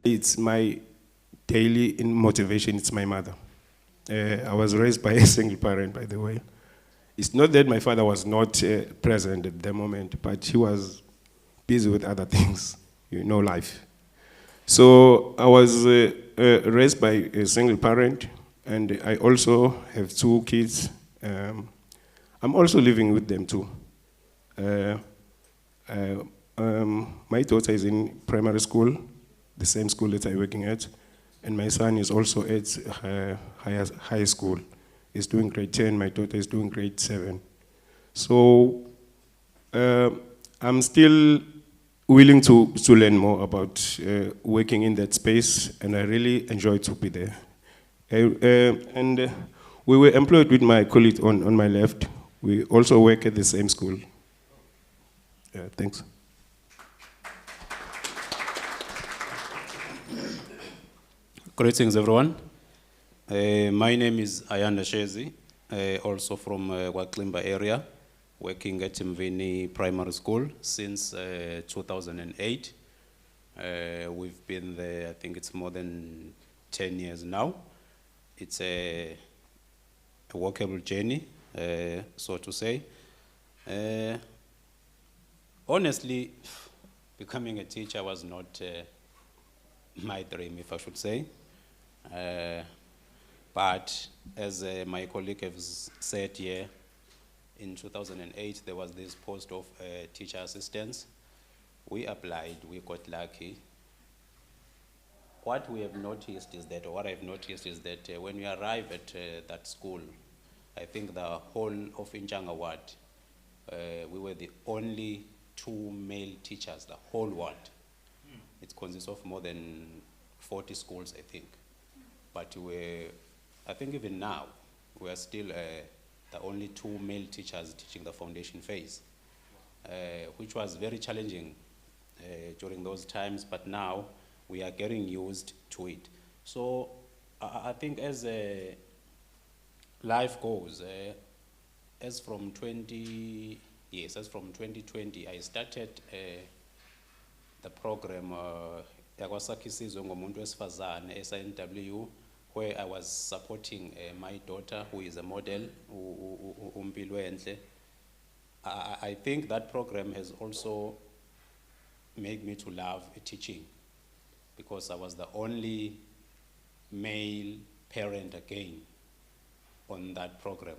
It's my daily motivation, it's my mother. I was raised by a single parent, by the way. It's not that my father was not present at the moment, but he was busy with other things, life. So I was raised by a single parent, and I also have 2 kids. I'm also living with them too. My daughter is in primary school, the same school that I'm working at, and my son is also at high school. He's doing grade 10, my daughter is doing grade 7. So I'm still willing to learn more about working in that space, and I really enjoy to be there. And we were employed with my colleague on my left. We also work at the same school. Thanks. Greetings, everyone. My name is Ayanda Shezi, also from Waklimba area, working at Mvini Primary School since 2008. We've been there, I think it's more than 10 years now. It's a workable journey, so to say. Honestly, becoming a teacher was not my dream, if I should say. But as my colleague has said here, in 2008, there was this post of teacher assistants. We applied, we got lucky. What we have noticed is that, or what I've noticed is that when we arrive at that school, I think the whole of Inchanga Ward, we were the only 2 male teachers, the whole ward. It consists of more than 40 schools, I think. But I think even now, we are still the only 2 male teachers teaching the foundation phase, which was very challenging during those times, but now we are getting used to it. So I think as life goes, as from 2020, I started the program yakwasakhisizwe ngomuntu wesifazane SNW, where I was supporting my daughter, who is a model, uMpilo Enhle. I think that program has also made me to love teaching, because I was the only male parent again on that program.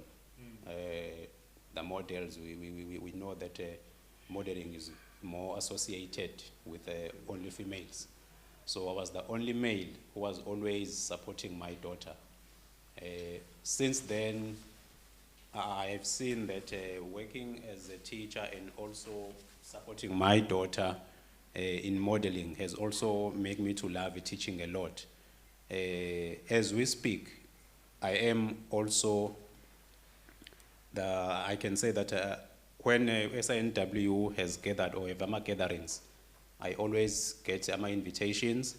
The models, we know that modeling is more associated with only females. So I was the only male who was always supporting my daughter. Since then, I have seen that working as a teacher and also supporting my daughter in modeling has also made me to love teaching a lot. As we speak, I am also I can say that when SNW has gathered or have gatherings, I always get my invitations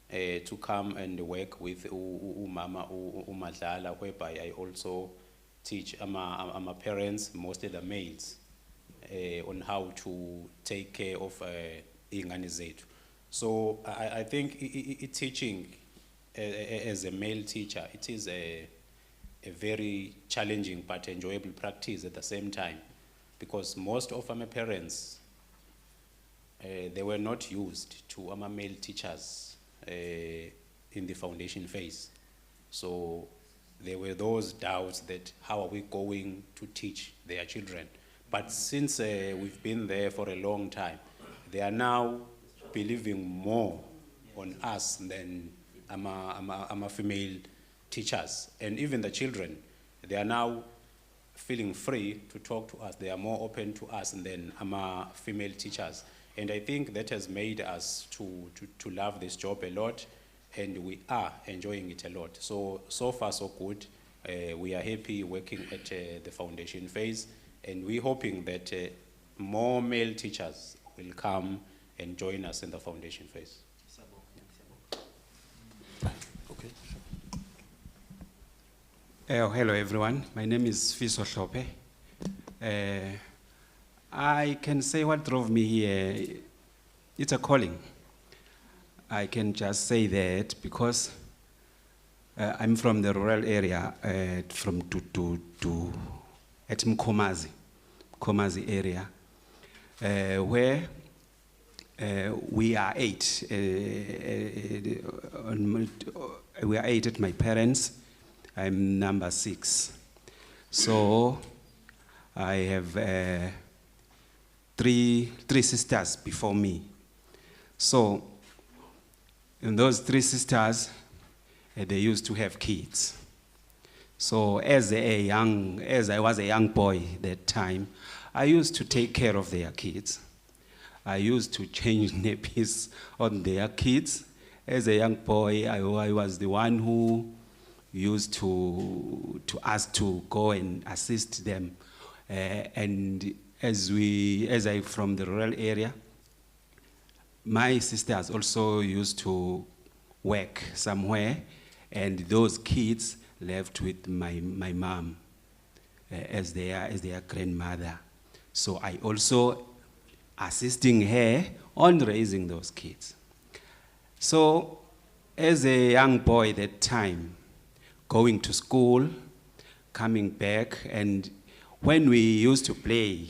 to come and work with Umama Umadlala, whereby I also teach my parents, mostly the males, on how to take care of ingane zethu. So I think teaching as a male teacher, it is a very challenging but enjoyable practice at the same time, because most of my parents, they were not used to male teachers in the foundation phase. So there were those doubts that how are we going to teach their children? But since we've been there for a long time, they are now believing more on us than female teachers. And even the children, they are now feeling free to talk to us. They are more open to us than female teachers. And I think that has made us to love this job a lot, and we are enjoying it a lot. So far so good. We are happy working at the foundation phase, and we're hoping that more male teachers will come and join us in the foundation phase. Okay. Hello everyone, my name is Fiso Hlope. I can say what drove me here, it's a calling. I can just say that because I'm from the rural area, from at Mkomazi area, where we are 8. We are 8 at my parents. I'm number 6. So I have three sisters before me. So in those 3 sisters, they used to have kids. So as I was a young boy that time, I used to take care of their kids. I used to change nappies on their kids. As a young boy, I was the one who used to ask to go and assist them. And as I from the rural area, my sisters also used to work somewhere, and those kids left with my mom as their grandmother. So I also assisting her on raising those kids. So as a young boy that time, going to school, coming back, and when we used to play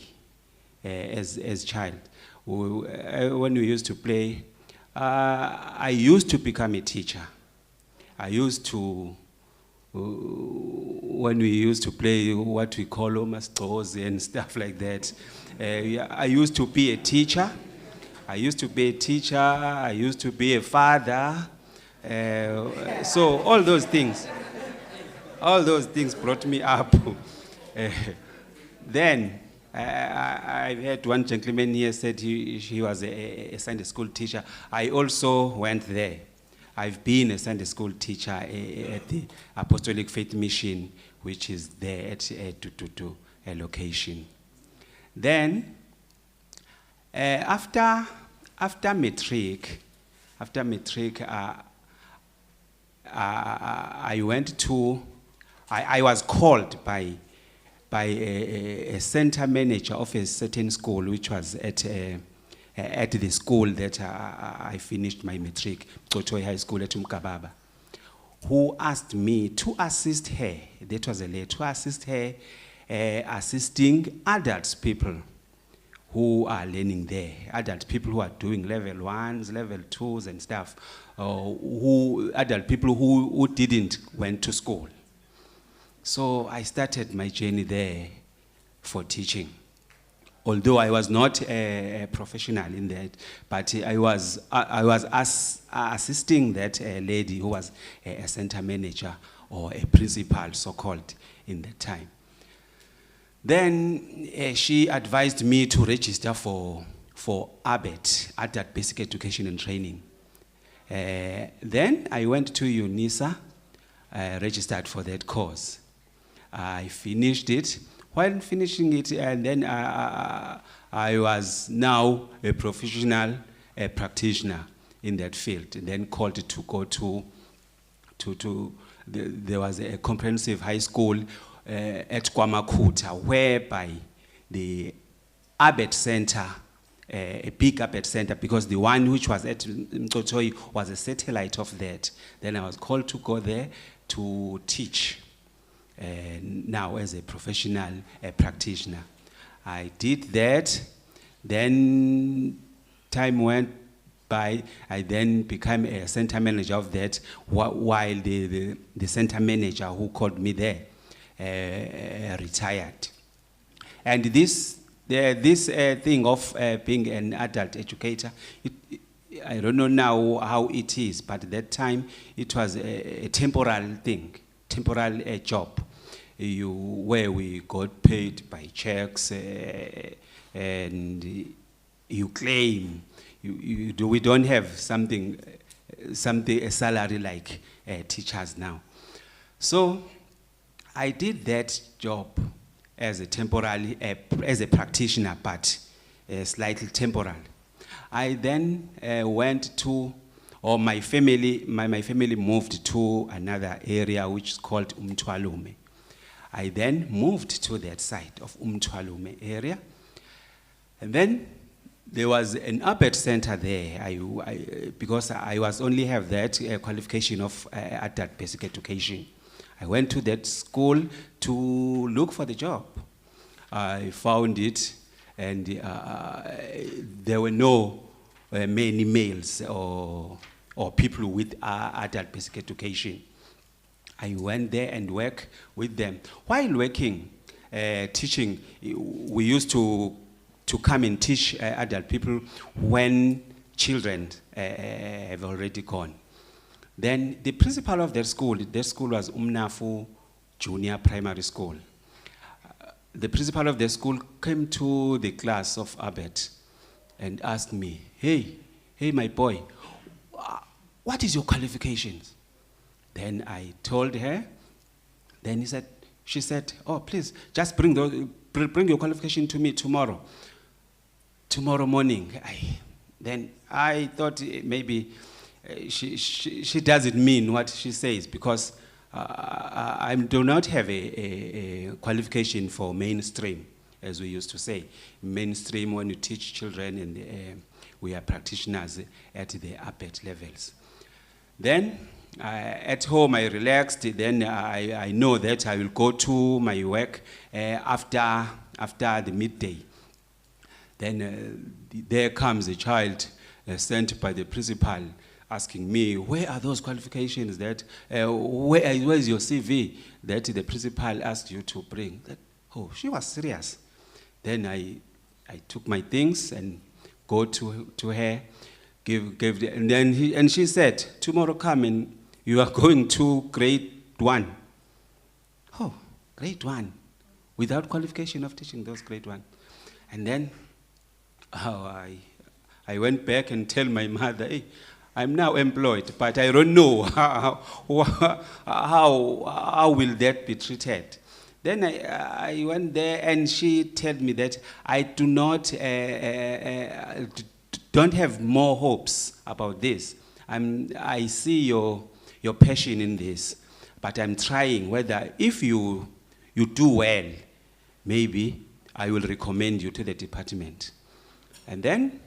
as child, when we used to play, I used to become a teacher. I used to, when we used to play what we call omastos and stuff like that, I used to be a teacher. I used to be a teacher. I used to be a father. So all those things brought me up. Then I had one gentleman here said he was a Sunday school teacher. I also went there. I've been a Sunday school teacher at the Apostolic Faith Mission, which is there at a location. Then, after matric, I went to. I was called by a center manager of a certain school, which was at the school that I finished my matric, Chotoi High School at Umkababa, who asked me to assist her. That was a lady, to assist her, assisting adult people who are learning there, adult people who are doing level 1s, level 2s and stuff, adult people who didn't went to school. So I started my journey there for teaching. Although I was not a professional in that, but I was assisting that lady who was a center manager or a principal, so-called, in that time. Then she advised me to register for ABET, Adult Basic Education and Training. Then I went to UNISA, registered for that course. I finished it. While finishing it, and then I was now a professional practitioner in that field, and then called to go to there was a comprehensive high school at KwaMakuta, whereby the ABET Center, a big ABET Center, because the one which was at Mtotoi was a satellite of that. Then I was called to go there to teach. Now as a professional practitioner. I did that, then time went by, I then became a center manager of that, while the center manager who called me there retired. And this thing of being an adult educator, I don't know now how it is, but at that time it was a temporal thing, temporal job, where we got paid by checks, and you claim we don't have something a salary like teachers now. So I did that job as a temporary, as a practitioner, but slightly temporal. I then went to, or my family moved to another area which is called Umthwalume. I then moved to that side of Umthwalume area, and then there was an inhabit center there. Because I was only have that qualification of adult basic education. I went to that school to look for the job. I found it, and there were no many males or people with adult basic education. I went there and worked with them. While working, teaching, we used to come and teach adult people when children have already gone. Then the principal of that school was Umnafu Junior Primary School. The principal of the school came to the class of inhabit and asked me, hey, my boy, what is your qualifications? Then I told her. Then she said, oh, please, just bring your qualification to me tomorrow morning. Then I thought maybe she doesn't mean what she says, because I do not have a qualification for mainstream, as we used to say. Mainstream, when you teach children, and we are practitioners at the inhabit levels. Then at home I relaxed. Then I know that I will go to my work after the midday. Then there comes a child sent by the principal asking me, where are those qualifications that, where is your CV that the principal asked you to bring? Oh, she was serious. Then I took my things and go to her, and she said, tomorrow come and you are going to grade 1. Oh, grade 1, without qualification of teaching those grade 1. And then I went back and tell my mother, hey, I'm now employed, but I don't know how will that be treated. Then I went there, and she told me that I don't have more hopes about this. I see your passion in this, but I'm trying whether if you do well, maybe I will recommend you to the department. And then,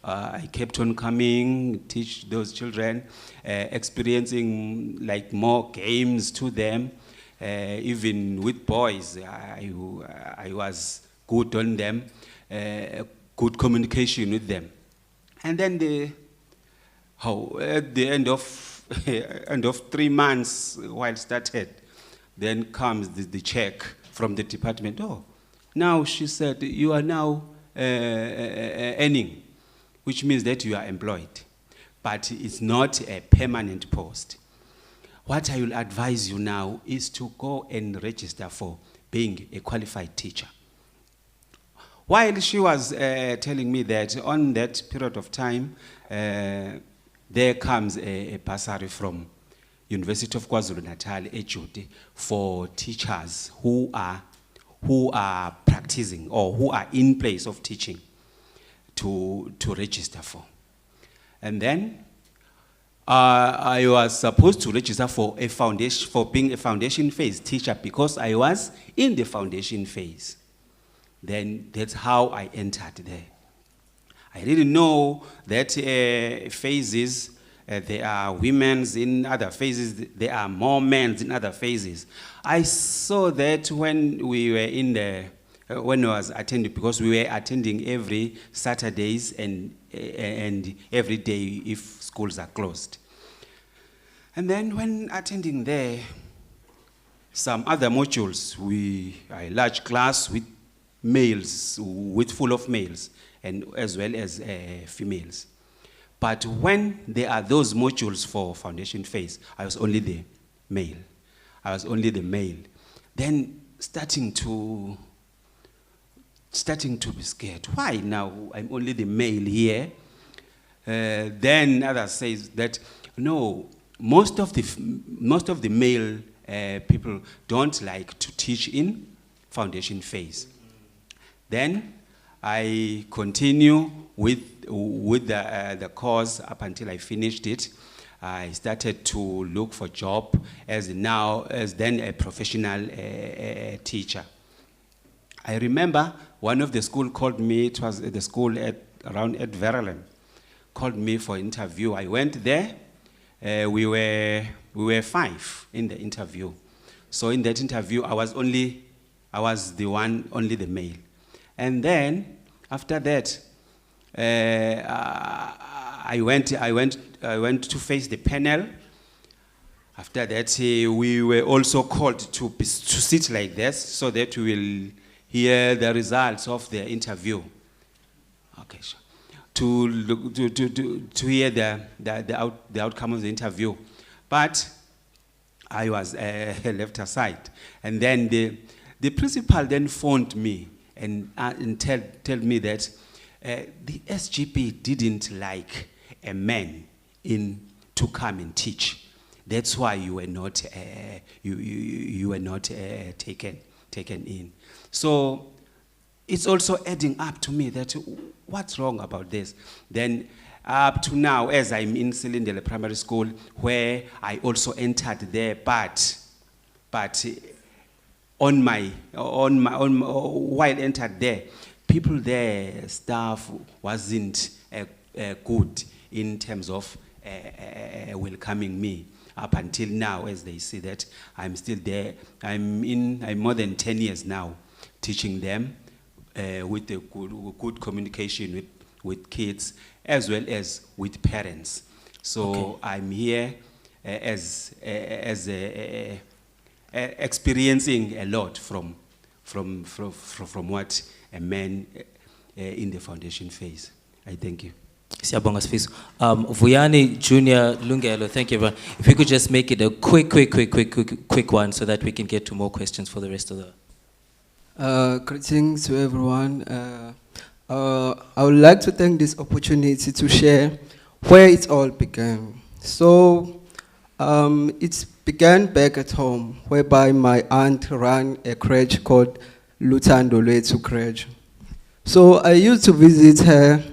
I kept on coming, teach those children, experiencing like more games to them. Even with boys, I was good on them, good communication with them. And then at the end of 3 months while started, then comes the check from the department. Oh, now she said, you are now earning, which means that you are employed, but it's not a permanent post. What I will advise you now is to go and register for being a qualified teacher. While she was telling me that, on that period of time, there comes a bursary from University of KwaZulu-Natal, Ejodi, for teachers who are practicing or who are in place of teaching to register for. And then I was supposed to register for being a foundation phase teacher, because I was in the foundation phase. Then that's how I entered there. I didn't know that phases, there are women's in other phases, there are more men's in other phases. I saw that when we were when I was attending, because we were attending every Saturdays and every day if schools are closed. And then when attending there, some other modules, a large class with males, full of males, and as well as females. But when there are those modules for foundation phase, I was only the male. Then starting to be scared. Why now I'm only the male here? Then others say that no, most of the male people don't like to teach in foundation phase. Then I continue with the course up until I finished it. I started to look for job as then a professional teacher. I remember one of the school called me. It was at the school around at Verulam, called me for interview. I went there. We were 5 in the interview. So in that interview, I was only the male. And then after that, I went to face the panel. After that, we were also called to sit like this so that we will hear the results of the interview. Okay, sure. To hear the outcome of the interview. But I was left aside. And then the principal then phoned me and tell me that the SGP didn't like a man to come and teach. That's why you were not you were not taken in. So it's also adding up to me that what's wrong about this? Then up to now, as I'm in Silindele Primary School, where I also entered there, but while entered there, people there, staff wasn't good in terms of welcoming me. Up until now, as they see that I'm still there. I'm more than 10 years now teaching them with a good communication with kids as well as with parents. So okay. I'm here as experiencing a lot from what a man in the foundation phase. I thank you. Siyabonga Sifiso. Vuyani Junior Lungelo, thank you everyone. If you could just make it a quick one so that we can get to more questions for the rest of the... Greetings to everyone. I would like to take this opportunity to share where it all began. So it began back at home, whereby my aunt ran a crèche called Luthando Lwethu Crèche. So I used to visit her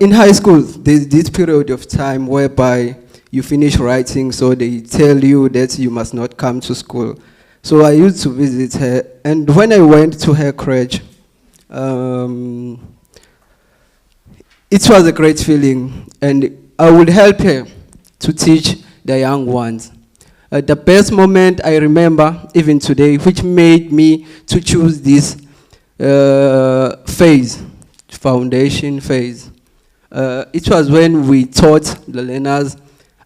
in high school. There's this period of time whereby you finish writing, so they tell you that you must not come to school. So I used to visit her, and when I went to her crèche, it was a great feeling, and I would help her to teach the young ones. The best moment I remember, even today, which made me to choose this phase, foundation phase. It was when we taught the learners,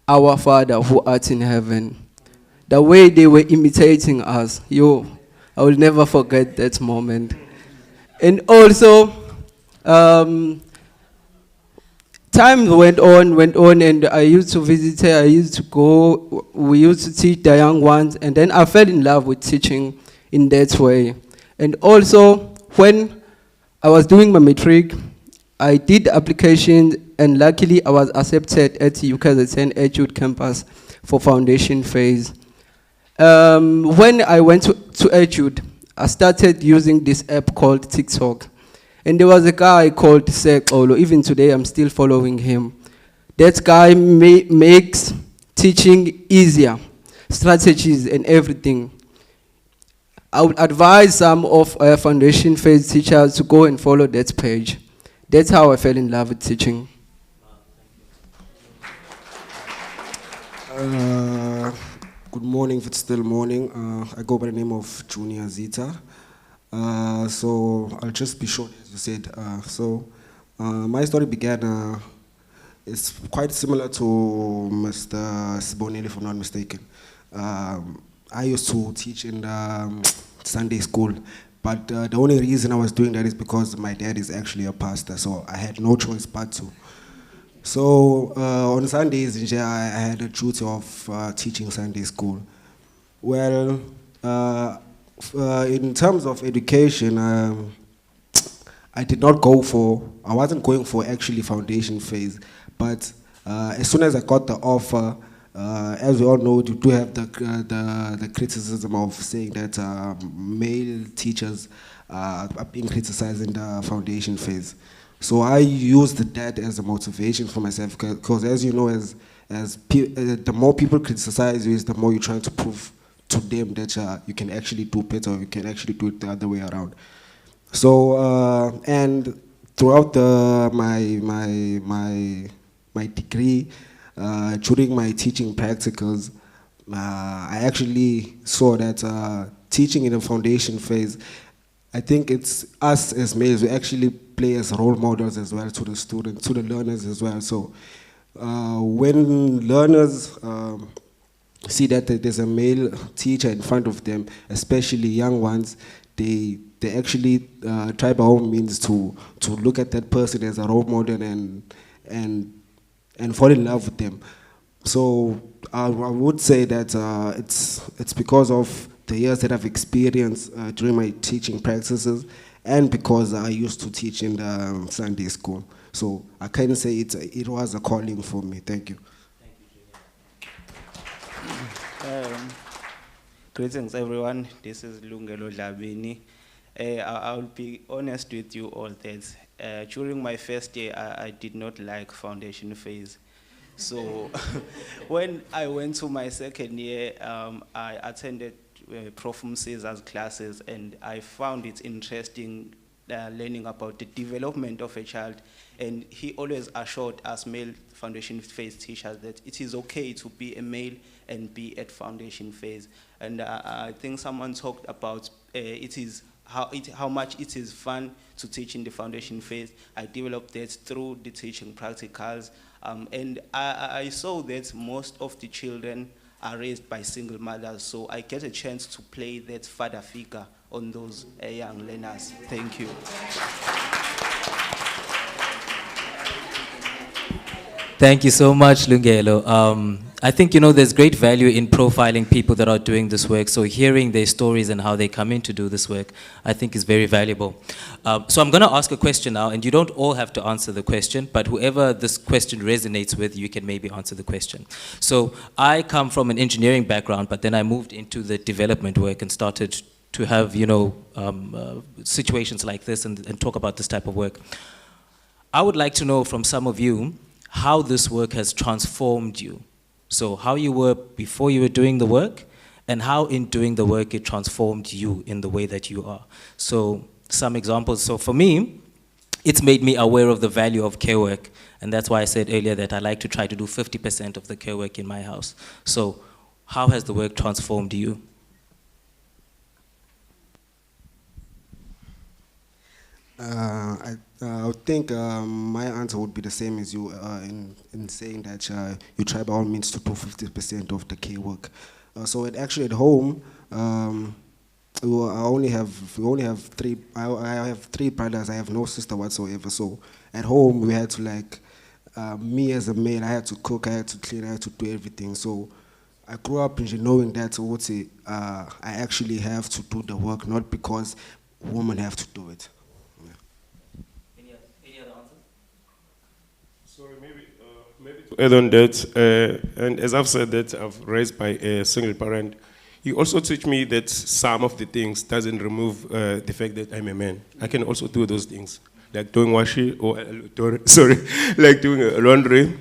Our Father who art in heaven. The way they were imitating us, I will never forget that moment. And also, time went on, and I used to visit her, I used to go, we used to teach the young ones, and then I fell in love with teaching in that way. And also, when I was doing my matric, I did the application, and luckily I was accepted at UKZN Etude campus for foundation phase. When I went to Etude, I started using this app called TikTok. And there was a guy called Sekolo. Even today, I'm still following him. That guy makes teaching easier, strategies and everything. I would advise some of our foundation phase teachers to go and follow that page. That's how I fell in love with teaching. Good morning, if it's still morning. I go by the name of Junior Zita. So I'll just be short, as you said. My story began, it's quite similar to Mr. Sibonile, if I'm not mistaken. I used to teach in the Sunday school, but the only reason I was doing that is because my dad is actually a pastor, so I had no choice but to. So on Sundays, I had a duty of teaching Sunday school. Well, in terms of education, I wasn't going for actually foundation phase, but as soon as I got the offer, as we all know, you do have the criticism of saying that male teachers are being criticized in the foundation phase. So I used that as a motivation for myself, because as you know, the more people criticize you, is the more you're trying to prove to them that you can actually do better, or you can actually do it the other way around. So and throughout my degree, during my teaching practicals, I actually saw that teaching in the foundation phase, I think it's us as males, we actually play as role models as well to the students, to the learners as well. So when learners see that there's a male teacher in front of them, especially young ones, they actually try by all means to look at that person as a role model and fall in love with them. So I would say that it's because of the years that I've experienced during my teaching practices, and because I used to teach in the Sunday school. So I can say it was a calling for me. Thank you. Greetings, everyone. This is Lungelo Dlamini. I'll be honest with you all that during my first year, I did not like foundation phase. So when I went to my second year, I attended Prof. Caesar's classes, and I found it interesting learning about the development of a child. And he always assured us male foundation phase teachers that it is okay to be a male and be at foundation phase. And I think someone talked about how much it is fun to teach in the foundation phase. I developed that through the teaching practicals. And I saw that most of the children are raised by single mothers, so I get a chance to play that father figure on those young learners. Thank you. Thank you so much, Lungelo. I think, there's great value in profiling people that are doing this work, so hearing their stories and how they come in to do this work, I think is very valuable. So I'm going to ask a question now, and you don't all have to answer the question, but whoever this question resonates with, you can maybe answer the question. So I come from an engineering background, but then I moved into the development work and started to have, situations like this and talk about this type of work. I would like to know from some of you how this work has transformed you. So how you were before you were doing the work, and how in doing the work it transformed you in the way that you are. So some examples. So for me, it's made me aware of the value of care work, and that's why I said earlier that I like to try to do 50% of the care work in my house. So how has the work transformed you? I would think my answer would be the same as you in saying that you try by all means to do 50% of the K work. So actually at home, I have three brothers. I have no sister whatsoever. So at home we had to me as a male, I had to cook, I had to clean, I had to do everything. So I grew up knowing that I actually have to do the work, not because women have to do it. Sorry, maybe to add on that, and as I've said that I've raised by a single parent, you also teach me that some of the things doesn't remove the fact that I'm a man. I can also do those things, like doing washing, or like doing laundry,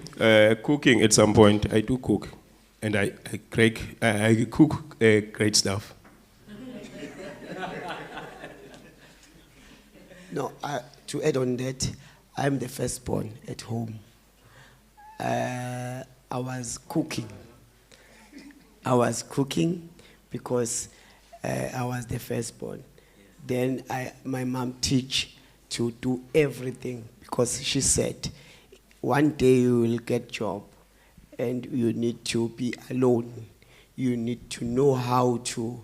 cooking at some point. I do cook, and I cook great stuff. No, to add on that, I'm the firstborn at home. I was cooking. Because I was the firstborn. Then my mom teach to do everything, because she said, one day you will get job and you need to be alone. You need to know how to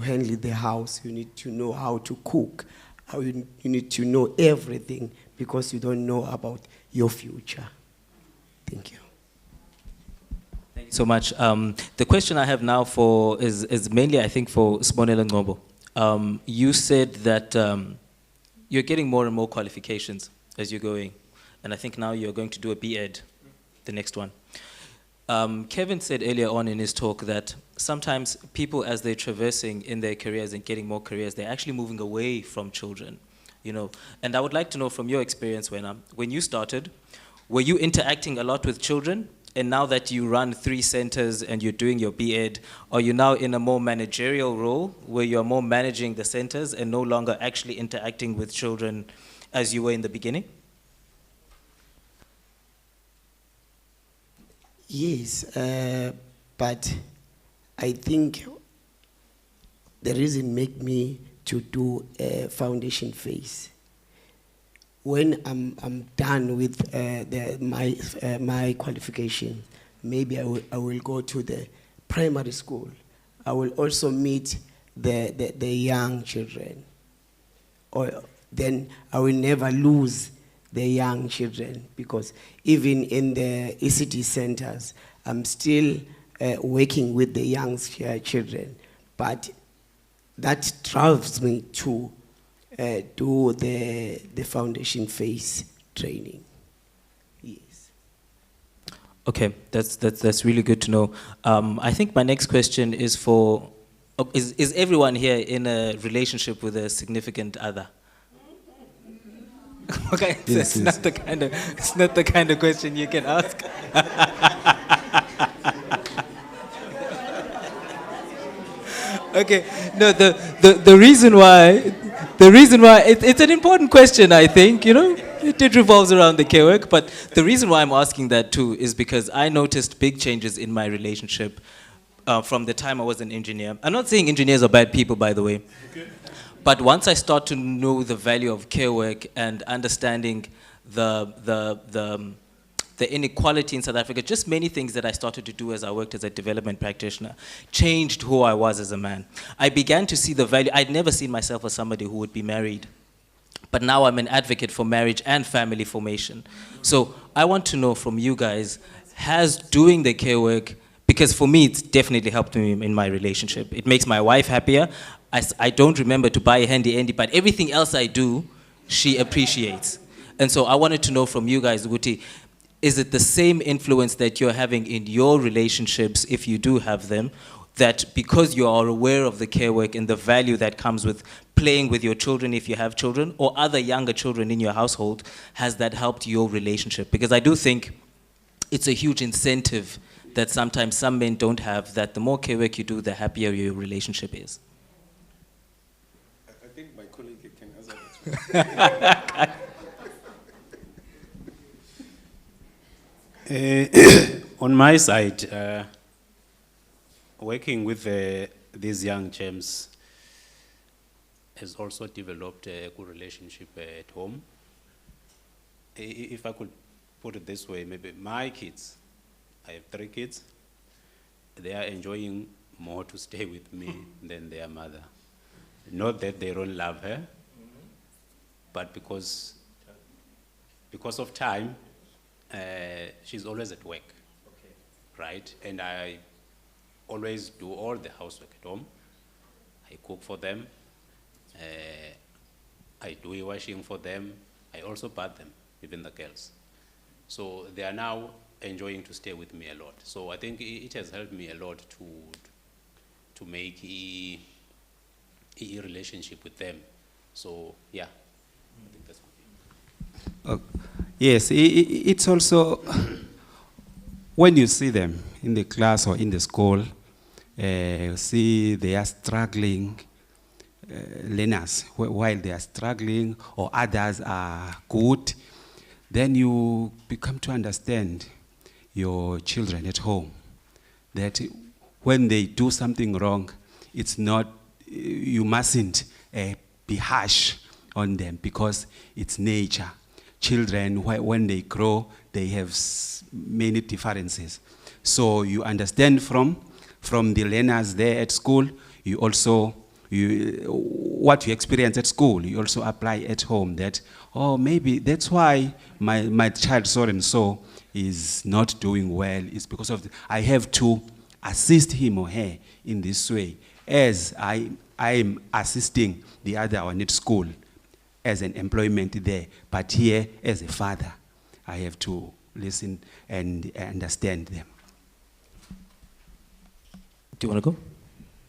handle the house. You need to know how to cook. You need to know everything, because you don't know about your future. Thank you. Thank you so much. The question I have now is mainly, I think, for Sibonelo Ngcobo. You said that you're getting more and more qualifications as you're going, and I think now you're going to do a B.Ed, the next one. Kevin said earlier on in his talk that sometimes people, as they're traversing in their careers and getting more careers, they're actually moving away from children, And I would like to know from your experience, when you started, were you interacting a lot with children, and now that you run 3 centers and you're doing your B.Ed, are you now in a more managerial role where you're more managing the centers and no longer actually interacting with children as you were in the beginning? Yes, but I think the reason make me to do a foundation phase. When I'm done with my qualification, maybe I will go to the primary school. I will also meet the young children. Or then I will never lose the young children, because even in the ECD centers, I'm still working with the young children. But that drives me to do the foundation phase training. Yes. Okay, that's really good to know. I think my next question is for, is everyone here in a relationship with a significant other? Okay, Yes, yes. it's not the kind of question you can ask. Okay, no, the reason why it's an important question, I think, you know, it revolves around the care work, but the reason why I'm asking that too is because I noticed big changes in my relationship from the time I was an engineer. I'm not saying engineers are bad people, by the way. Okay. But once I start to know the value of care work and understanding the inequality in South Africa, just many things that I started to do as I worked as a development practitioner, changed who I was as a man. I began to see the value. I'd never seen myself as somebody who would be married. But now I'm an advocate for marriage and family formation. So I want to know from you guys, has doing the care work, because for me it's definitely helped me in my relationship. It makes my wife happier. I don't remember to buy a handy, but everything else I do, she appreciates. And so I wanted to know from you guys, Guti, is it the same influence that you're having in your relationships, if you do have them, that because you are aware of the care work and the value that comes with playing with your children if you have children, or other younger children in your household, has that helped your relationship? Because I do think it's a huge incentive that sometimes some men don't have, that the more care work you do, the happier your relationship is. I think my colleague can answer that. On my side, working with these young gems has also developed a good relationship at home. If I could put it this way, maybe my kids, I have 3 kids, they are enjoying more to stay with me than their mother. Not that they don't love her, but because of time, she's always at work, right? And I always do all the housework at home. I cook for them. I do washing for them. I also bath them, even the girls. So they are now enjoying to stay with me a lot. So I think it has helped me a lot to make a relationship with them. So yeah, I think that's good. Yes, it's also when you see them in the class or in the school, see they are struggling learners, while they are struggling or others are good, then you become to understand your children at home, that when they do something wrong, it's not, you mustn't be harsh on them, because it's nature. Children, when they grow, they have many differences. So you understand from the learners there at school, you also, what you experience at school, you also apply at home, that, oh, maybe that's why my child so-and-so is not doing well. It's because of, I have to assist him or her in this way, as I am assisting the other one at school as an employment there, but here as a father, I have to listen and understand them. Do you want to go?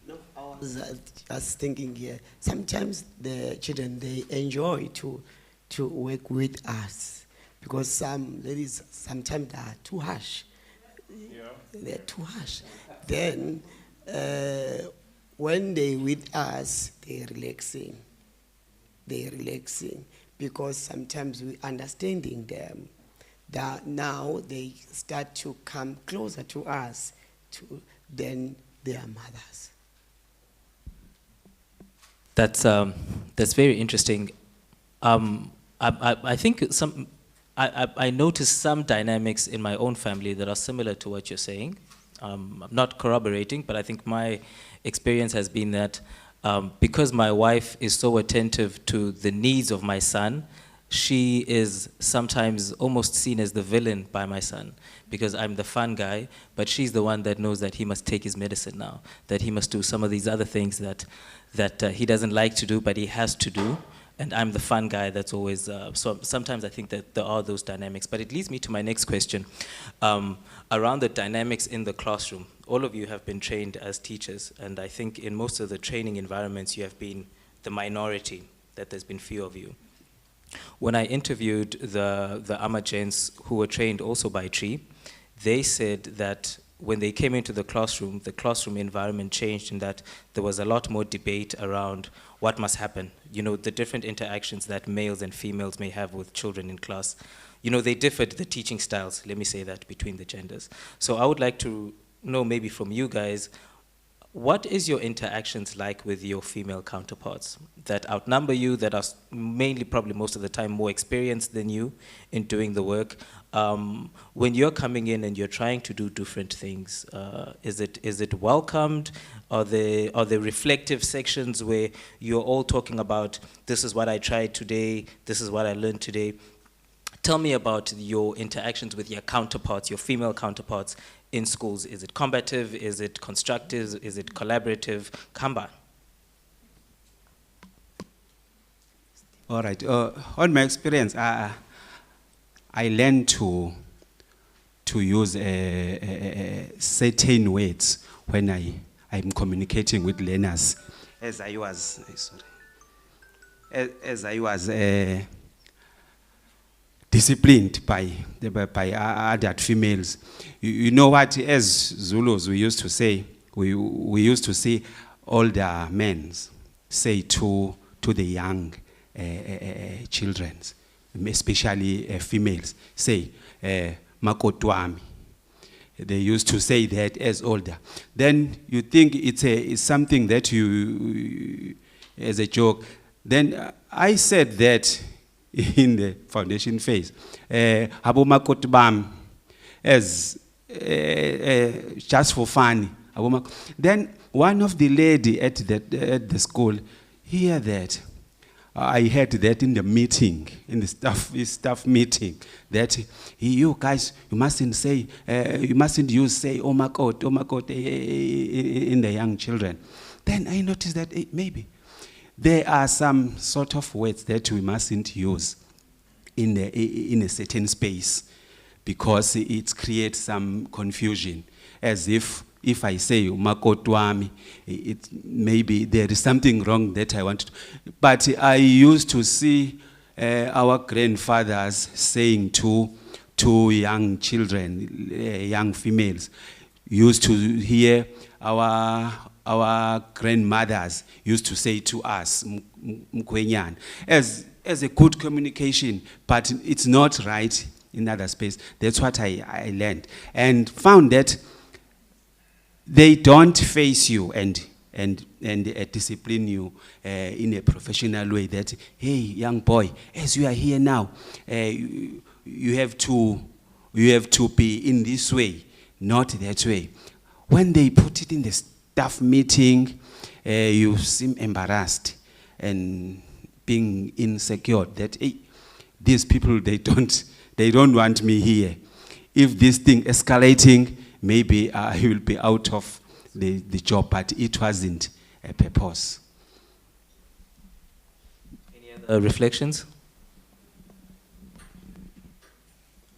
No, I was just thinking here. Sometimes the children, they enjoy to work with us, because some ladies sometimes are too harsh. They're too harsh. Then, when they with us, they're relaxing. They're relaxing because sometimes we understanding them. That now they start to come closer to us than their mothers. That's very interesting. I think I noticed some dynamics in my own family that are similar to what you're saying. I'm not corroborating, but I think my experience has been that because my wife is so attentive to the needs of my son, she is sometimes almost seen as the villain by my son because I'm the fun guy, but she's the one that knows that he must take his medicine now, that he must do some of these other things that he doesn't like to do, but he has to do. And I'm the fun guy that's always, so sometimes I think that there are those dynamics. But it leads me to my next question. Around the dynamics in the classroom, all of you have been trained as teachers, and I think in most of the training environments you have been the minority, that there's been few of you. When I interviewed the Amagents who were trained also by Tree, they said that when they came into the classroom environment changed in that there was a lot more debate around what must happen. You know, the different interactions that males and females may have with children in class. You know, they differed, the teaching styles, let me say that, between the genders. So I would like to know maybe from you guys, what is your interactions like with your female counterparts that outnumber you, that are mainly probably most of the time more experienced than you in doing the work? When you're coming in and you're trying to do different things, is it welcomed? Are there reflective sections where you're all talking about, this is what I tried today, this is what I learned today? Tell me about your interactions with your counterparts, your female counterparts in schools. Is it combative? Is it constructive? Is it collaborative? Kamba. All right. On my experience, I learned to use certain words when I'm communicating with learners. As I was disciplined by other females. You know what, as Zulus, we used to say, we used to see older men say to the young children, especially females, say, makotwami. They used to say that as older. Then you think it's something that you, as a joke. Then I said that in the foundation phase, Abu Makotbam, as just for fun. Then one of the lady at the school hear that. I heard that in the meeting, in the staff meeting, that you guys, you mustn't say oh my God in the young children. Then I noticed that maybe there are some sort of words that we mustn't use in a certain space because it creates some confusion. As if I say makotwami, maybe there is something wrong that I want to. But I used to see our grandfathers saying to young children, young females, used to hear our grandmothers used to say to us, mkwenyan, as a good communication, but it's not right in other space. That's what I learned and found that they don't face you and discipline you in a professional way. That, hey, young boy, as you are here now, you have to be in this way, not that way. When they put it in the staff meeting, you seem embarrassed and being insecure that, hey, these people, they don't want me here. If this thing escalating, maybe I will be out of the job, but it wasn't a purpose. Any other reflections?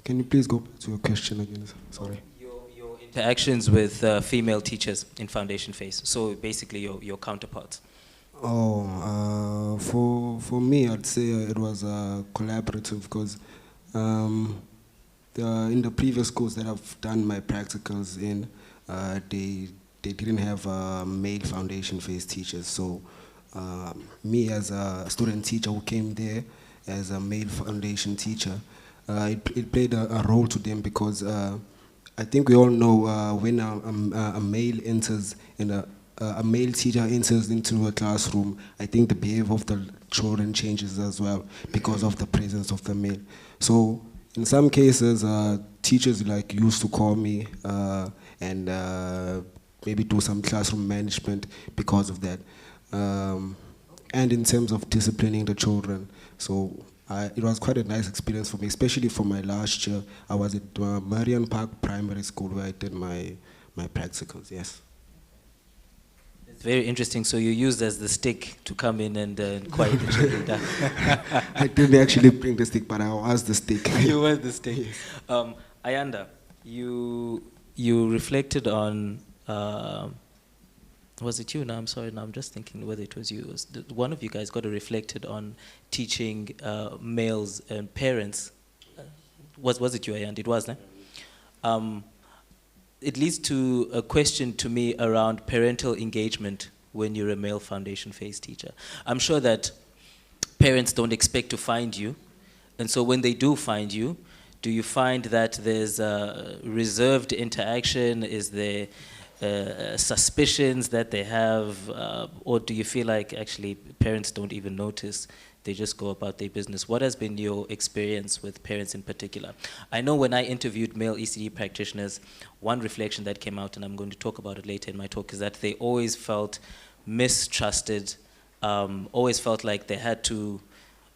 Can you please go back to your question again? Sorry. Your interactions with female teachers in foundation phase. So basically your counterparts. Oh, for me, I'd say it was collaborative because in the previous schools that I've done my practicals in, they didn't have male foundation phase teachers. So me as a student teacher who came there as a male foundation teacher, it played a role to them because I think we all know when a male enters in a male teacher enters into a classroom, I think the behavior of the children changes as well because of the presence of the male. So in some cases, teachers like used to call me and maybe do some classroom management because of that. And in terms of disciplining the children, so it was quite a nice experience for me, especially for my last year. I was at Marian Park Primary School where I did my practicals, yes. It's very interesting. So you used as the stick to come in and quiet the children down. I didn't actually bring the stick, but I was the stick. You were the stick. Ayanda, you reflected on, was it you? No, I'm sorry, no, I'm just thinking whether it was you. One of you guys got to reflected on teaching males and parents. Was it you, Ayanda? It was, no? It leads to a question to me around parental engagement when you're a male foundation phase teacher. I'm sure that parents don't expect to find you, and so when they do find you, do you find that there's reserved interaction? Is there suspicions that they have, or do you feel like actually parents don't even notice? They just go about their business. What has been your experience with parents in particular? I know when I interviewed male ECD practitioners, one reflection that came out, and I'm going to talk about it later in my talk, is that they always felt mistrusted, always felt like they had to,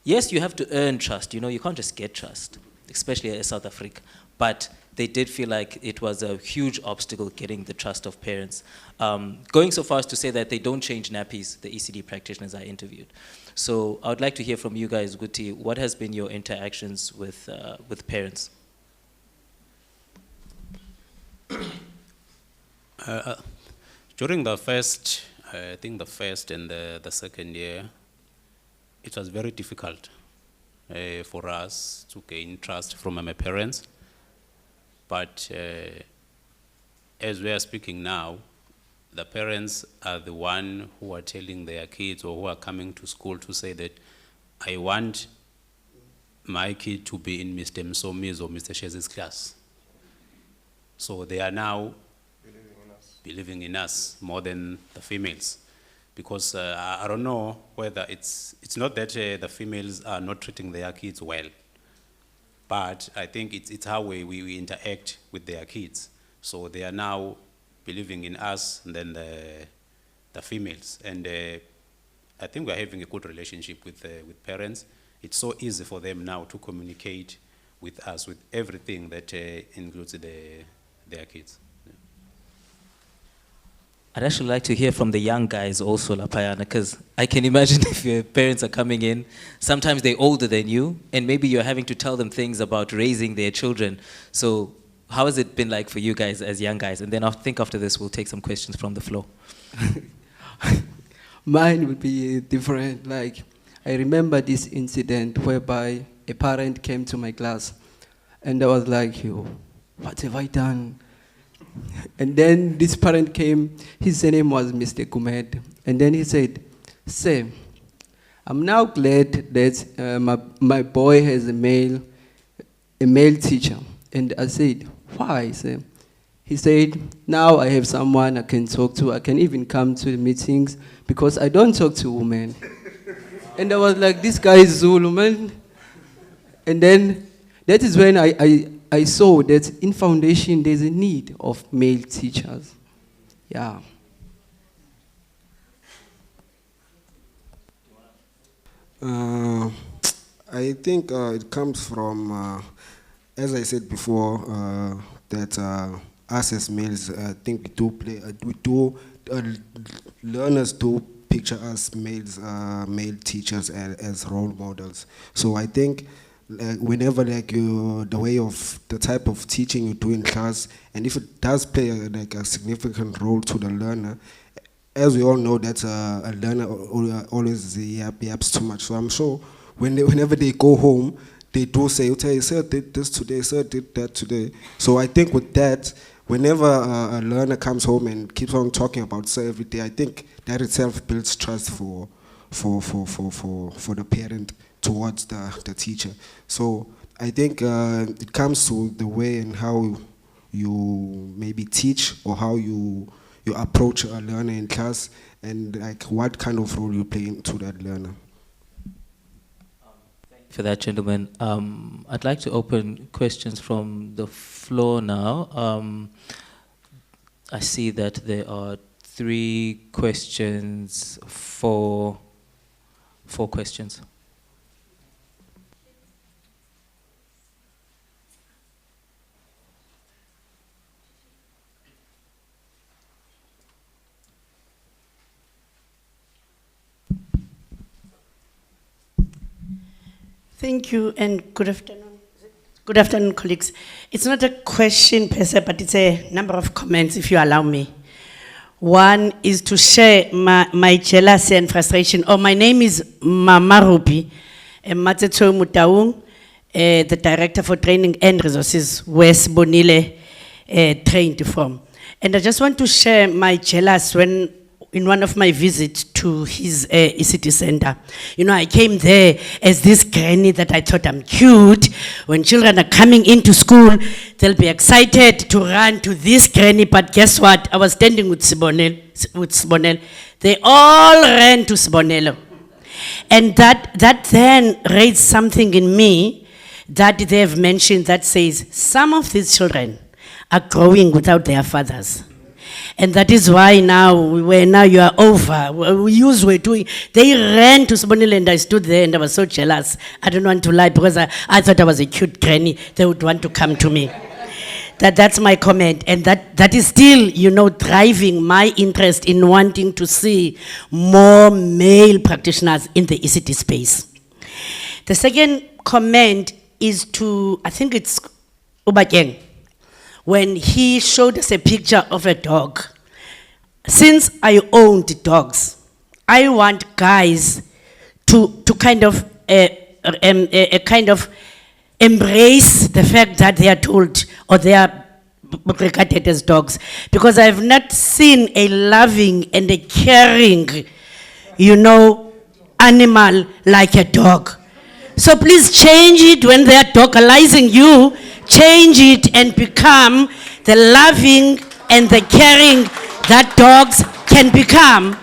yes, you have to earn trust, you know, you can't just get trust, especially in South Africa, but they did feel like it was a huge obstacle getting the trust of parents. Going so far as to say that they don't change nappies, the ECD practitioners I interviewed. So I would like to hear from you guys, Guti, what has been your interactions with parents? During the first, I think the first and the second year, it was very difficult for us to gain trust from my parents. But as we are speaking now, the parents are the one who are telling their kids or who are coming to school to say that I want my kid to be in Mr. Msomi's or Mr. Shezi's class. So they are now believing in us more than the females. Because I don't know whether it's not that the females are not treating their kids well, but I think it's how we interact with their kids. So they are now believing in us than the females. And I think we're having a good relationship with parents. It's so easy for them now to communicate with us with everything that includes their kids. Yeah. I'd actually like to hear from the young guys also, Lapayana, because I can imagine if your parents are coming in, sometimes they're older than you, and maybe you're having to tell them things about raising their children. So how has it been like for you guys as young guys? And then I think after this, we'll take some questions from the floor. Mine would be different. Like, I remember this incident whereby a parent came to my class, and I was like, yo, what have I done? And then this parent came, his name was Mr. Kumed, and then he said, "Sir, I'm now glad that my boy has a male teacher." And I said, "Why, sir?" He said, "Now I have someone I can talk to. I can even come to the meetings because I don't talk to women." And I was like, this guy is Zulu, man. And then that is when I saw that in foundation there's a need of male teachers. Yeah. I think it comes from, as I said before, that us as males, I think learners do picture us males, male teachers as role models. So I think whenever the type of teaching you do in class, and if it does play a significant role to the learner, as we all know that a learner always yaps too much. So I'm sure whenever they go home, they do say, okay, sir did this today, sir did that today. So I think with that, whenever a learner comes home and keeps on talking about sir every day, I think that itself builds trust for the parent towards the teacher. So I think it comes to the way and how you maybe teach or how you approach a learner in class, and like what kind of role you play into that learner. For that, gentleman, I'd like to open questions from the floor now. I see that there are 3 questions, 4 questions. Thank you and good afternoon. Good afternoon, colleagues. It's not a question per se, but it's a number of comments, if you allow me. One is to share my jealousy and frustration. Oh, my name is Mama Ruby Matsetso Mutaung, the Director for Training and Resources, West Bonile trained from. And I just want to share my jealousy when in one of my visits to his ECT center. You know, I came there as this granny that I thought I'm cute. When children are coming into school, they'll be excited to run to this granny, but guess what? I was standing with Sibonel. They all ran to Sibonelo. And that then raised something in me that they have mentioned that says, some of these children are growing without their fathers. And that is why now you are over. They ran to Sibonile and I stood there and I was so jealous. I don't want to lie because I thought I was a cute granny. They would want to come to me. That's my comment. And that is still, you know, driving my interest in wanting to see more male practitioners in the ECT space. The second comment is to, I think it's Ubakeng, when he showed us a picture of a dog. Since I owned dogs, I want guys to kind of embrace the fact that they are told or they are regarded as dogs, because I have not seen a loving and a caring, you know, animal like a dog. So please change it when they are dogalizing you. Change it and become the loving and the caring that dogs can become.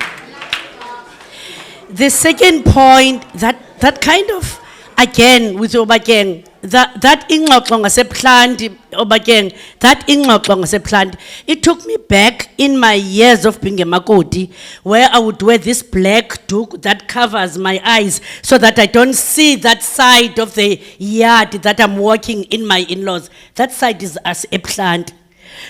The second point, that kind of, again, with Obakeng, that ingxoxo ngaseplant, Obakeng, that ingxoxo ngaseplant, it took me back in my years of being a Makoti, where I would wear this black toque that covers my eyes so that I don't see that side of the yard that I'm walking in my in-laws. That side is as a plant.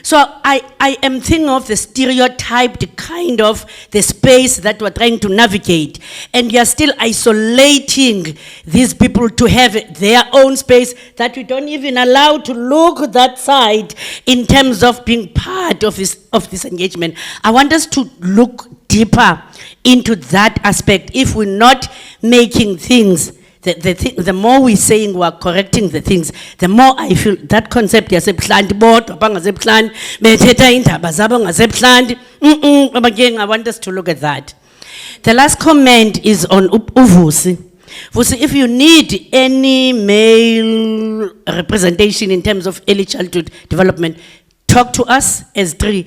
So I am thinking of the stereotyped kind of the space that we're trying to navigate, and you're still isolating these people to have their own space that we don't even allow to look that side in terms of being part of this engagement. I want us to look deeper into that aspect. If we're not making things, the more we're saying we're correcting the things, the more I feel that concept yaseplant board plant bethetha indaba zabo ngaseplant. Again, I want us to look at that. The last comment is on Uvusi. Vusi, if you need any male representation in terms of early childhood development, talk to us as 3.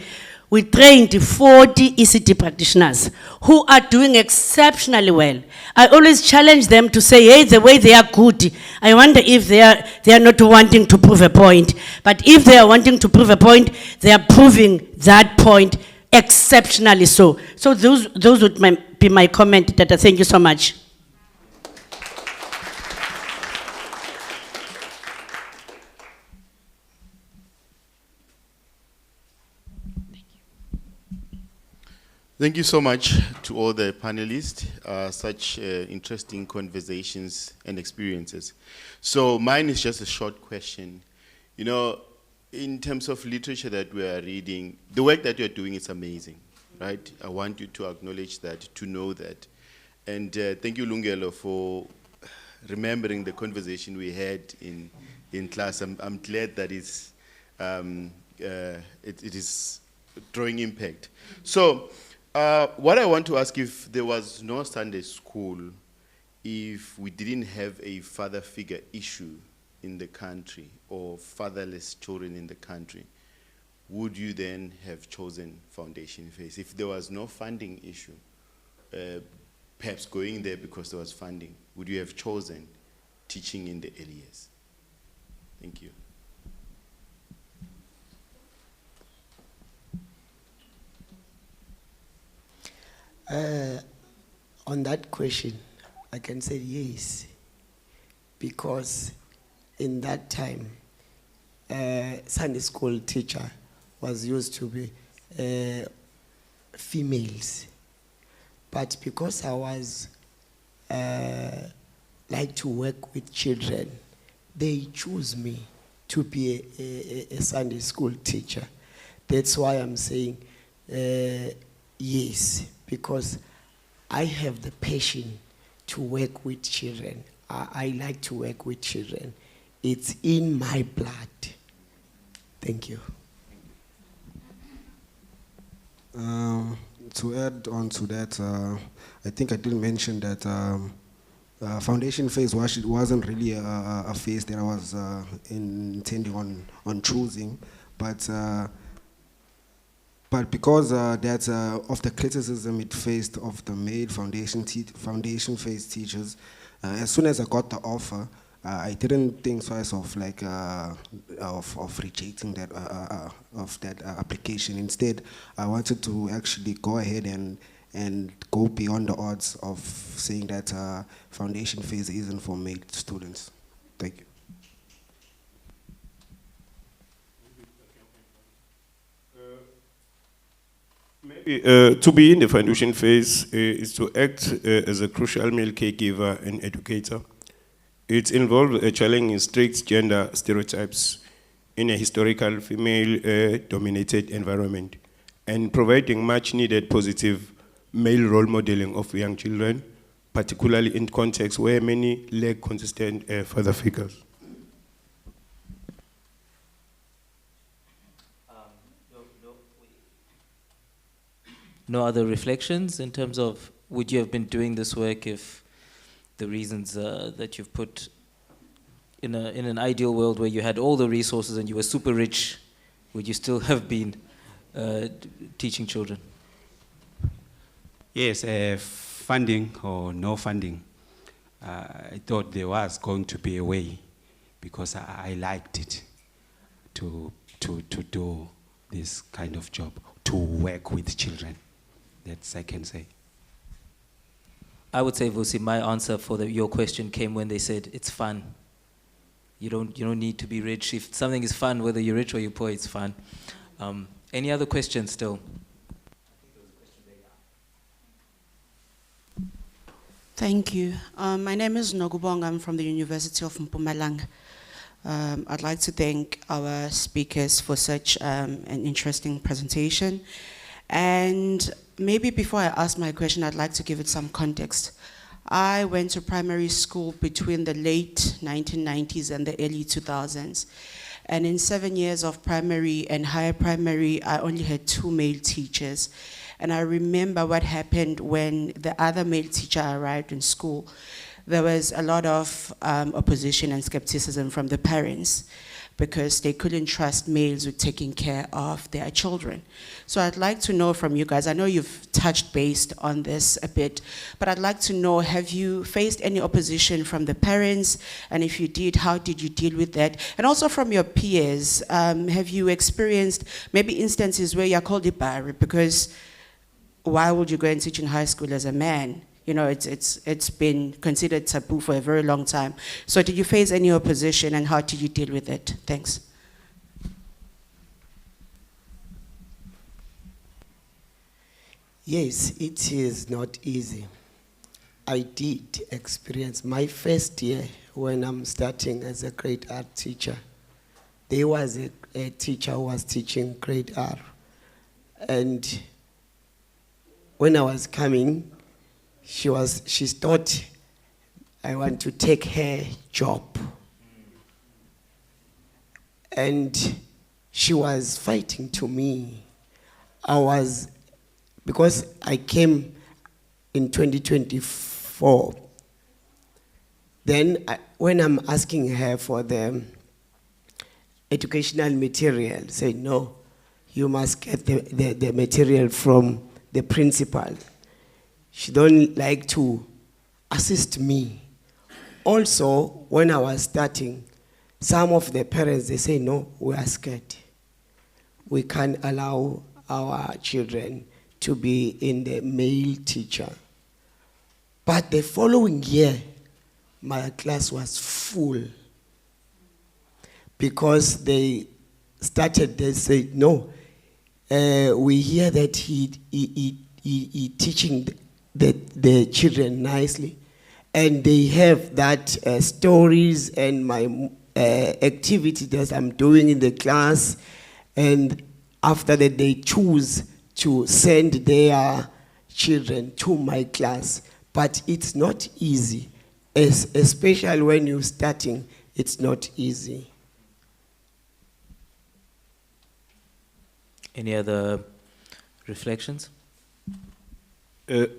We trained 40 ECT practitioners who are doing exceptionally well. I always challenge them to say, hey, the way they are good, I wonder if they are not wanting to prove a point. But if they are wanting to prove a point, they are proving that point exceptionally so. So those would be my comment, Tata. Thank you so much. Thank you so much to all the panelists, such interesting conversations and experiences. So mine is just a short question. You know, in terms of literature that we are reading, the work that you're doing is amazing, right? I want you to acknowledge that, to know that. And thank you, Lungelo, for remembering the conversation we had in class. I'm glad that it is drawing impact. So, what I want to ask, if there was no Sunday school, if we didn't have a father figure issue in the country or fatherless children in the country, would you then have chosen foundation phase? If there was no funding issue, perhaps going there because there was funding, would you have chosen teaching in the early years? Thank you. On that question, I can say yes, because in that time, Sunday school teacher was used to be females. But because I was like to work with children, they choose me to be a Sunday school teacher. That's why I'm saying yes, because I have the passion to work with children. I like to work with children. It's in my blood. Thank you. To add on to that, I think I did mention that foundation phase wasn't really a phase that I was intending on choosing, but because that of the criticism it faced of the male foundation phase teachers, as soon as I got the offer, I didn't think twice of rejecting that application. Instead, I wanted to actually go ahead and go beyond the odds of saying that foundation phase isn't for male students. Thank you. Maybe to be in the foundation phase is to act as a crucial male caregiver and educator. It involves challenging strict gender stereotypes in a historical female-dominated environment and providing much-needed positive male role modeling of young children, particularly in contexts where many lack consistent father figures. No other reflections in terms of would you have been doing this work if the reasons that you've put in an ideal world where you had all the resources and you were super rich, would you still have been teaching children? Yes, funding or no funding, I thought there was going to be a way because I liked it to do this kind of job, to work with children. That's I can say. I would say, Vusi, my answer for your question came when they said it's fun. You don't need to be rich. If something is fun, whether you're rich or you're poor, it's fun. Any other questions still? Thank you. My name is Nogubong. I'm from the University of Mpumalanga. I'd like to thank our speakers for such an interesting presentation. And maybe before I ask my question, I'd like to give it some context. I went to primary school between the late 1990s and the early 2000s. And in 7 years of primary and higher primary, I only had 2 male teachers. And I remember what happened when the other male teacher arrived in school. There was a lot of opposition and skepticism from the parents because they couldn't trust males with taking care of their children. So I'd like to know from you guys, I know you've touched base on this a bit, but I'd like to know, have you faced any opposition from the parents? And if you did, how did you deal with that? And also from your peers, have you experienced maybe instances where you're called a barry because why would you go and teach in high school as a man? You know, it's been considered taboo for a very long time. So did you face any opposition and how did you deal with it? Thanks. Yes, it is not easy. I did experience my first year when I'm starting as a grade R teacher. There was a teacher who was teaching grade R. And when I was coming, she thought I want to take her job. And she was fighting to me. Because I came in 2024, then when I'm asking her for the educational material, say, no, you must get the material from the principal. She don't like to assist me. Also, when I was starting, some of the parents, they say, no, we are scared. We can't allow our children to be in the male teacher. But the following year, my class was full. Because they said, no, we hear that he teaching the children nicely. And they have that stories and my activity that I'm doing in the class. And after that, they choose to send their children to my class. But it's not easy, especially when you're starting, it's not easy. Any other reflections?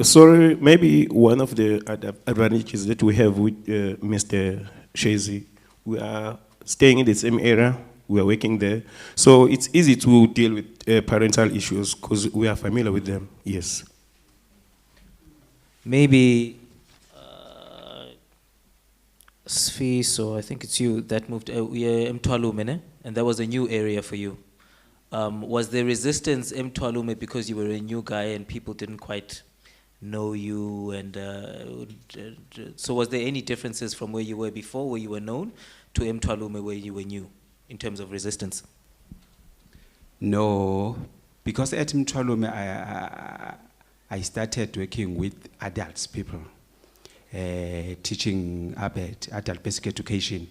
Sorry, maybe one of the advantages that we have with Mr. Shazy, we are staying in the same area, we are working there. So it's easy to deal with parental issues because we are familiar with them, yes. Maybe Sfi, so I think it's you that moved Mtwalume, and that was a new area for you. Was there resistance Mtwalume because you were a new guy and people didn't quite know you, and so was there any differences from where you were before, where you were known, to Mtwalume where you were new in terms of resistance? No, because at Mtwalume I started working with adults, people, teaching about adult basic education.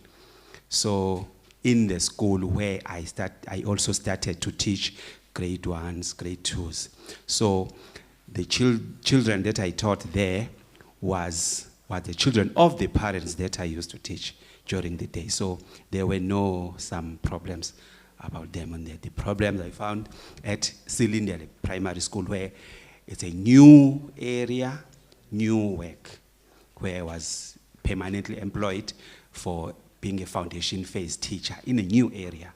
So in the school where I also started to teach grade 1s, grade 2s. So the children that I taught there were the children of the parents that I used to teach during the day. So there were some problems about them. And the problems I found at Cylinder Primary School, where it's a new area, new work, where I was permanently employed for being a foundation phase teacher in a new area,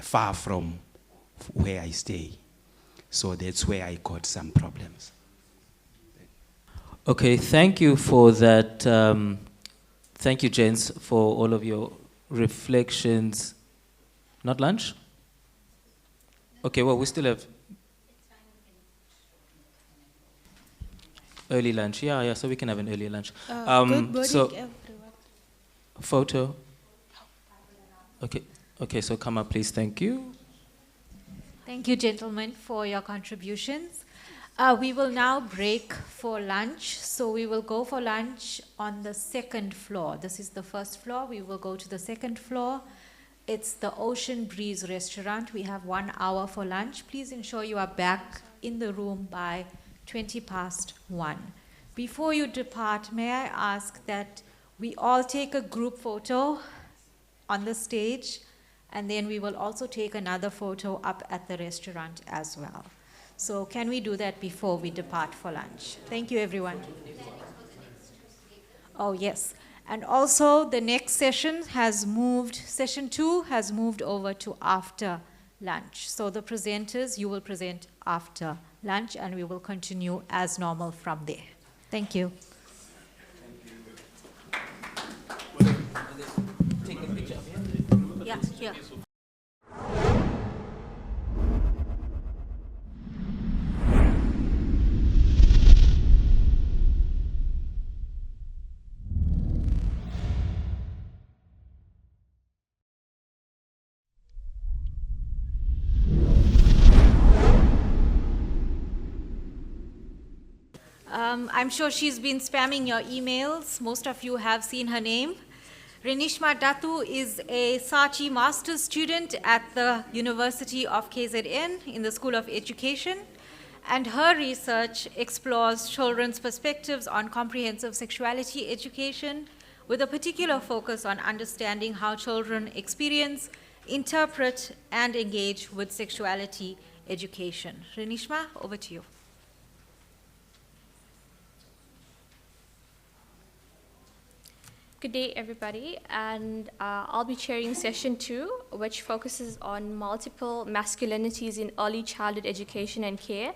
far from where I stay. So that's where I got some problems. Okay, thank you for that. Thank you, gents, for all of your reflections. Not lunch? Okay, well, we still have early lunch. Yeah, so we can have an early lunch. Good morning, so, everyone. Photo. Okay, so come up, please. Thank you. Thank you, gentlemen, for your contributions. We will now break for lunch. So we will go for lunch on the second floor. This is the first floor. We will go to the second floor. It's the Ocean Breeze restaurant. We have 1 hour for lunch. Please ensure you are back in the room by 1:20. Before you depart, may I ask that we all take a group photo on the stage, and then we will also take another photo up at the restaurant as well. So can we do that before we depart for lunch? Thank you, everyone. Oh, yes. And also, the next session has moved, session 2 has moved over to after lunch. So the presenters, you will present after lunch, and we will continue as normal from there. Thank you. Take a picture of here. Yeah, yeah. I'm sure she's been spamming your emails. Most of you have seen her name. Renishma Datu is a Saatchi master's student at the University of KZN in the School of Education. and her research explores children's perspectives on comprehensive sexuality education, with a particular focus on understanding how children experience, interpret, and engage with sexuality education. Renishma, over to you. Good day, everybody, and I'll be chairing session 2, which focuses on multiple masculinities in early childhood education and care.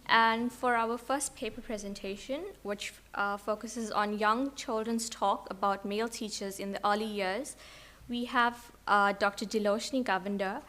And for our first paper presentation, which focuses on young children's talk about male teachers in the early years, we have Dr. Diloshni Govender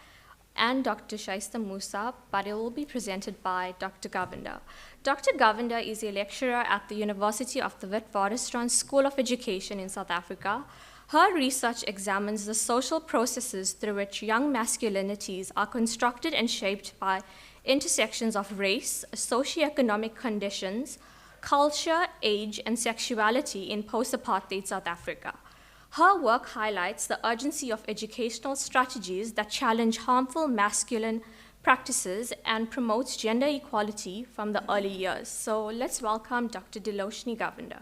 and Dr. Shaista Musa, but it will be presented by Dr. Govender. Dr. Govender is a lecturer at the University of the Witwatersrand School of Education in South Africa. Her research examines the social processes through which young masculinities are constructed and shaped by intersections of race, socioeconomic conditions, culture, age, and sexuality in post-apartheid South Africa. Her work highlights the urgency of educational strategies that challenge harmful masculine practices and promotes gender equality from the early years. So let's welcome Dr. Diloshni Govender.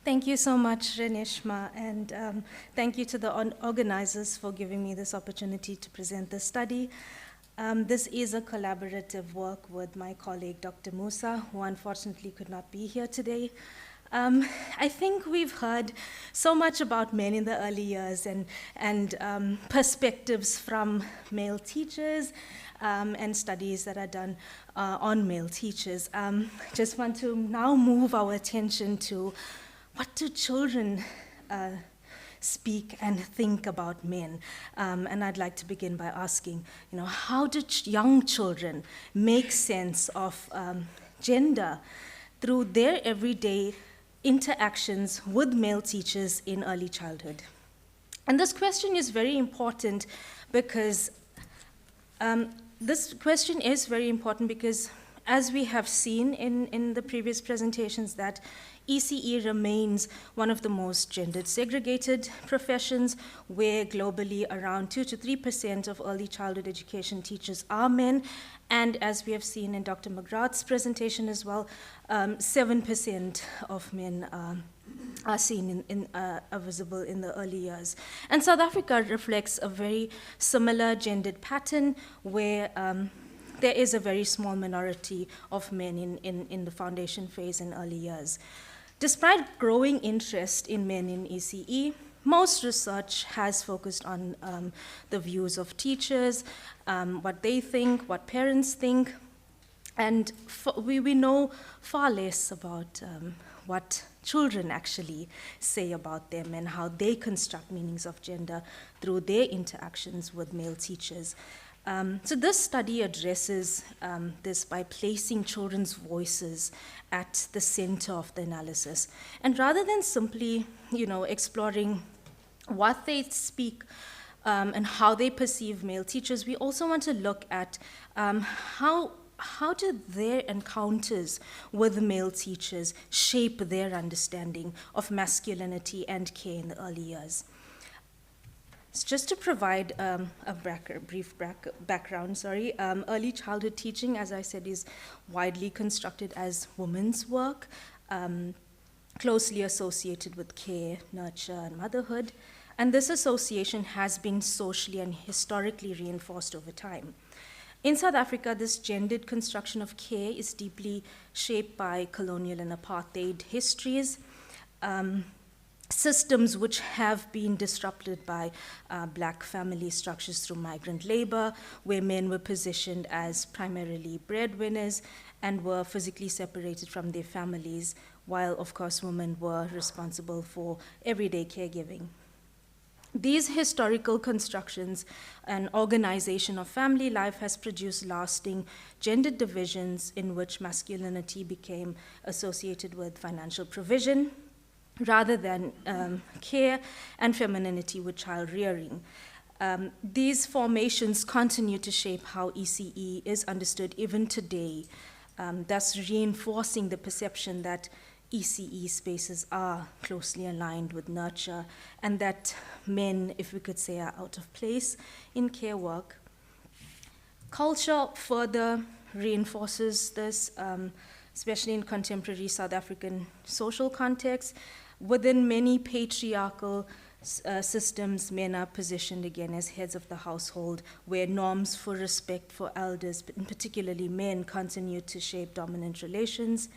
Thank you so much, Renishma, and thank you to the organizers for giving me this opportunity to present this study. This is a collaborative work with my colleague, Dr. Musa, who unfortunately could not be here today. I think we've heard so much about men in the early years and perspectives from male teachers and studies that are done on male teachers. Just want to now move our attention to what do children speak and think about men? And I'd like to begin by asking, how do young children make sense of gender through their everyday interactions with male teachers in early childhood? And this question is very important because as we have seen in the previous presentations, that ECE remains one of the most gendered segregated professions, where globally around 2 to 3% of early childhood education teachers are men, and as we have seen in Dr. McGrath's presentation as well, 7% of men are seen are visible in the early years. And South Africa reflects a very similar gendered pattern where there is a very small minority of men in the foundation phase and early years. Despite growing interest in men in ECE, most research has focused on the views of teachers, what they think, what parents think, and we know far less about what children actually say about them and how they construct meanings of gender through their interactions with male teachers. So this study addresses this by placing children's voices at the center of the analysis. And rather than simply, exploring what they speak and how they perceive male teachers, we also want to look at how do their encounters with male teachers shape their understanding of masculinity and care in the early years. Just to provide a brief background, early childhood teaching, as I said, is widely constructed as women's work, closely associated with care, nurture, and motherhood. And this association has been socially and historically reinforced over time. In South Africa, this gendered construction of care is deeply shaped by colonial and apartheid histories. Systems which have been disrupted by black family structures through migrant labor, where men were positioned as primarily breadwinners and were physically separated from their families, while, of course, women were responsible for everyday caregiving. These historical constructions and organization of family life has produced lasting gendered divisions in which masculinity became associated with financial provision, rather than care, and femininity with child rearing. These formations continue to shape how ECE is understood even today, thus reinforcing the perception that ECE spaces are closely aligned with nurture, and that men, if we could say, are out of place in care work. Culture further reinforces this, especially in contemporary South African social contexts. Within many patriarchal systems, men are positioned again as heads of the household, where norms for respect for elders, and particularly men, continue to shape dominant relations.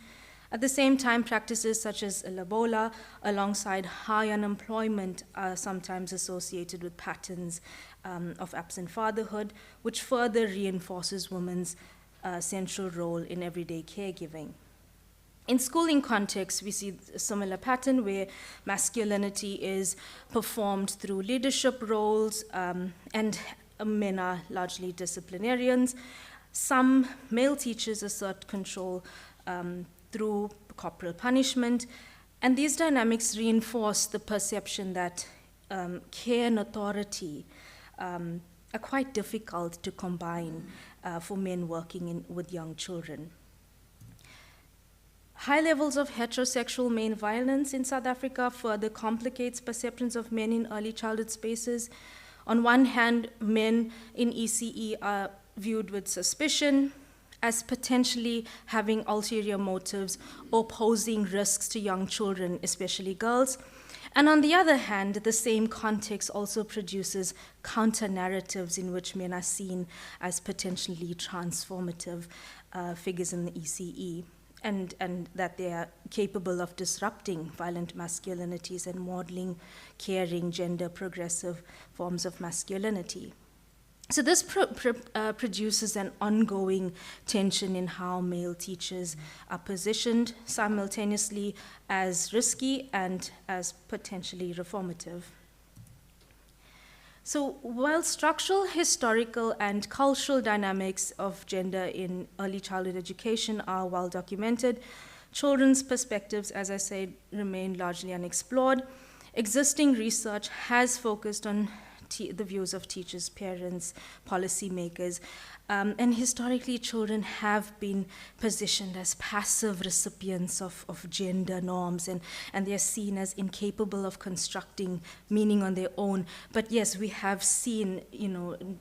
At the same time, practices such as lobola, alongside high unemployment, are sometimes associated with patterns of absent fatherhood, which further reinforces women's central role in everyday caregiving. In schooling contexts, we see a similar pattern where masculinity is performed through leadership roles, and men are largely disciplinarians. Some male teachers assert control through corporal punishment, and these dynamics reinforce the perception that care and authority are quite difficult to combine for men working with young children. High levels of heterosexual male violence in South Africa further complicates perceptions of men in early childhood spaces. On one hand, men in ECE are viewed with suspicion, as potentially having ulterior motives or posing risks to young children, especially girls. And on the other hand, the same context also produces counter-narratives in which men are seen as potentially transformative figures in the ECE, and that they are capable of disrupting violent masculinities and modeling caring, gender-progressive forms of masculinity. So this produces an ongoing tension in how male teachers are positioned simultaneously as risky and as potentially reformative. So while structural, historical, and cultural dynamics of gender in early childhood education are well documented, children's perspectives, as I said, remain largely unexplored. Existing research has focused on the views of teachers, parents, policymakers, and historically children have been positioned as passive recipients of gender norms, and they're seen as incapable of constructing meaning on their own. But yes, we have seen,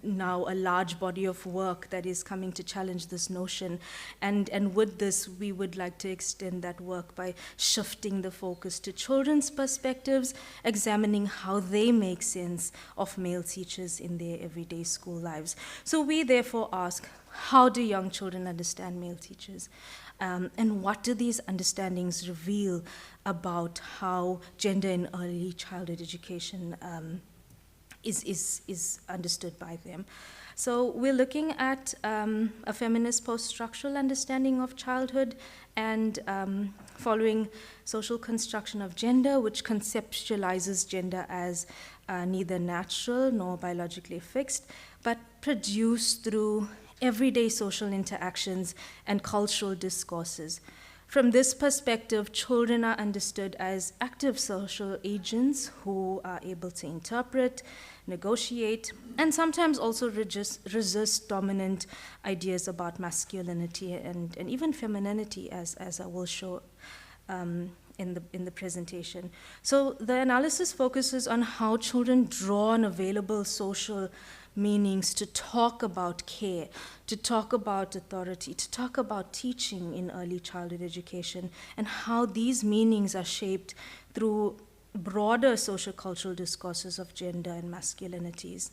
now a large body of work that is coming to challenge this notion, and with this we would like to extend that work by shifting the focus to children's perspectives, examining how they make sense of male teachers in their everyday school lives. So we therefore ask, how do young children understand male teachers? And what do these understandings reveal about how gender in early childhood education is understood by them? So we're looking at a feminist post-structural understanding of childhood and following social construction of gender, which conceptualizes gender as neither natural nor biologically fixed, but produced through everyday social interactions and cultural discourses. From this perspective, children are understood as active social agents who are able to interpret, negotiate, and sometimes also resist dominant ideas about masculinity and even femininity, as I will show in the presentation. So the analysis focuses on how children draw on available social meanings to talk about care, to talk about authority, to talk about teaching in early childhood education, and how these meanings are shaped through broader sociocultural discourses of gender and masculinities.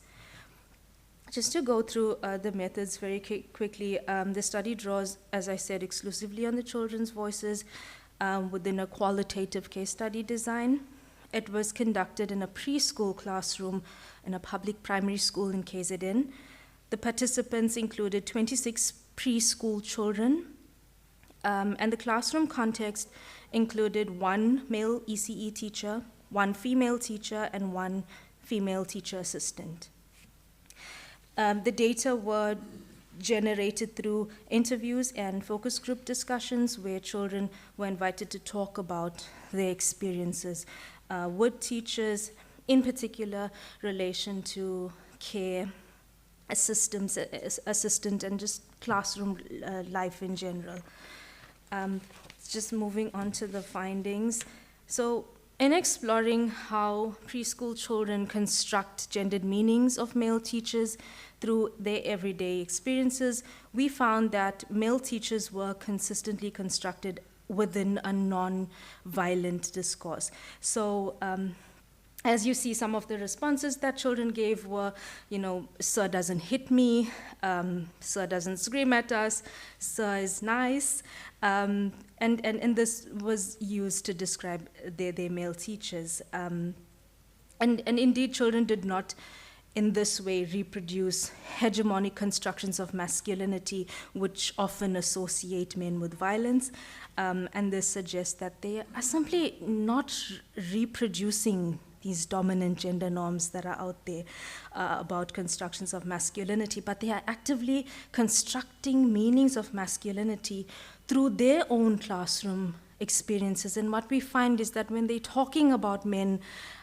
Just to go through the methods very quickly, the study draws, as I said, exclusively on the children's voices within a qualitative case study design. It was conducted in a preschool classroom in a public primary school in KZN. The participants included 26 preschool children, and the classroom context included one male ECE teacher, one female teacher, and one female teacher assistant. The data were generated through interviews and focus group discussions where children were invited to talk about their experiences with teachers, in particular relation to care, assistant, and just classroom life in general. Just moving on to the findings. So in exploring how preschool children construct gendered meanings of male teachers through their everyday experiences, we found that male teachers were consistently constructed within a non-violent discourse. So as you see, some of the responses that children gave were, sir doesn't hit me, sir doesn't scream at us, sir is nice. And this was used to describe their male teachers. And indeed, children did not in this way reproduce hegemonic constructions of masculinity, which often associate men with violence. And this suggests that they are simply not reproducing these dominant gender norms that are out there about constructions of masculinity, but they are actively constructing meanings of masculinity through their own classroom experiences. And what we find is that when they're talking about men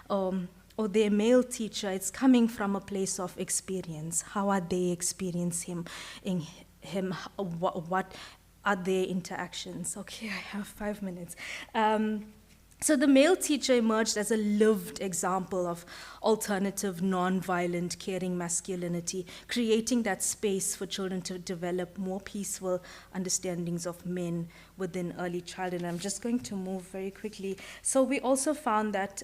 or their male teacher, it's coming from a place of experience. How are they experiencing him? What are their interactions? Okay, I have 5 minutes. So the male teacher emerged as a lived example of alternative, non-violent, caring masculinity, creating that space for children to develop more peaceful understandings of men within early childhood. And I'm just going to move very quickly. So we also found that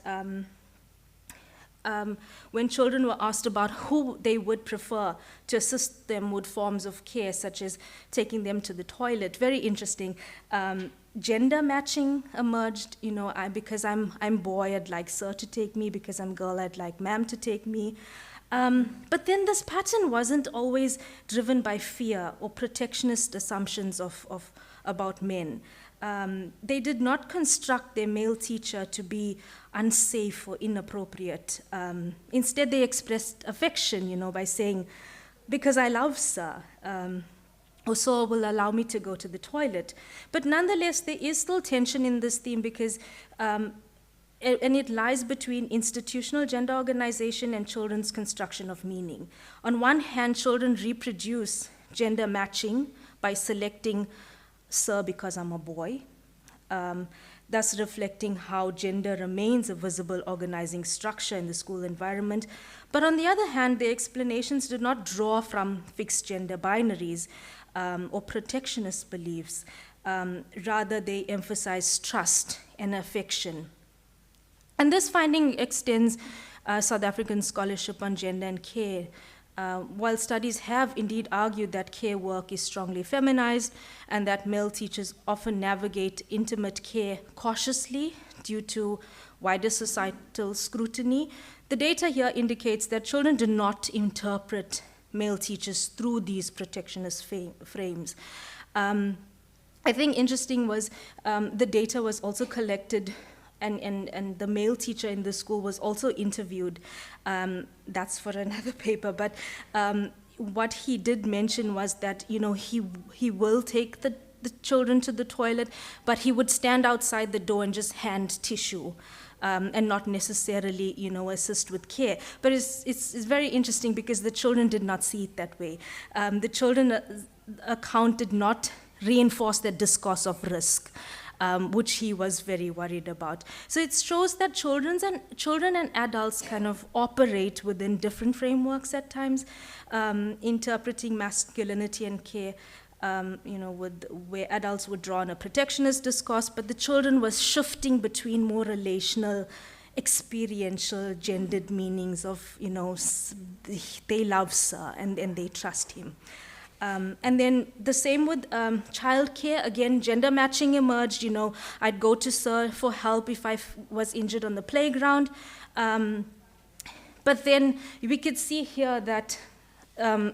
when children were asked about who they would prefer to assist them with forms of care, such as taking them to the toilet, very interesting, gender matching emerged. Because I'm boy, I'd like sir to take me. Because I'm girl, I'd like ma'am to take me. But then this pattern wasn't always driven by fear or protectionist assumptions about men. They did not construct their male teacher to be unsafe or inappropriate. Instead, they expressed affection, by saying, because I love sir, or so will allow me to go to the toilet. But nonetheless, there is still tension in this theme because, and it lies between institutional gender organization and children's construction of meaning. On one hand, children reproduce gender matching by selecting sir because I'm a boy, thus reflecting how gender remains a visible organizing structure in the school environment. But on the other hand, the explanations did not draw from fixed gender binaries or protectionist beliefs. Rather, they emphasize trust and affection. And this finding extends South African scholarship on gender and care. While studies have indeed argued that care work is strongly feminized and that male teachers often navigate intimate care cautiously due to wider societal scrutiny, the data here indicates that children do not interpret male teachers through these protectionist frames. I think interesting was the data was also collected and the male teacher in the school was also interviewed. That's for another paper, but what he did mention was that he will take the children to the toilet, but he would stand outside the door and just hand tissue. And not necessarily, assist with care. But it's very interesting because the children did not see it that way. The children account did not reinforce the discourse of risk, which he was very worried about. So it shows that children and adults kind of operate within different frameworks at times, interpreting masculinity and care. Where adults would draw on a protectionist discourse, but the children was shifting between more relational, experiential, gendered meanings of, they love sir and they trust him. And then the same with childcare. Again, gender matching emerged. I'd go to sir for help if I was injured on the playground. But then we could see here that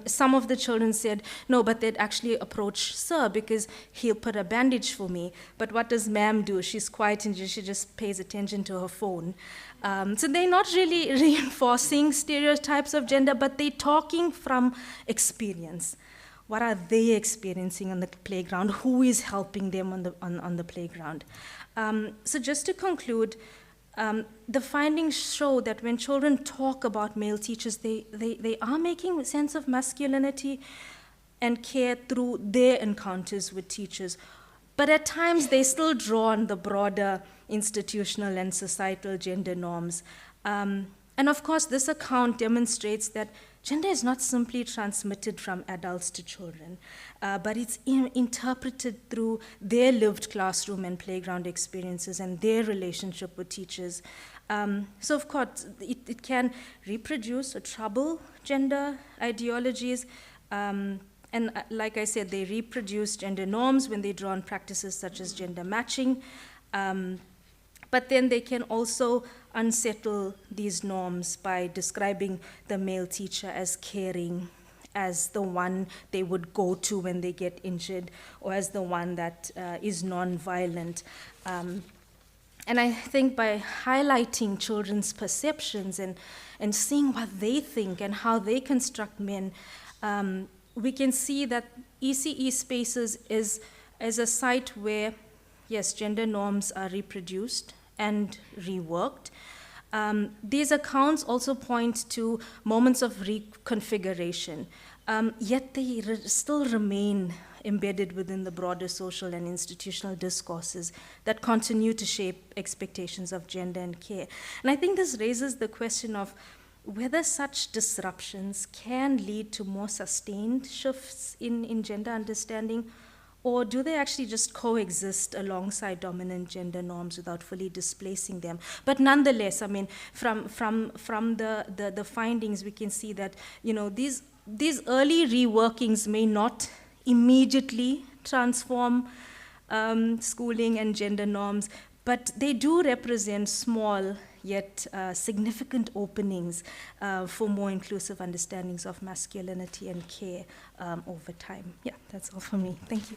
some of the children said, no, but they'd actually approach sir because he'll put a bandage for me. But what does ma'am do? She's quiet and she just pays attention to her phone. So they're not really reinforcing stereotypes of gender, but they're talking from experience. What are they experiencing on the playground? Who is helping them on the playground? So just to conclude, the findings show that when children talk about male teachers, they are making sense of masculinity and care through their encounters with teachers. But at times they still draw on the broader institutional and societal gender norms. And of course, this account demonstrates that gender is not simply transmitted from adults to children, but it's interpreted through their lived classroom and playground experiences and their relationship with teachers. So of course, it can reproduce or trouble gender ideologies. And like I said, they reproduce gender norms when they draw on practices such as gender matching. But then they can also unsettle these norms by describing the male teacher as caring, as the one they would go to when they get injured, or as the one that is non-violent. And I think by highlighting children's perceptions and seeing what they think and how they construct men, we can see that ECE Spaces is a site where, yes, gender norms are reproduced and reworked. These accounts also point to moments of reconfiguration, yet they still remain embedded within the broader social and institutional discourses that continue to shape expectations of gender and care. And I think this raises the question of whether such disruptions can lead to more sustained shifts in gender understanding, or do they actually just coexist alongside dominant gender norms without fully displacing them? But nonetheless, I mean, from the findings, we can see that, you know, these early reworkings may not immediately transform schooling and gender norms, but they do represent small yet significant openings for more inclusive understandings of masculinity and care over time. Yeah, that's all from me. Thank you.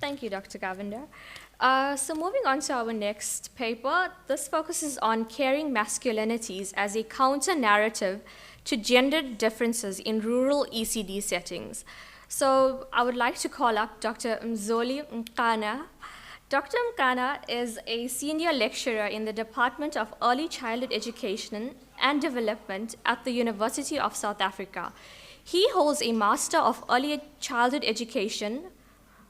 Thank you, Dr. Govender. So moving on to our next paper, this focuses on caring masculinities as a counter-narrative to gendered differences in rural ECD settings. So I would like to call up Dr. Mzoli Mkana. Dr. Mkana is a senior lecturer in the Department of Early Childhood Education and Development at the University of South Africa. He holds a Master of Early Childhood Education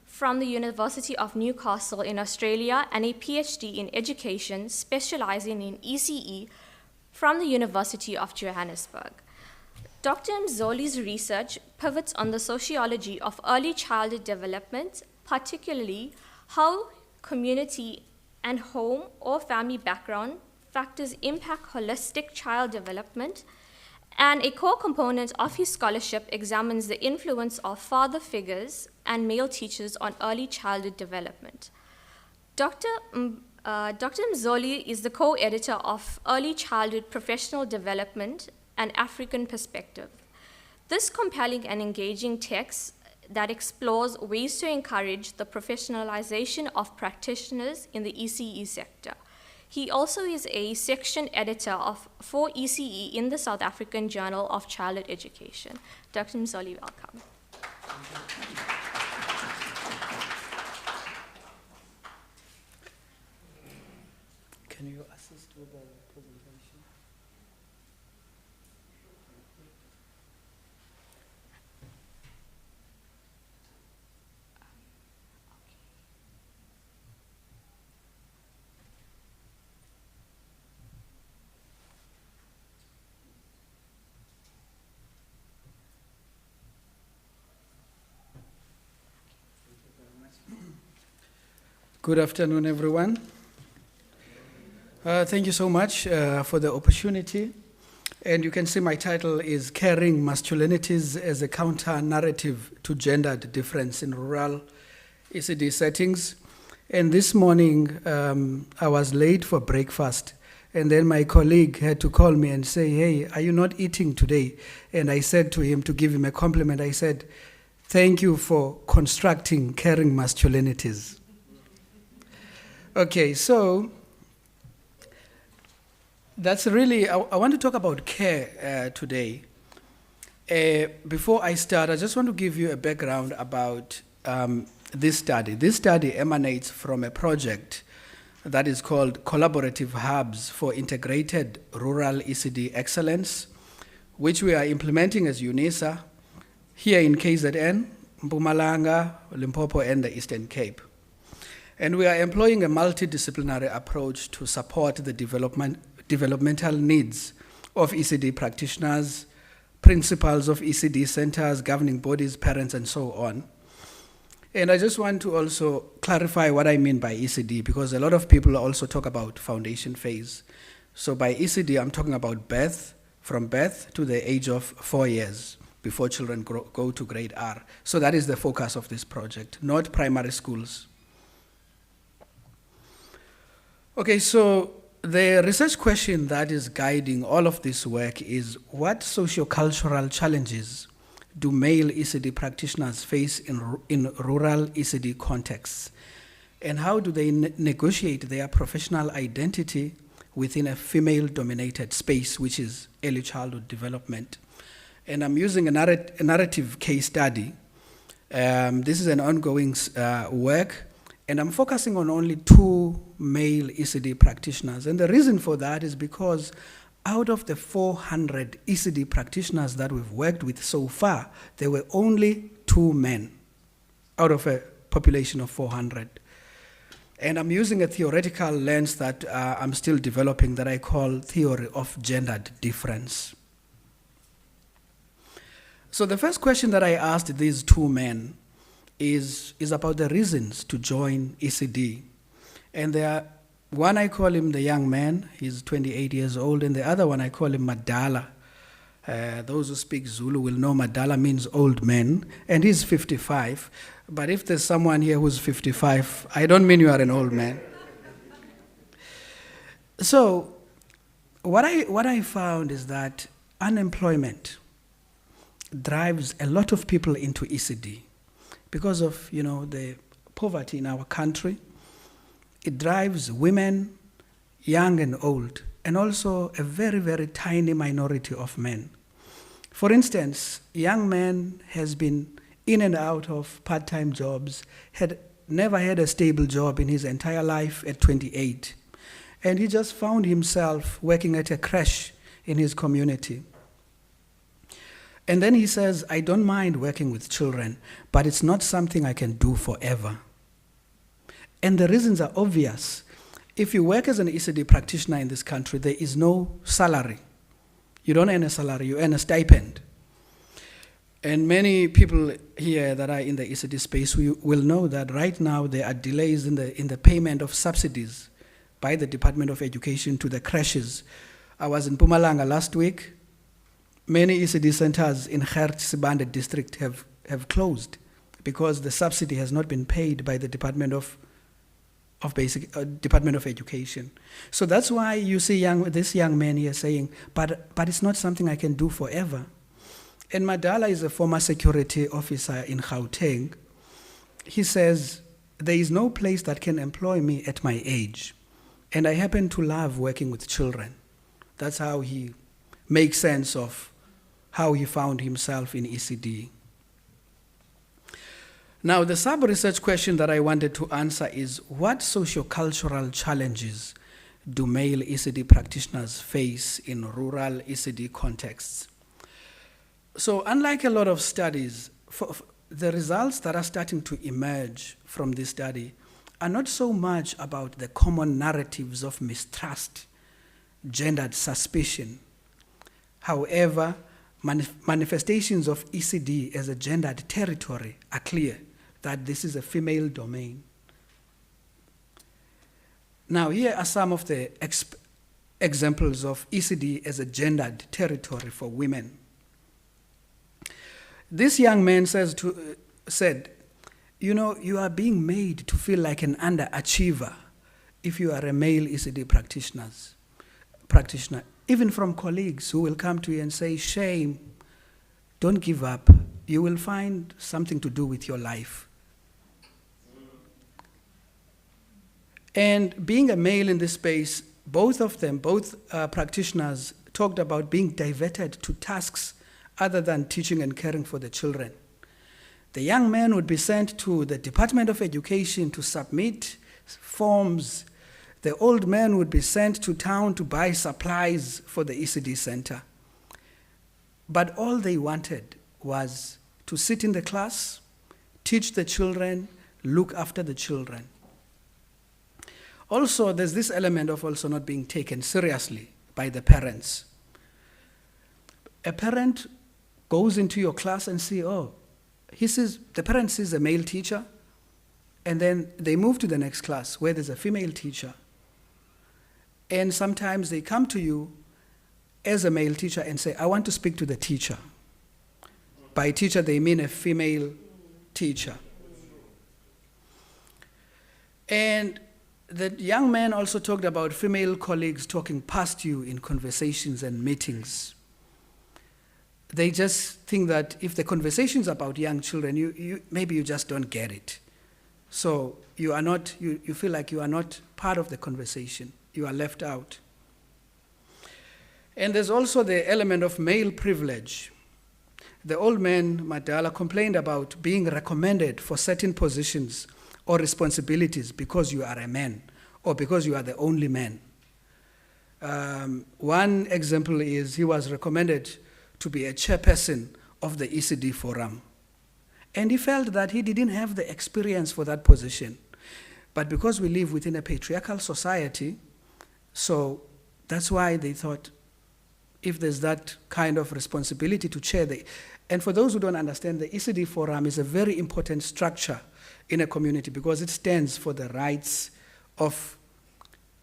from the University of Newcastle in Australia and a PhD in Education specializing in ECE from the University of Johannesburg. Dr. Mzoli's research pivots on the sociology of early childhood development, particularly how community and home or family background factors impact holistic child development, and a core component of his scholarship examines the influence of father figures and male teachers on early childhood development. Dr. Mzoli is the co-editor of Early Childhood Professional Development, an African Perspective. This compelling and engaging text that explores ways to encourage the professionalization of practitioners in the ECE sector. He also is a section editor for ECE in the South African Journal of Childhood Education. Dr. Mzoli, welcome. Can you assist with the presentation? Good afternoon, everyone. Thank you so much for the opportunity. And you can see my title is Caring Masculinities as a Counter-Narrative to Gendered Difference in Rural ECD Settings. And this morning, I was late for breakfast. And then my colleague had to call me and say, hey, are you not eating today? And I said to him, to give him a compliment, I said, thank you for constructing caring masculinities. Okay, so that's really, I want to talk about care today. Before I start, I just want to give you a background about this study. This study emanates from a project that is called Collaborative Hubs for Integrated Rural ECD Excellence, which we are implementing as UNISA here in KZN, Mpumalanga, Limpopo, and the Eastern Cape. And we are employing a multidisciplinary approach to support the developmental needs of ECD practitioners, principals of ECD centers, governing bodies, parents, and so on. And I just want to also clarify what I mean by ECD, because a lot of people also talk about foundation phase. So by ECD, I'm talking about birth, from birth to the age of 4 years, before children go to grade R. So that is the focus of this project, not primary schools. Okay, so the research question that is guiding all of this work is, what sociocultural challenges do male ECD practitioners face in rural ECD contexts? And how do they negotiate their professional identity within a female-dominated space, which is early childhood development? And I'm using a narrative case study. This is an ongoing work, and I'm focusing on only 2 male ECD practitioners. And the reason for that is because out of the 400 ECD practitioners that we've worked with so far, there were only 2 men out of a population of 400. And I'm using a theoretical lens that I'm still developing that I call theory of gendered difference. So the first question that I asked these 2 men is about the reasons to join ECD. And one I call him the young man, he's 28 years old, and the other one I call him Madala. Those who speak Zulu will know Madala means old man, and he's 55. But if there's someone here who's 55, I don't mean you are an old man. So what I found is that unemployment drives a lot of people into ECD because of, the poverty in our country. It drives women, young and old, and also a very, very tiny minority of men. For instance, a young man has been in and out of part-time jobs, had never had a stable job in his entire life at 28. And he just found himself working at a creche in his community. And then he says, I don't mind working with children, but it's not something I can do forever. And the reasons are obvious. If you work as an ECD practitioner in this country, there is no salary. You don't earn a salary, you earn a stipend. And many people here that are in the ECD space will know that right now there are delays in the payment of subsidies by the Department of Education to the creches. I was in Mpumalanga last week. Many ECD centers in Gert Sibande district have closed because the subsidy has not been paid by the Department of Education. So that's why you see this young man here saying, but it's not something I can do forever. And Madala is a former security officer in Gauteng. He says, there is no place that can employ me at my age. And I happen to love working with children. That's how he makes sense of how he found himself in ECD. Now, the sub-research question that I wanted to answer is, what sociocultural challenges do male ECD practitioners face in rural ECD contexts? So, unlike a lot of studies, the results that are starting to emerge from this study are not so much about the common narratives of mistrust, gendered suspicion. However, manifestations of ECD as a gendered territory are clear, that this is a female domain. Now, here are some of the examples of ECD as a gendered territory for women. This young man said, you are being made to feel like an underachiever if you are a male ECD practitioner, even from colleagues who will come to you and say, shame, don't give up. You will find something to do with your life. And being a male in this space, both practitioners talked about being diverted to tasks other than teaching and caring for the children. The young man would be sent to the Department of Education to submit forms. The old man would be sent to town to buy supplies for the ECD center. But all they wanted was to sit in the class, teach the children, look after the children. Also, there's this element of also not being taken seriously by the parents. A parent goes into your class and see, oh, the parent sees a male teacher, and then they move to the next class where there's a female teacher. And sometimes they come to you as a male teacher and say, I want to speak to the teacher. By teacher, they mean a female teacher. And the young man also talked about female colleagues talking past you in conversations and meetings. They just think that if the conversation's about young children, maybe you just don't get it. So you feel like you are not part of the conversation. You are left out. And there's also the element of male privilege. The old man, Madala, complained about being recommended for certain positions or responsibilities because you are a man or because you are the only man. One example is he was recommended to be a chairperson of the ECD forum. And he felt that he didn't have the experience for that position. But because we live within a patriarchal society, so that's why they thought if there's that kind of responsibility to chair and for those who don't understand, the ECD forum is a very important structure in a community because it stands for the rights of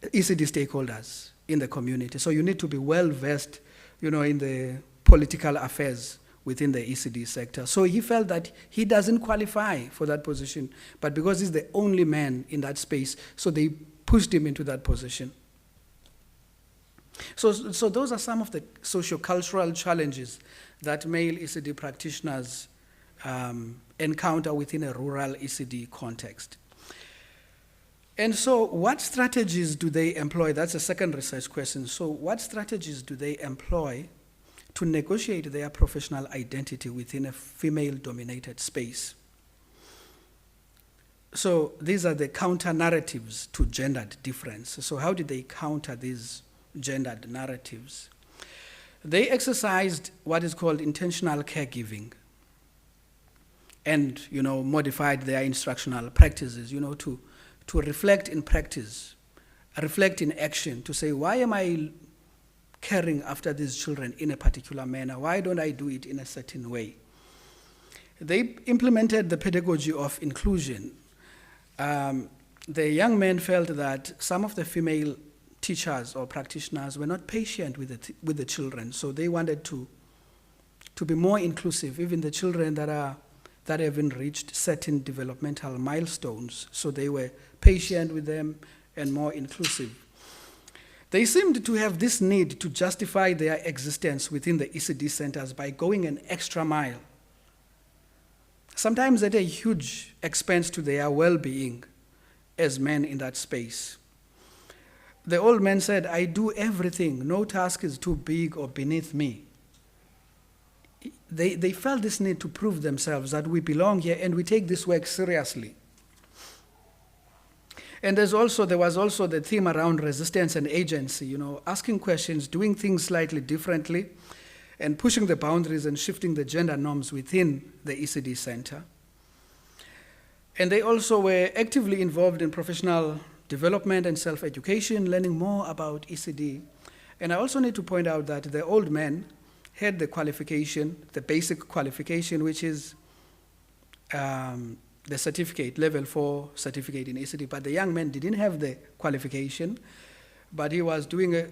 ECD stakeholders in the community. So you need to be well versed, in the political affairs within the ECD sector. So he felt that he doesn't qualify for that position, but because he's the only man in that space, so they pushed him into that position. So those are some of the socio-cultural challenges that male ECD practitioners encounter within a rural ECD context. And so what strategies do they employ? That's a second research question. So what strategies do they employ to negotiate their professional identity within a female-dominated space? So these are the counter-narratives to gendered difference. So how did they counter these gendered narratives? They exercised what is called intentional caregiving and, modified their instructional practices, to reflect in practice, reflect in action, to say, why am I caring after these children in a particular manner? Why don't I do it in a certain way? They implemented the pedagogy of inclusion. The young men felt that some of the female teachers or practitioners were not patient with the children, so they wanted to be more inclusive, even the children that haven't reached certain developmental milestones, so they were patient with them and more inclusive. They seemed to have this need to justify their existence within the ECD centers by going an extra mile, sometimes at a huge expense to their well-being as men in that space. The old man said, I do everything. No task is too big or beneath me. They felt this need to prove themselves that we belong here and we take this work seriously. And there was also the theme around resistance and agency, asking questions, doing things slightly differently, and pushing the boundaries and shifting the gender norms within the ECD center. And they also were actively involved in professional development and self-education, learning more about ECD. And I also need to point out that the old men had the qualification, the basic qualification, which is the certificate, level 4 certificate in ECD, but the young man didn't have the qualification, but he was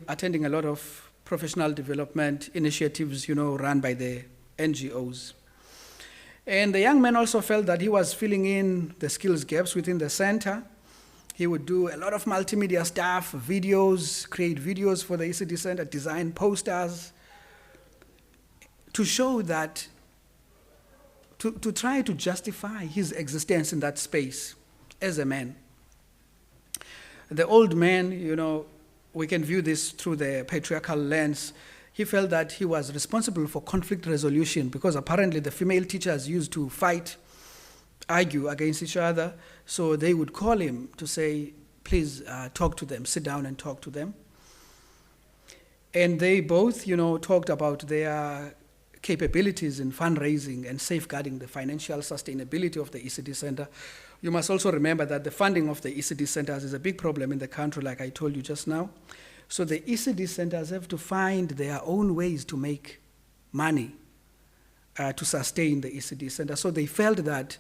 attending a lot of professional development initiatives, run by the NGOs. And the young man also felt that he was filling in the skills gaps within the center. He would do a lot of multimedia stuff, videos, create videos for the ECD center, design posters, to show that, to try to justify his existence in that space as a man. The old man, we can view this through the patriarchal lens. He felt that he was responsible for conflict resolution because apparently the female teachers used to argue against each other. So they would call him to say, please talk to them, sit down and talk to them. And they both, talked about their capabilities in fundraising and safeguarding the financial sustainability of the ECD Center, you must also remember that the funding of the ECD centers is a big problem in the country, like I told you just now. So the ECD centers have to find their own ways to make money to sustain the ECD center. So they felt that,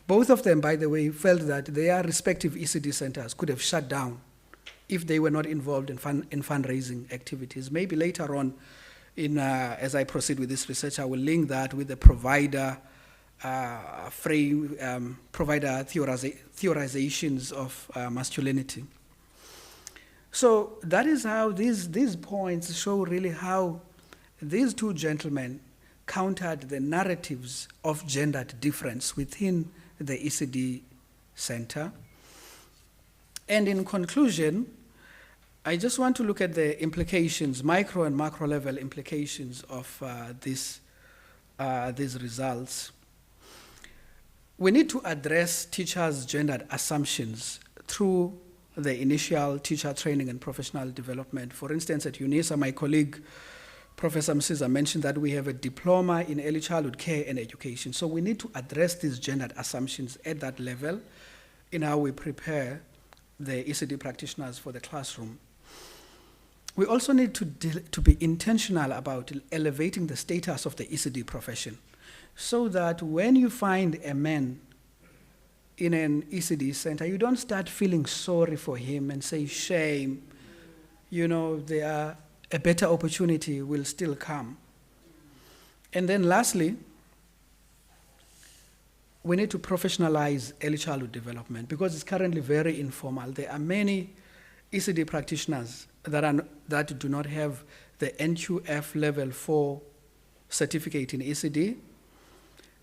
both of them, by the way, felt that their respective ECD centers could have shut down if they were not involved in fundraising activities. Maybe later on, as I proceed with this research, I will link that with the provider provider theorizations of masculinity. So that is how these points show really how these two gentlemen countered the narratives of gendered difference within the ECD Center. And in conclusion, I just want to look at the implications, micro and macro level implications of these results. We need to address teachers' gendered assumptions through the initial teacher training and professional development. For instance, at UNISA, my colleague, Professor Msiza, mentioned that we have a diploma in early childhood care and education. So we need to address these gendered assumptions at that level in how we prepare the ECD practitioners for the classroom. We also need to be intentional about elevating the status of the ECD profession, so that when you find a man in an ECD center, you don't start feeling sorry for him and say, shame, a better opportunity will still come. And then lastly, we need to professionalize early childhood development because it's currently very informal. There are many ECD practitioners that do not have the NQF level 4 certificate in ECD.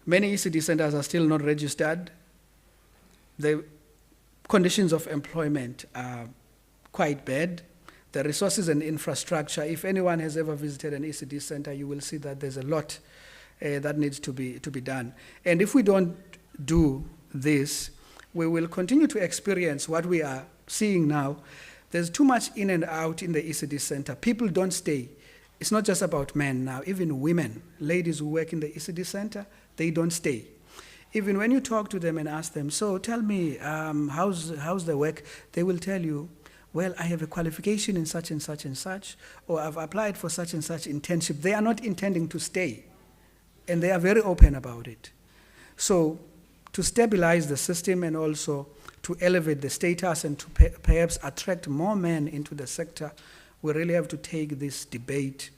Many ECD centers are still not registered. The conditions of employment are quite bad. The resources and infrastructure, if anyone has ever visited an ECD center, you will see that there's a lot that needs to be done. And if we don't do this, we will continue to experience what we are seeing now. There's too much in and out in the ECD center. People don't stay. It's not just about men now, even women, ladies who work in the ECD center, they don't stay. Even when you talk to them and ask them, so tell me, how's the work? They will tell you, well, I have a qualification in such and such and such, or I've applied for such and such internship. They are not intending to stay, and they are very open about it. So to stabilize the system and also to elevate the status and to perhaps attract more men into the sector, we really have to take this debate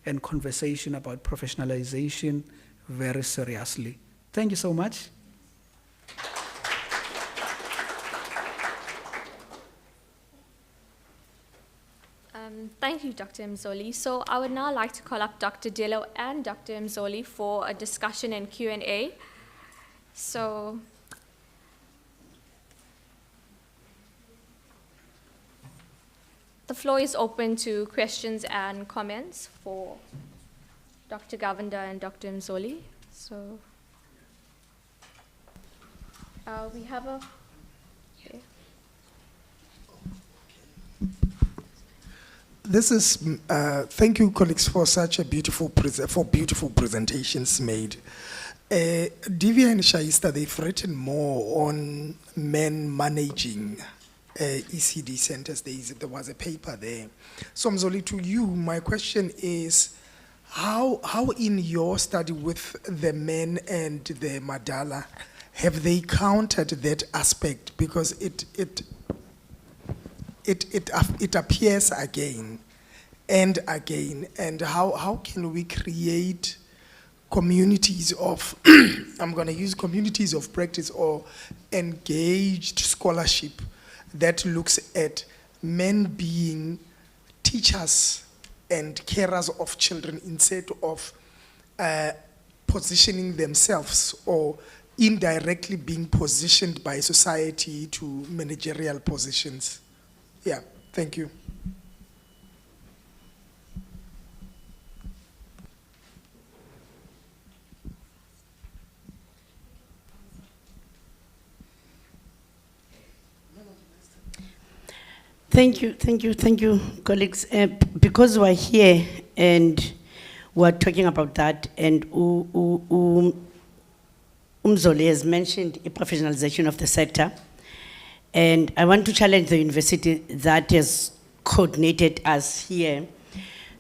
and conversation about professionalization very seriously. Thank you so much. Thank you, Dr. Mzoli. So I would now like to call up Dr. Dillo and Dr. Mzoli for a discussion and Q&A. So the floor is open to questions and comments for Dr. Govender and Dr. Mzoli. So we have a... Okay. This is, thank you colleagues for such a beautiful presentations made. Divya and Shaista, they've written more on men managing ECD centers. There was a paper there. So Mzoli, to you, my question is, how in your study with the men and the Madala, have they countered that aspect? Because it appears again and again. And how can we create communities of, I'm going to use communities of practice or engaged scholarship that looks at men being teachers and carers of children instead of positioning themselves or indirectly being positioned by society to managerial positions? Yeah, thank you. Thank you, colleagues. Because we're here and were talking about that, and Umzoli has mentioned a professionalization of the sector. And I want to challenge the university that has coordinated us here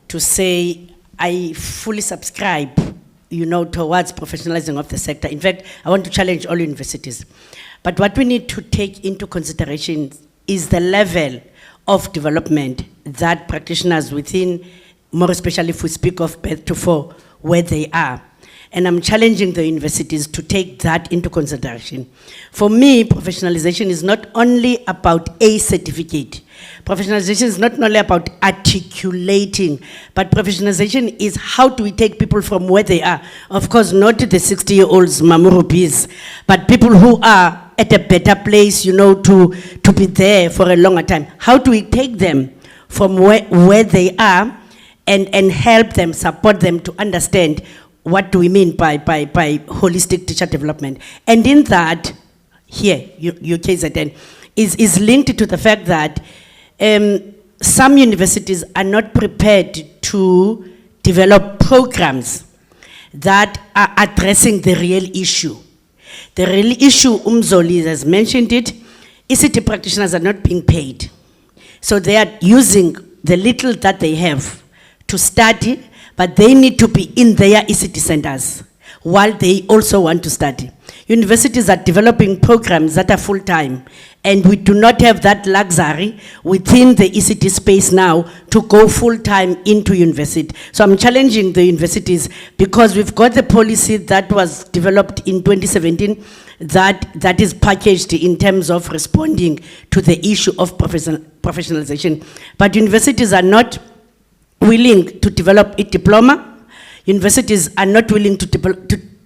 to say, I fully subscribe, towards professionalizing of the sector. In fact, I want to challenge all universities. But what we need to take into consideration is the level of development that practitioners within, more especially if we speak of birth to four, where they are. And I'm challenging the universities to take that into consideration. For me, professionalization is not only about a certificate. Professionalization is not only about articulating, but professionalization is how do we take people from where they are. Of course, not the 60-year-olds, mamurubis, but people who are at a better place, to be there for a longer time. How do we take them from where they are and help them, support them to understand what do we mean by holistic teacher development? And in that, here, UKZN, is linked to the fact that some universities are not prepared to develop programs that are addressing the real issue. The real issue, Umzoli has mentioned it, ECT practitioners are not being paid. So they are using the little that they have to study, but they need to be in their ECT centers while they also want to study. Universities are developing programs that are full-time, and we do not have that luxury within the ECT space now to go full-time into university. So I'm challenging the universities because we've got the policy that was developed in 2017 that is packaged in terms of responding to the issue of professionalization. But universities are not willing to develop a diploma. Universities are not willing to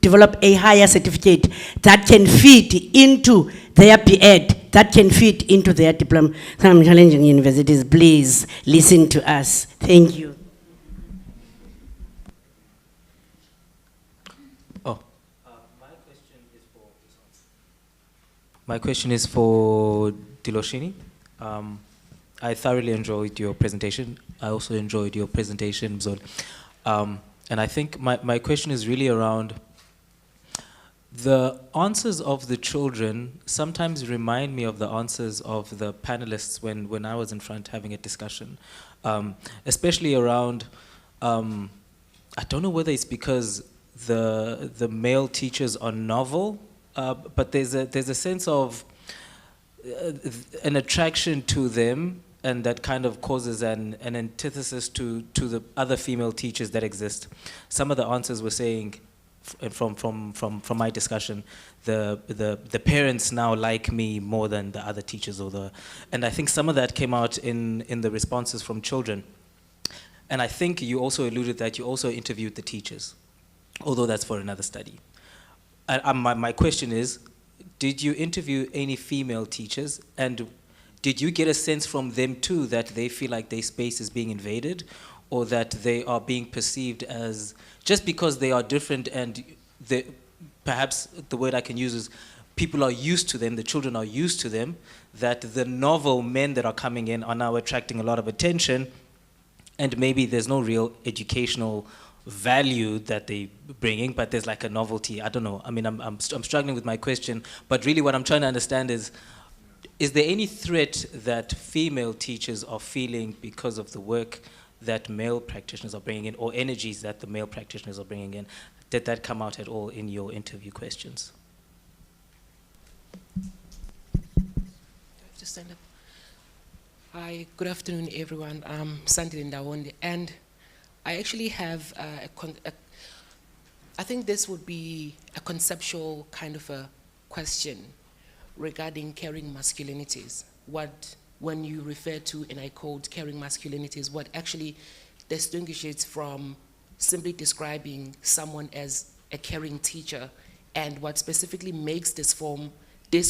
develop a higher certificate that can fit into their PEd, that can fit into their diploma. So I'm challenging universities, please listen to us. Thank you. My question is for Diloshini. I thoroughly enjoyed your presentation. I also enjoyed your presentation, Mzoli. And I think my question is really around the answers of the children sometimes remind me of the answers of the panelists when I was in front having a discussion, especially around, I don't know whether it's because the male teachers are novel, but there's a sense of an attraction to them, and that kind of causes an antithesis to the other female teachers that exist. Some of the answers were saying, from my discussion, the parents now like me more than the other teachers, and I think some of that came out in the responses from children. And I think you also alluded that you also interviewed the teachers, although that's for another study. My question is, did you interview any female teachers, and did you get a sense from them too that they feel like their space is being invaded, or that they are being perceived as, just because they are different and perhaps the word I can use is people are used to them, the children are used to them, that the novel men that are coming in are now attracting a lot of attention, and maybe there's no real educational value that they're bringing, but there's like a novelty. I don't know. I mean, I'm struggling with my question, but really what I'm trying to understand is there any threat that female teachers are feeling because of the work that male practitioners are bringing in, or energies that the male practitioners are bringing in? Did that come out at all in your interview questions? Just stand up. Hi, good afternoon, everyone. I'm Sandy Ndawonde, and I actually have I think this would be a conceptual kind of a question regarding caring masculinities. When you refer to, and I quote, caring masculinities, what actually distinguishes from simply describing someone as a caring teacher, and what specifically makes this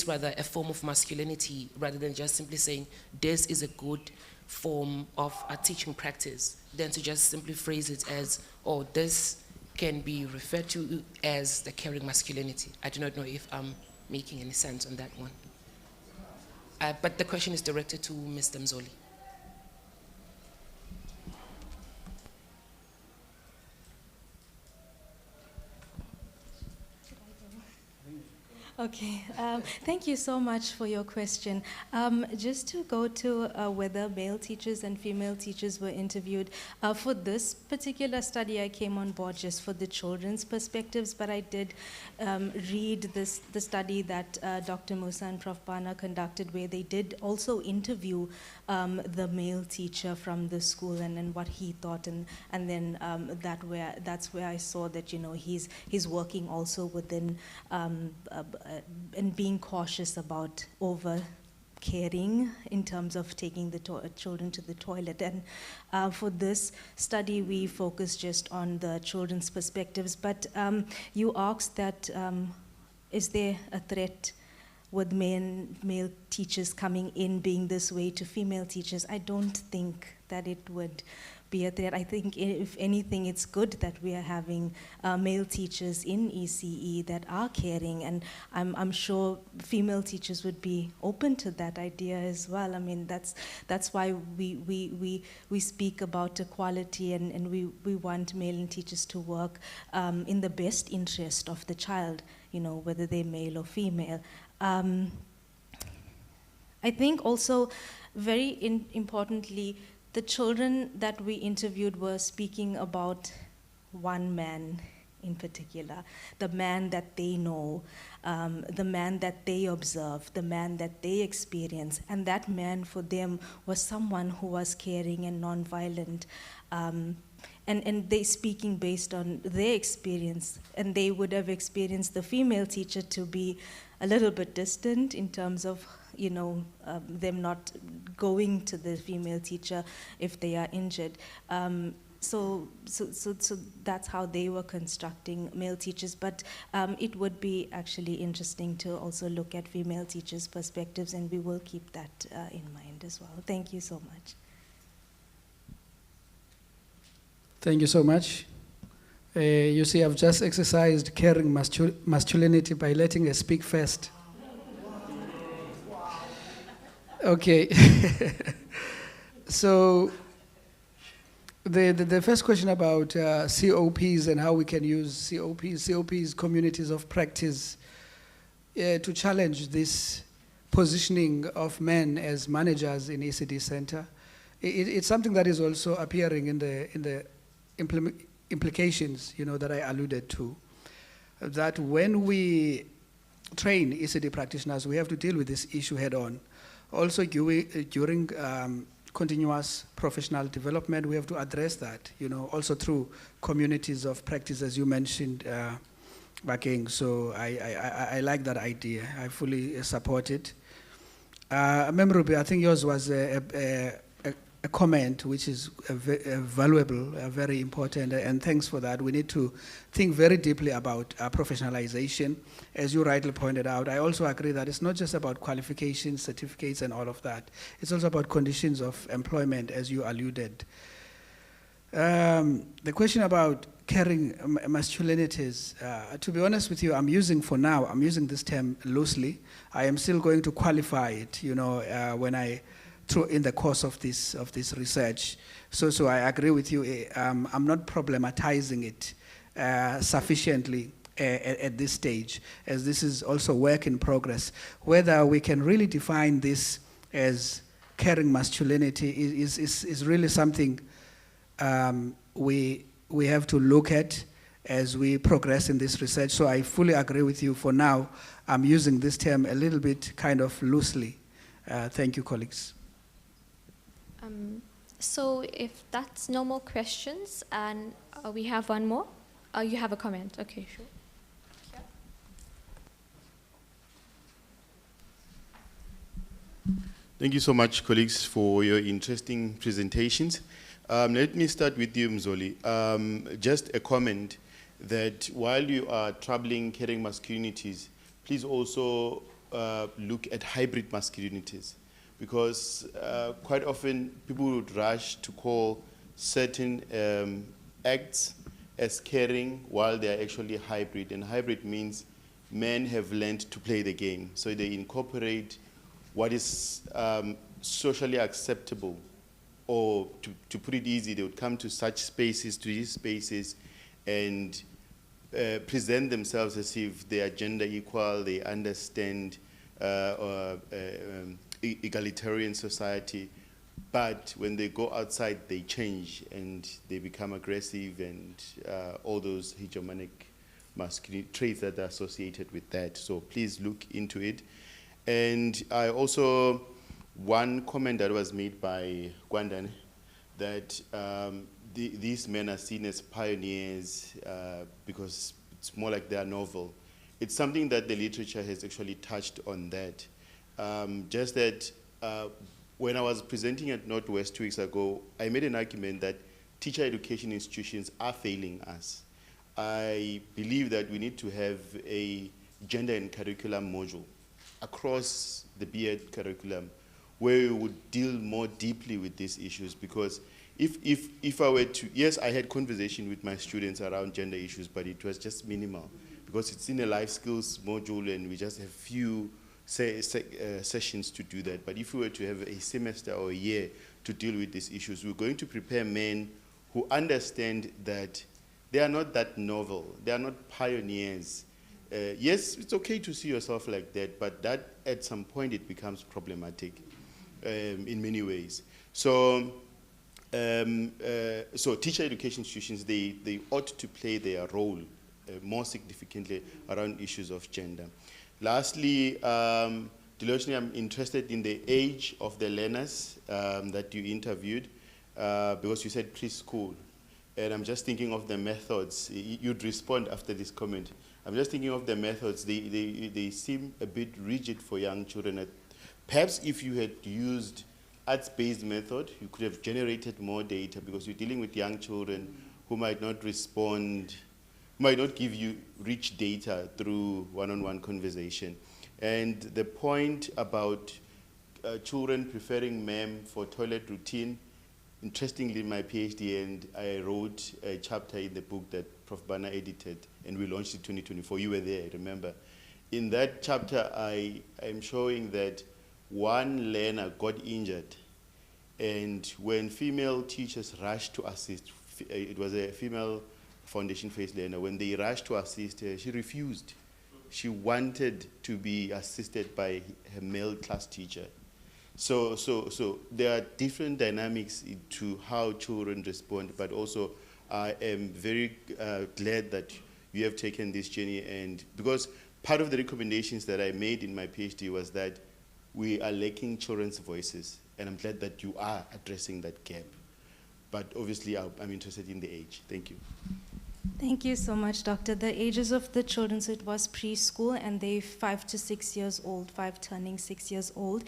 rather a form of masculinity, rather than just simply saying this is a good form of a teaching practice, than to just simply phrase it as, oh, this can be referred to as the caring masculinity. I do not know if I'm making any sense on that one. But the question is directed to Mr. Mzoli. Okay, thank you so much for your question. Just to go to whether male teachers and female teachers were interviewed, for this particular study I came on board just for the children's perspectives, but I did read the study that Dr. Musa and Prof. Bana conducted, where they did also interview the male teacher from the school and what he thought, and then that's where I saw that, you know, he's working also within and being cautious about over caring in terms of taking the children to the toilet. And for this study, we focus just on the children's perspectives. But you asked that, is there a threat with male teachers coming in being this way to female teachers? I don't think that it would be a threat. I think if anything, it's good that we are having male teachers in ECE that are caring, and I'm sure female teachers would be open to that idea as well. I mean, that's why we speak about equality, and we want male teachers to work in the best interest of the child, you know, whether they're male or female. I think also very importantly, the children that we interviewed were speaking about one man in particular, the man that they know, the man that they observe, the man that they experience, and that man for them was someone who was caring and nonviolent, and they speaking based on their experience, and they would have experienced the female teacher to be a little bit distant in terms of, you know, them not going to the female teacher if they are injured. So that's how they were constructing male teachers. But it would be actually interesting to also look at female teachers' perspectives, and we will keep that in mind as well. Thank you so much. Thank you so much. You see, I've just exercised caring masculinity by letting her speak first. Okay. So the first question about COPs and how we can use COPs, communities of practice, to challenge this positioning of men as managers in ECD Center. It's something that is also appearing in the implications, you know, that I alluded to. That when we train ECD practitioners, we have to deal with this issue head on. Also, during continuous professional development, we have to address that, you know, also through communities of practice, as you mentioned, Bakeng. So I like that idea. I fully support it. Memrubi, I think yours was a comment which is valuable, very important, and thanks for that. We need to think very deeply about professionalization. As you rightly pointed out, I also agree that it's not just about qualifications, certificates, and all of that. It's also about conditions of employment, as you alluded. The question about caring masculinities, to be honest with you, I'm using this term loosely. I am still going to qualify it, you know, in the course of this research. So I agree with you. I'm not problematizing it sufficiently at this stage, as this is also work in progress. Whether we can really define this as caring masculinity is really something we have to look at as we progress in this research. So I fully agree with you. For now, I'm using this term a little bit kind of loosely. Thank you, colleagues. So if that's no more questions, and we have one more. You have a comment. Okay, sure. Thank you so much, colleagues, for your interesting presentations. Let me start with you, Mzoli. Just a comment that while you are troubling caring masculinities, please also look at hybrid masculinities, because quite often people would rush to call certain acts as caring while they are actually hybrid. And hybrid means men have learned to play the game. So they incorporate what is socially acceptable, or to put it easy, they would come to such spaces, to these spaces, and present themselves as if they are gender equal, they understand egalitarian society, but when they go outside, they change and they become aggressive and all those hegemonic masculine traits that are associated with that. So please look into it. And I also, one comment that was made by Gwandane, that these men are seen as pioneers because it's more like they are novel. It's something that the literature has actually touched on that. Just that when I was presenting at Northwest 2 weeks ago, I made an argument that teacher education institutions are failing us. I believe that we need to have a gender and curriculum module across the B.Ed curriculum where we would deal more deeply with these issues, because if I were to, yes, I had conversation with my students around gender issues, but it was just minimal because it's in a life skills module and we just have few sessions to do that. But if we were to have a semester or a year to deal with these issues, we're going to prepare men who understand that they are not that novel, they are not pioneers. Yes, it's okay to see yourself like that, but that at some point it becomes problematic in many ways. So, so teacher education institutions, they ought to play their role more significantly around issues of gender. Lastly, Deloshni, I'm interested in the age of the learners that you interviewed, because you said preschool. And I'm just thinking of the methods. You'd respond after this comment. I'm just thinking of the methods. They seem a bit rigid for young children. Perhaps if you had used arts-based method, you could have generated more data, because you're dealing with young children who might not respond, might not give you rich data through one-on-one conversation. And the point about children preferring mem for toilet routine, interestingly, my PhD, and I wrote a chapter in the book that Prof. Bana edited, and we launched it in 2024. You were there, I remember. In that chapter, I am showing that one learner got injured, and when female teachers rushed to assist, it was a female foundation-phase learner, when they rushed to assist her, she refused. She wanted to be assisted by her male class teacher. So there are different dynamics to how children respond, but also I am very glad that you have taken this journey, and because part of the recommendations that I made in my PhD was that we are lacking children's voices, and I'm glad that you are addressing that gap. But obviously I'm interested in the age. Thank you. Thank you so much, Doctor. The ages of the children, so it was preschool, and they 5 to 6 years old, 5 turning 6 years old.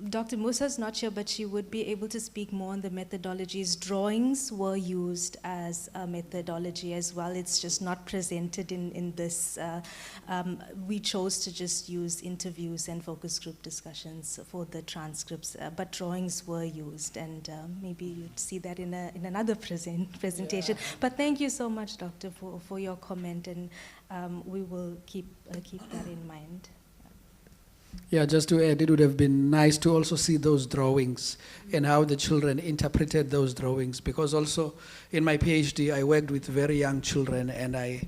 Dr. Musa's not here, but she would be able to speak more on the methodologies. Drawings were used as a methodology as well. It's just not presented in this. We chose to just use interviews and focus group discussions for the transcripts, but drawings were used, and maybe you'd see that in another presentation. Yeah. But thank you so much, Doctor, for your comment, and we will keep that in mind. Yeah, just to add, it would have been nice to also see those drawings and how the children interpreted those drawings, because also in my PhD, I worked with very young children, and I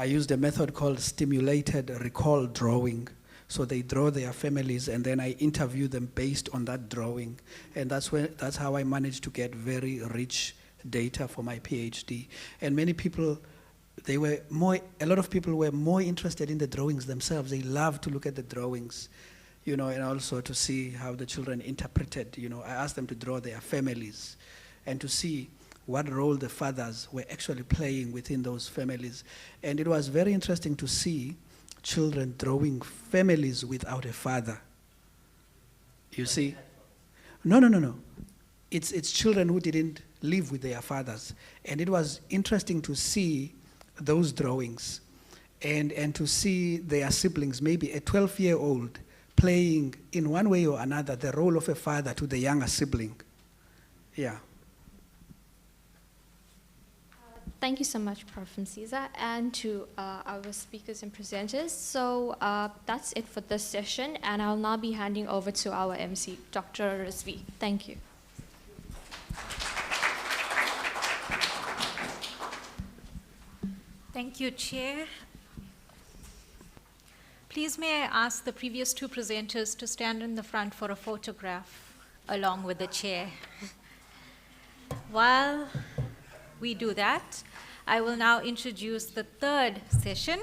used a method called stimulated recall drawing. So they draw their families, and then I interview them based on that drawing. And that's how I managed to get very rich data for my PhD. And many people, a lot of people were more interested in the drawings themselves. They loved to look at the drawings, and also to see how the children interpreted. I asked them to draw their families and to see what role the fathers were actually playing within those families. And it was very interesting to see children drawing families without a father. You see? No. It's children who didn't live with their fathers. And it was interesting to see those drawings and to see their siblings, maybe a 12-year-old, playing in one way or another the role of a father to the younger sibling. Yeah. Thank you so much, Prof. Msiza, and to our speakers and presenters. So that's it for this session, and I'll now be handing over to our MC, Dr. Rizvi. Thank you. Thank you, Chair. Please may I ask the previous two presenters to stand in the front for a photograph along with the Chair. While we do that, I will now introduce the third session.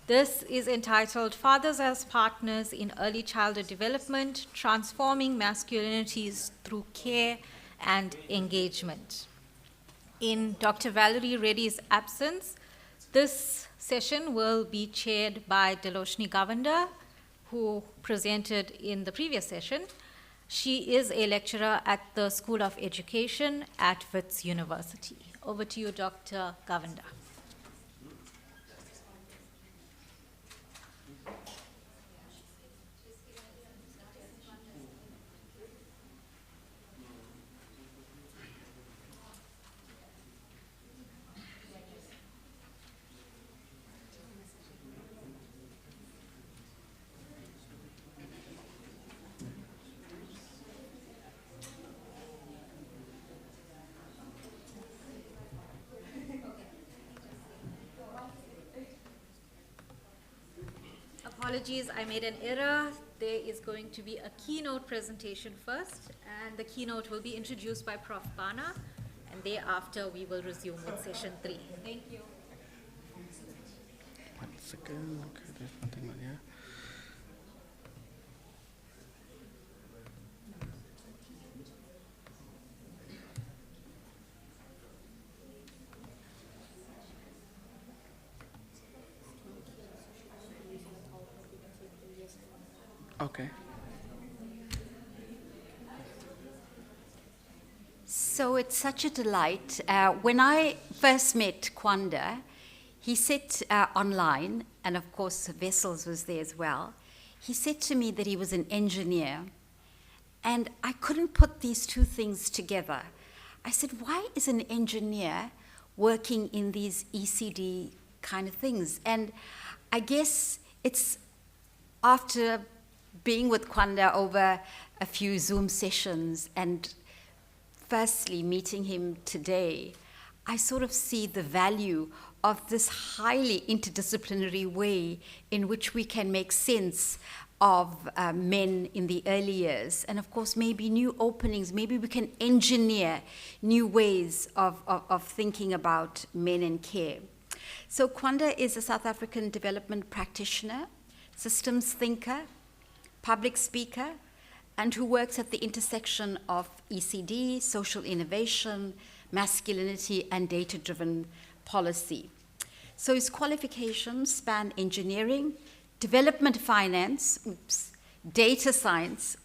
This is entitled Fathers as Partners in Early Childhood Development, Transforming Masculinities Through Care and Engagement. In Dr. Valerie Reddy's absence, this session will be chaired by Deloshni Govender, who presented in the previous session. She is a lecturer at the School of Education at Wits University. Over to you, Dr. Govender. Apologies, I made an error. There is going to be a keynote presentation first, and the keynote will be introduced by Prof. Bana, and thereafter we will resume with session 3. Thank you. 1 second, okay, there's nothing on here. Okay. So it's such a delight. When I first met Kwanda, he said online, and of course Vessels was there as well, he said to me that he was an engineer, and I couldn't put these two things together. I said, why is an engineer working in these ECD kind of things? And I guess it's after being with Kwanda over a few Zoom sessions and firstly meeting him today, I sort of see the value of this highly interdisciplinary way in which we can make sense of men in the early years. And of course, maybe new openings, maybe we can engineer new ways of thinking about men and care. So Kwanda is a South African development practitioner, systems thinker, public speaker, and who works at the intersection of ECD, social innovation, masculinity, and data-driven policy. So his qualifications span engineering, development finance, data science,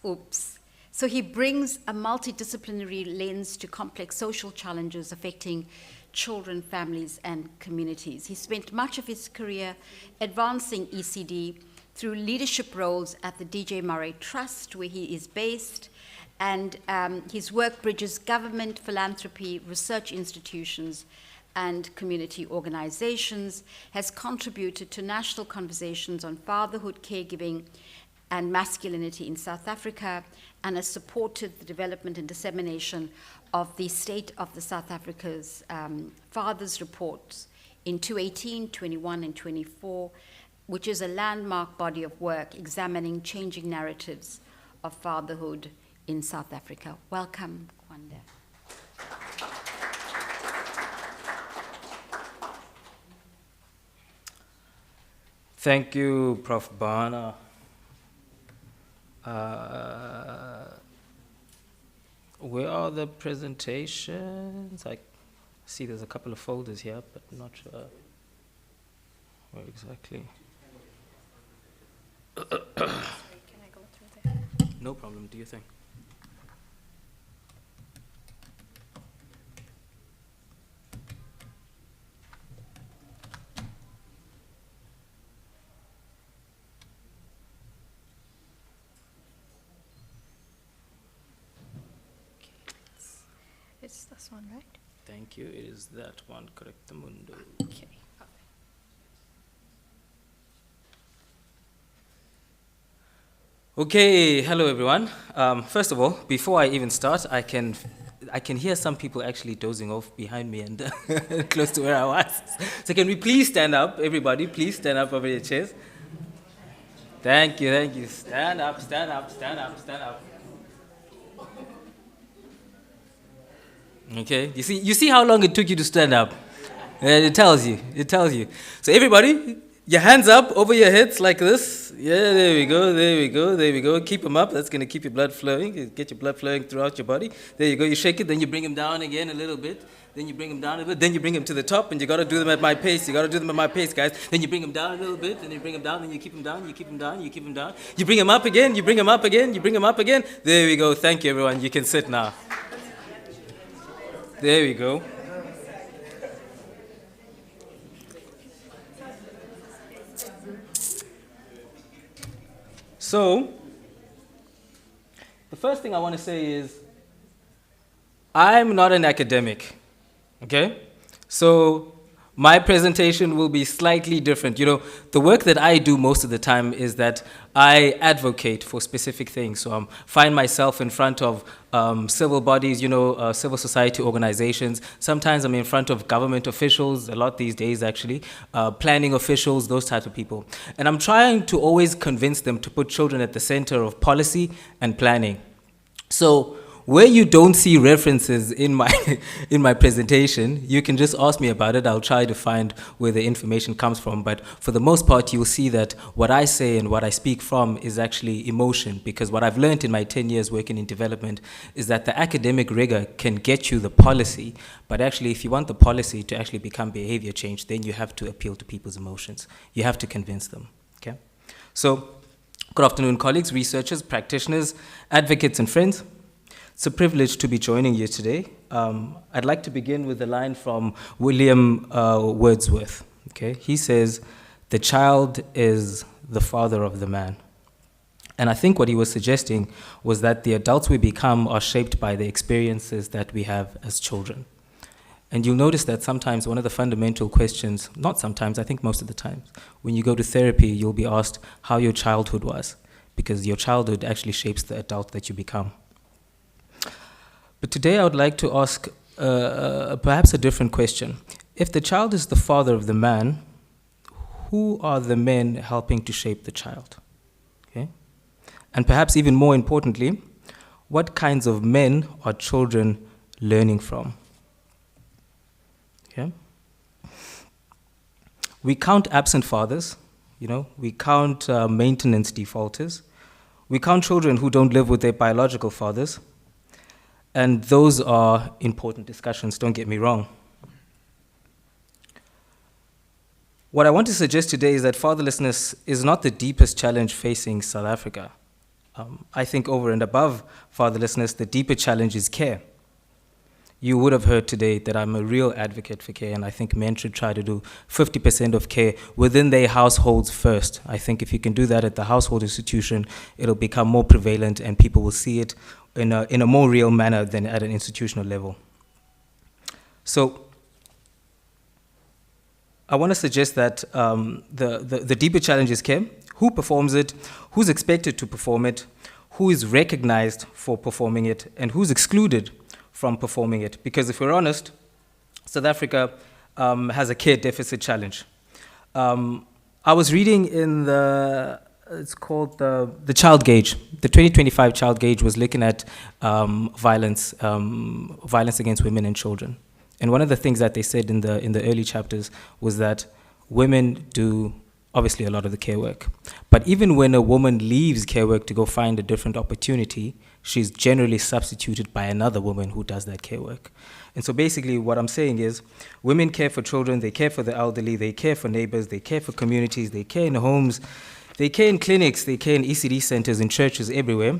So he brings a multidisciplinary lens to complex social challenges affecting children, families, and communities. He spent much of his career advancing ECD through leadership roles at the DJ Murray Trust, where he is based, and his work bridges government, philanthropy, research institutions, and community organizations, has contributed to national conversations on fatherhood, caregiving, and masculinity in South Africa, and has supported the development and dissemination of the State of the South Africa's Fathers Reports in 2018, 21, and 24, which is a landmark body of work examining changing narratives of fatherhood in South Africa. Welcome, Kwanda. Thank you, Prof. Bana. Where are the presentations? I see there's a couple of folders here, but not sure where exactly. Can I go through there? No problem, do you think? It's this one, right? Thank you. It is that one, correctamundo. Okay. Okay, hello everyone. First of all, before I even start, I can I can hear some people actually dozing off behind me and close to where I was. So can we please stand up, everybody? Please stand up over your chairs. Thank you, thank you. Stand up, stand up, stand up, stand up. Okay, you see how long it took you to stand up? It tells you, it tells you. So everybody, your hands up over your heads like this. Yeah, there we go, there we go, there we go. Keep them up, that's gonna keep your blood flowing, get your blood flowing throughout your body. There you go, you shake it, then you bring them down again a little bit. Then you bring them down a bit, then you bring them to the top, and you gotta do them at my pace. You gotta do them at my pace, guys. Then you bring them down a little bit, then you bring them down, then you keep them down, you keep them down, you keep them down. You bring them up again, you bring them up again, you bring them up again. There we go, thank you everyone, you can sit now. There we go. So, the first thing I want to say is, I'm not an academic, okay? So, my presentation will be slightly different. You know, the work that I do most of the time is that I advocate for specific things. So I find myself in front of civil bodies, you know, civil society organizations. Sometimes I'm in front of government officials, a lot these days actually, planning officials, those types of people. And I'm trying to always convince them to put children at the center of policy and planning. So where you don't see references in my presentation, you can just ask me about it. I'll try to find where the information comes from. But for the most part, you'll see that what I say and what I speak from is actually emotion, because what I've learned in my 10 years working in development is that the academic rigor can get you the policy, but actually if you want the policy to actually become behavior change, then you have to appeal to people's emotions. You have to convince them, okay? So, good afternoon, colleagues, researchers, practitioners, advocates, and friends. It's a privilege to be joining you today. I'd like to begin with a line from William Wordsworth. Okay? He says, "The child is the father of the man." And I think what he was suggesting was that the adults we become are shaped by the experiences that we have as children. And you'll notice that sometimes one of the fundamental questions, not sometimes, I think most of the time, when you go to therapy, you'll be asked how your childhood was, because your childhood actually shapes the adult that you become. But today I would like to ask perhaps a different question. If the child is the father of the man, who are the men helping to shape the child? Okay? And perhaps even more importantly, what kinds of men are children learning from? Okay? We count absent fathers, you know, we count maintenance defaulters, we count children who don't live with their biological fathers. And those are important discussions, don't get me wrong. What I want to suggest today is that fatherlessness is not the deepest challenge facing South Africa. I think over and above fatherlessness, the deeper challenge is care. You would have heard today that I'm a real advocate for care, and I think men should try to do 50% of care within their households first. I think if you can do that at the household institution, it'll become more prevalent and people will see it in a more real manner than at an institutional level. So I want to suggest that the deeper challenge is care. Who performs it? Who's expected to perform it? Who is recognized for performing it? And who's excluded from performing it? Because if we're honest, South Africa has a care deficit challenge. I was reading in it's called the Child Gauge. The 2025 Child Gauge was looking at violence against women and children. And one of the things that they said in the early chapters was that women do obviously a lot of the care work. But even when a woman leaves care work to go find a different opportunity, she's generally substituted by another woman who does that care work. And so basically what I'm saying is women care for children, they care for the elderly, they care for neighbors, they care for communities, they care in homes, they care in clinics, they care in ECD centers, in churches, everywhere.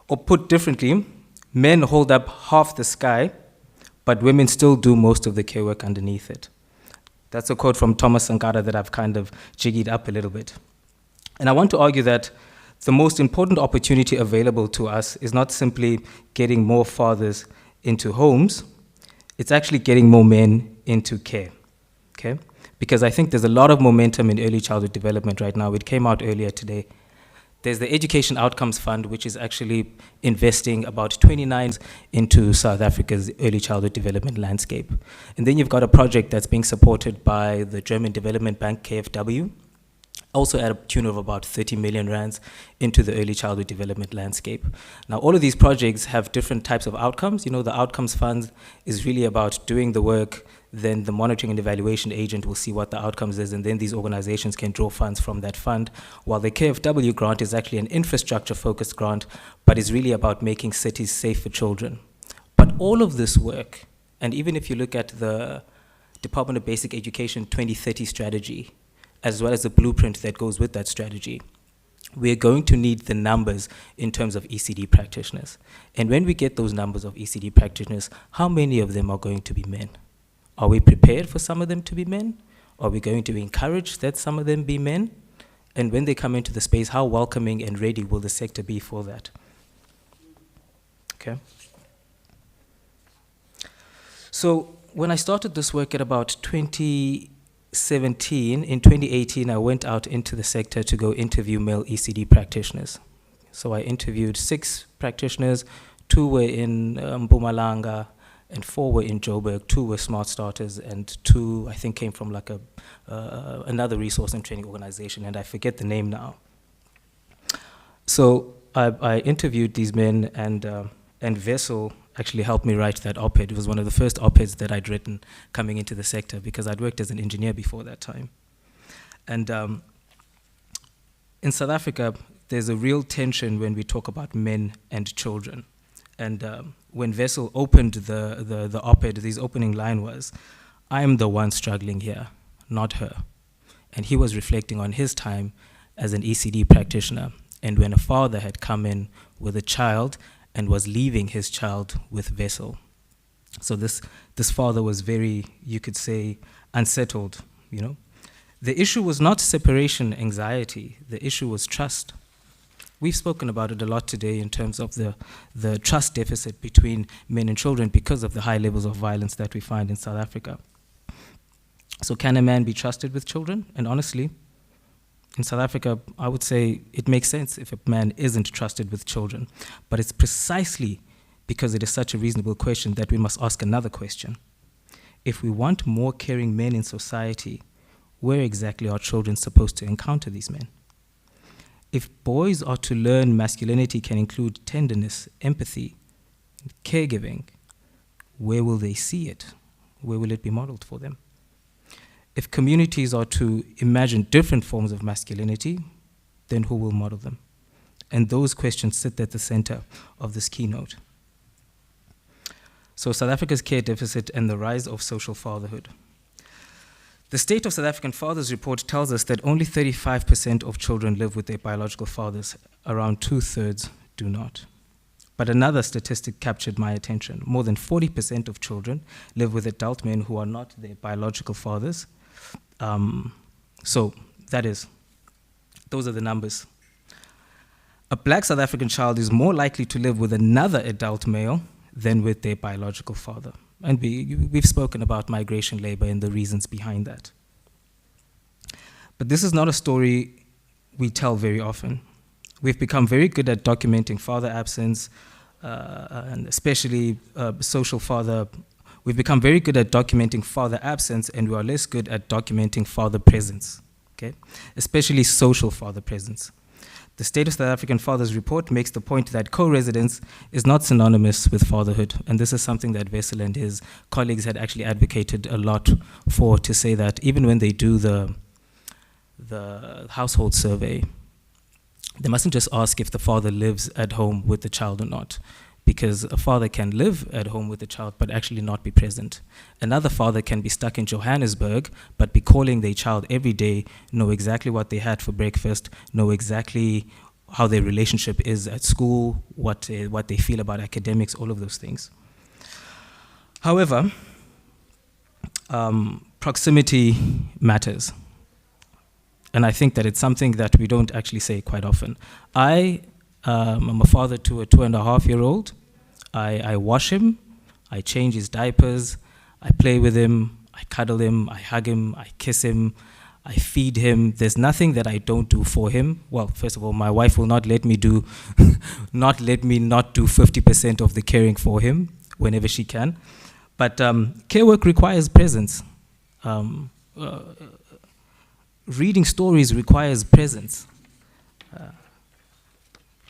Or put differently, men hold up half the sky, but women still do most of the care work underneath it. That's a quote from Thomas Sankara that I've kind of jiggied up a little bit. And I want to argue that the most important opportunity available to us is not simply getting more fathers into homes, it's actually getting more men into care, okay? Because I think there's a lot of momentum in early childhood development right now. It came out earlier today. There's the Education Outcomes Fund, which is actually investing about 29 into South Africa's early childhood development landscape. And then you've got a project that's being supported by the German Development Bank, KfW, also at a tune of about 30 million rands into the early childhood development landscape. Now, all of these projects have different types of outcomes. You know, the Outcomes Fund is really about doing the work, then the monitoring and evaluation agent will see what the outcomes is, and then these organizations can draw funds from that fund, while the KfW grant is actually an infrastructure-focused grant, but is really about making cities safe for children. But all of this work, and even if you look at the Department of Basic Education 2030 strategy, as well as the blueprint that goes with that strategy, we're going to need the numbers in terms of ECD practitioners. And when we get those numbers of ECD practitioners, how many of them are going to be men? Are we prepared for some of them to be men? Are we going to encourage that some of them be men? And when they come into the space, how welcoming and ready will the sector be for that? Okay. So when I started this work at about 2017, in 2018, I went out into the sector to go interview male ECD practitioners. So I interviewed 6 practitioners, 2 were in Mpumalanga, and 4 were in Joburg, 2 were Smart Starters, and 2, I think, came from like another resource and training organization, and I forget the name now. So I interviewed these men, and Vessel actually helped me write that op-ed. It was one of the first op-eds that I'd written coming into the sector, because I'd worked as an engineer before that time. And in South Africa, there's a real tension when we talk about men and children. And when Vessel opened the op-ed, his opening line was, "I am the one struggling here, not her." And he was reflecting on his time as an ECD practitioner, and when a father had come in with a child and was leaving his child with Vessel. So this father was very, you could say, unsettled, you know. The issue was not separation anxiety, the issue was trust. We've spoken about it a lot today in terms of the trust deficit between men and children because of the high levels of violence that we find in South Africa. So can a man be trusted with children? And honestly, in South Africa, I would say it makes sense if a man isn't trusted with children. But it's precisely because it is such a reasonable question that we must ask another question. If we want more caring men in society, where exactly are children supposed to encounter these men? If boys are to learn masculinity can include tenderness, empathy, caregiving, where will they see it? Where will it be modeled for them? If communities are to imagine different forms of masculinity, then who will model them? And those questions sit at the center of this keynote. So South Africa's care deficit and the rise of social fatherhood. The State of South African Fathers report tells us that only 35% of children live with their biological fathers. Around 2/3 do not. But another statistic captured my attention. More than 40% of children live with adult men who are not their biological fathers. So that is, those are the numbers. A black South African child is more likely to live with another adult male than with their biological father. And we've spoken about migration labor and the reasons behind that. But this is not a story we tell very often. We've become very good at documenting father absence, and especially social father. We've become very good at documenting father absence, and we are less good at documenting father presence, okay? Especially social father presence. The State of South African Fathers report makes the point that co-residence is not synonymous with fatherhood, and this is something that Vessel and his colleagues had actually advocated a lot for, to say that even when they do the household survey, they mustn't just ask if the father lives at home with the child or not, because a father can live at home with the child but actually not be present. Another father can be stuck in Johannesburg but be calling their child every day, know exactly what they had for breakfast, know exactly how their relationship is at school, what they feel about academics, all of those things. However, proximity matters. And I think that it's something that we don't actually say quite often. I'm a father to a 2.5-year-old. I wash him, I change his diapers, I play with him, I cuddle him, I hug him, I kiss him, I feed him. There's nothing that I don't do for him. Well, first of all, my wife will not let me do, not let me not do 50% of the caring for him whenever she can. But care work requires presence. Reading stories requires presence.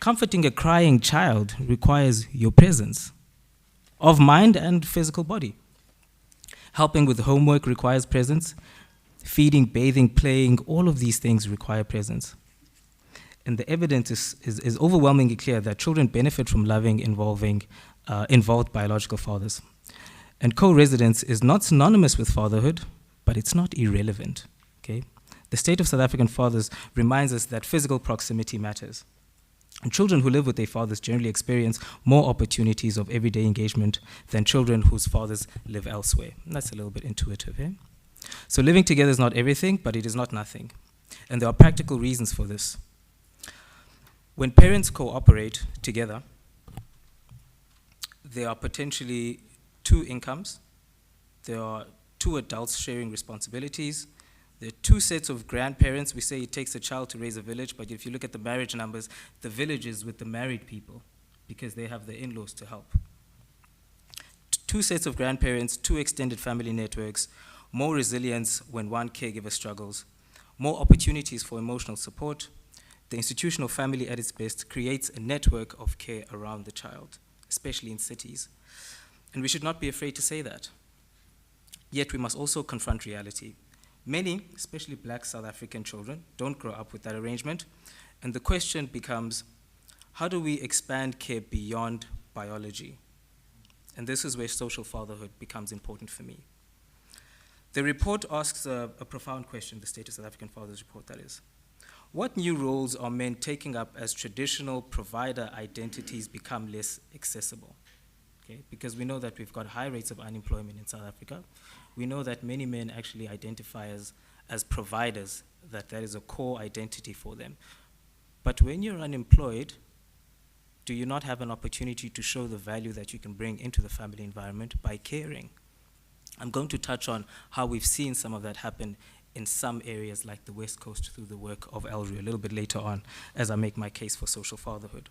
Comforting a crying child requires your presence of mind and physical body. Helping with homework requires presence. Feeding, bathing, playing, all of these things require presence. And the evidence is overwhelmingly clear that children benefit from loving, involved biological fathers. And co-residence is not synonymous with fatherhood, but it's not irrelevant, okay? The state of South African fathers reminds us that physical proximity matters. And children who live with their fathers generally experience more opportunities of everyday engagement than children whose fathers live elsewhere. And that's a little bit intuitive, eh? So living together is not everything, but it is not nothing. And there are practical reasons for this. When parents cooperate together, there are potentially 2 incomes. There are 2 adults sharing responsibilities. There are 2 sets of grandparents. We say it takes a child to raise a village, but if you look at the marriage numbers, the village is with the married people because they have the in-laws to help. 2 sets of grandparents, 2 extended family networks, more resilience when one caregiver struggles, more opportunities for emotional support. The institutional family at its best creates a network of care around the child, especially in cities. And we should not be afraid to say that. Yet we must also confront reality. Many, especially black South African children, don't grow up with that arrangement. And the question becomes, how do we expand care beyond biology? And this is where social fatherhood becomes important for me. The report asks a profound question, the State of South African Fathers report, that is. What new roles are men taking up as traditional provider identities become less accessible? Okay? Because we know that we've got high rates of unemployment in South Africa. We know that many men actually identify as providers, that is a core identity for them. But when you're unemployed, do you not have an opportunity to show the value that you can bring into the family environment by caring? I'm going to touch on how we've seen some of that happen in some areas like the West Coast through the work of Elru a little bit later on as I make my case for social fatherhood.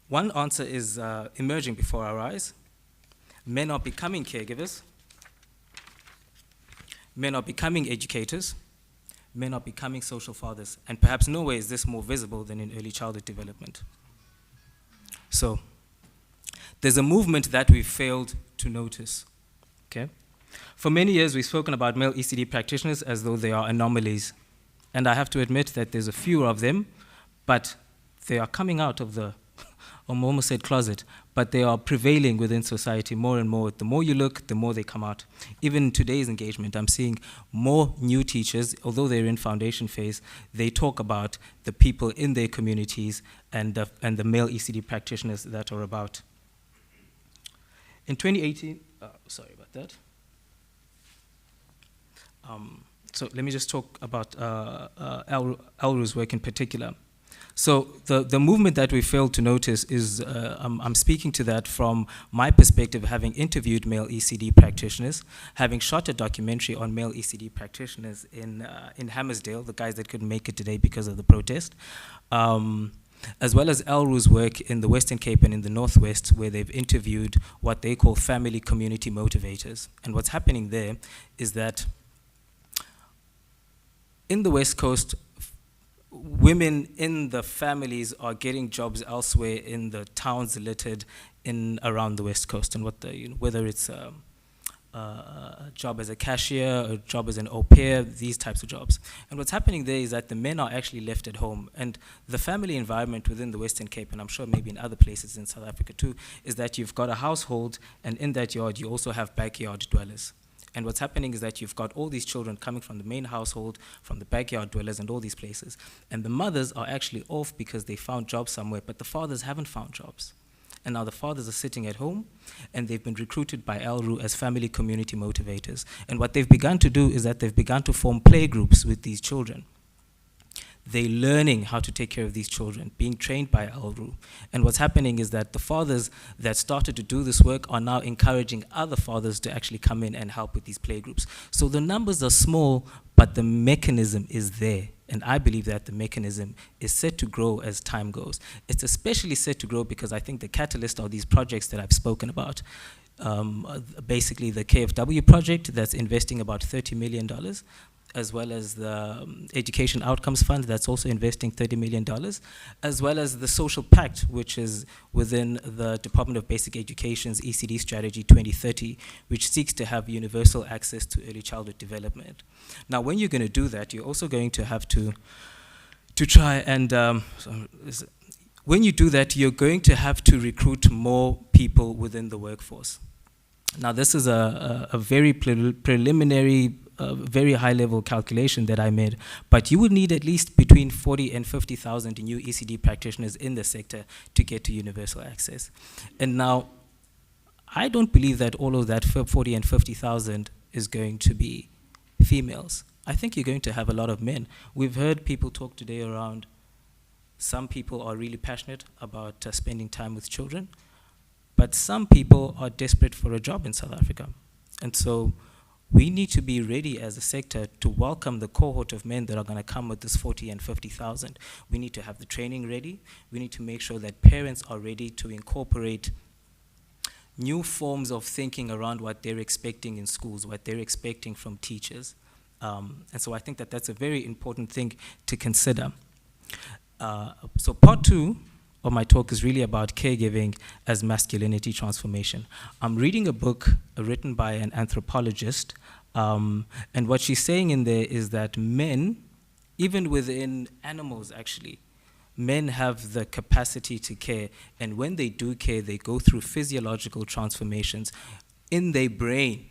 One answer is emerging before our eyes. Men are becoming caregivers. Men are becoming educators. Men are becoming social fathers. And perhaps nowhere is this more visible than in early childhood development. So, there's a movement that we've failed to notice, okay? For many years, we've spoken about male ECD practitioners as though they are anomalies. And I have to admit that there's a few of them, but they are coming out of the, I almost said closet, but they are prevailing within society more and more. The more you look, the more they come out. Even in today's engagement, I'm seeing more new teachers, although they're in foundation phase, they talk about the people in their communities and the male ECD practitioners that are about. In 2018, sorry about that. So let me just talk about Elru's work in particular. So the movement that we failed to notice is, I'm speaking to that from my perspective, having interviewed male ECD practitioners, having shot a documentary on male ECD practitioners in Hammersdale, the guys that couldn't make it today because of the protest, as well as Elru's work in the Western Cape and in the Northwest, where they've interviewed what they call family community motivators. And what's happening there is that in the West Coast, women in the families are getting jobs elsewhere in the towns littered in around the West Coast, and whether it's a job as a cashier, a job as an au pair, these types of jobs. And what's happening there is that the men are actually left at home, and the family environment within the Western Cape, and I'm sure maybe in other places in South Africa too, is that you've got a household, and in that yard you also have backyard dwellers. And what's happening is that you've got all these children coming from the main household, from the backyard dwellers and all these places. And the mothers are actually off because they found jobs somewhere, but the fathers haven't found jobs. And now the fathers are sitting at home, and they've been recruited by Elru as family community motivators. And what they've begun to do is that they've begun to form play groups with these children. they're learning how to take care of these children, being trained by Alru. And what's happening is that the fathers that started to do this work are now encouraging other fathers to actually come in and help with these playgroups. So the numbers are small, but the mechanism is there. And I believe that the mechanism is set to grow as time goes. It's especially set to grow because I think the catalyst are these projects that I've spoken about. Basically the KFW project that's investing about $30 million, as well as the Education Outcomes Fund that's also investing $30 million, as well as the Social Pact, which is within the Department of Basic Education's ECD Strategy 2030, which seeks to have universal access to early childhood development. Now, when you're going to do that, you're also going to have to try and, when you do that, you're going to have to recruit more people within the workforce. Now, this is a very preliminary, very high-level calculation that I made, but you would need at least between 40 and 50,000 new ECD practitioners in the sector to get to universal access. And now, I don't believe that all of that 40 and 50,000 is going to be females. I think you're going to have a lot of men. We've heard people talk today around some people are really passionate about spending time with children, but some people are desperate for a job in South Africa. And so we need to be ready as a sector to welcome the cohort of men that are going to come with this 40 and 50,000. We need to have the training ready. We need to make sure that parents are ready to incorporate new forms of thinking around what they're expecting in schools, what they're expecting from teachers. And so I think that that's a very important thing to consider. So part 2 of my talk is really about caregiving as masculinity transformation. I'm reading a book written by an anthropologist, and what she's saying in there is that men, even within animals actually, men have the capacity to care, and when they do care, they go through physiological transformations in their brain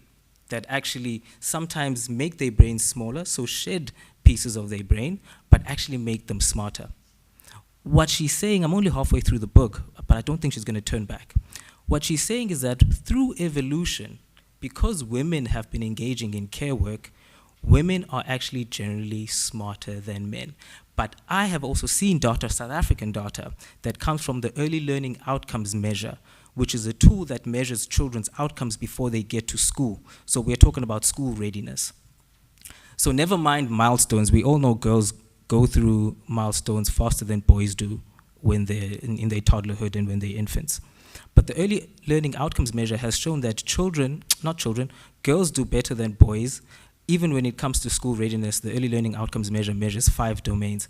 that actually sometimes make their brain smaller, so shed pieces of their brain, but actually make them smarter. What she's saying, I'm only halfway through the book, but I don't think she's going to turn back. What she's saying is that through evolution, because women have been engaging in care work, women are actually generally smarter than men. But I have also seen data, South African data, that comes from the Early Learning Outcomes Measure, which is a tool that measures children's outcomes before they get to school. So we're talking about school readiness. So never mind milestones. We all know girls go through milestones faster than boys do when they're in their toddlerhood and when they're infants. But the Early Learning Outcomes Measure has shown that girls do better than boys. Even when it comes to school readiness, the Early Learning Outcomes Measure measures 5 domains: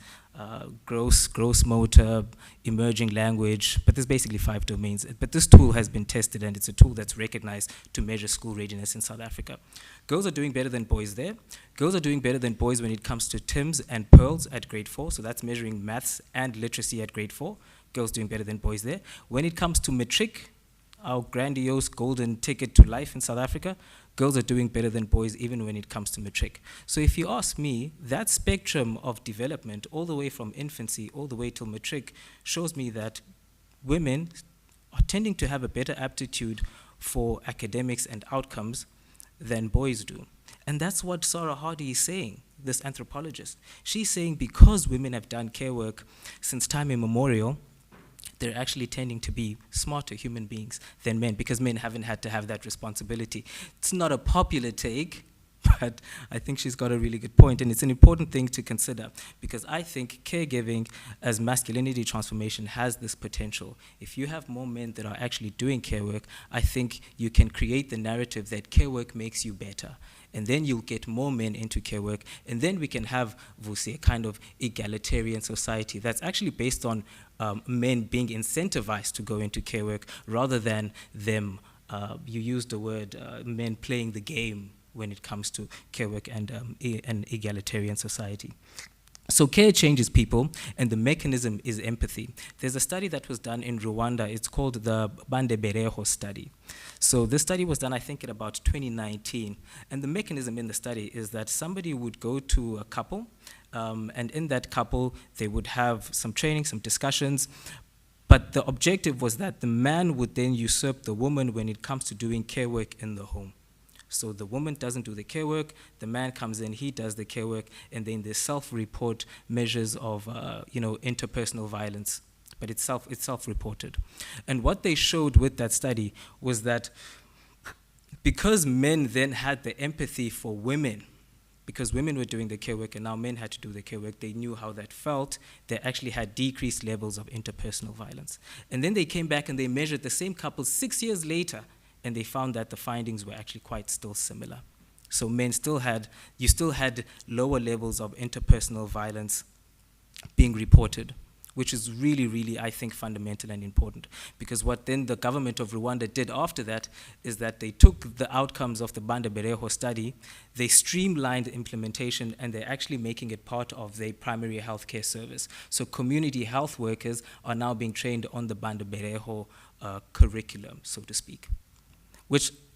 gross motor, emerging language, but there's basically 5 domains. But this tool has been tested, and it's a tool that's recognized to measure school readiness in South Africa. Girls are doing better than boys there. Girls are doing better than boys when it comes to TIMS and PEARLS at grade 4, so that's measuring maths and literacy at grade 4. Girls doing better than boys there. When it comes to matric, our grandiose golden ticket to life in South Africa, girls are doing better than boys even when it comes to matric. So if you ask me, that spectrum of development, all the way from infancy all the way till matric, shows me that women are tending to have a better aptitude for academics and outcomes than boys do. And that's what Sarah Hardy is saying, this anthropologist. She's saying because women have done care work since time immemorial, they're actually tending to be smarter human beings than men, because men haven't had to have that responsibility. It's not a popular take, but I think she's got a really good point, and it's an important thing to consider, because I think caregiving as masculinity transformation has this potential. If you have more men that are actually doing care work, I think you can create the narrative that care work makes you better. And then you'll get more men into care work, and then we can have, Vusi, a kind of egalitarian society that's actually based on men being incentivized to go into care work rather than them, you used the word, men playing the game when it comes to care work and an egalitarian society. So care changes people, and the mechanism is empathy. There's a study that was done in Rwanda. It's called the Bandebereho study. So this study was done, I think, in about 2019. And the mechanism in the study is that somebody would go to a couple, and in that couple, they would have some training, some discussions. But the objective was that the man would then usurp the woman when it comes to doing care work in the home. So the woman doesn't do the care work, the man comes in, he does the care work, and then they self-report measures of, interpersonal violence. But it's self-reported. And what they showed with that study was that because men then had the empathy for women, because women were doing the care work and now men had to do the care work, they knew how that felt. They actually had decreased levels of interpersonal violence. And then they came back and they measured the same couple 6 years later, and they found that the findings were actually quite still similar. So you still had lower levels of interpersonal violence being reported, which is really, really, I think, fundamental and important. Because what then the government of Rwanda did after that is that they took the outcomes of the Banda Bereho study, they streamlined the implementation, and they're actually making it part of their primary healthcare service. So community health workers are now being trained on the Banda Bereho curriculum, so to speak.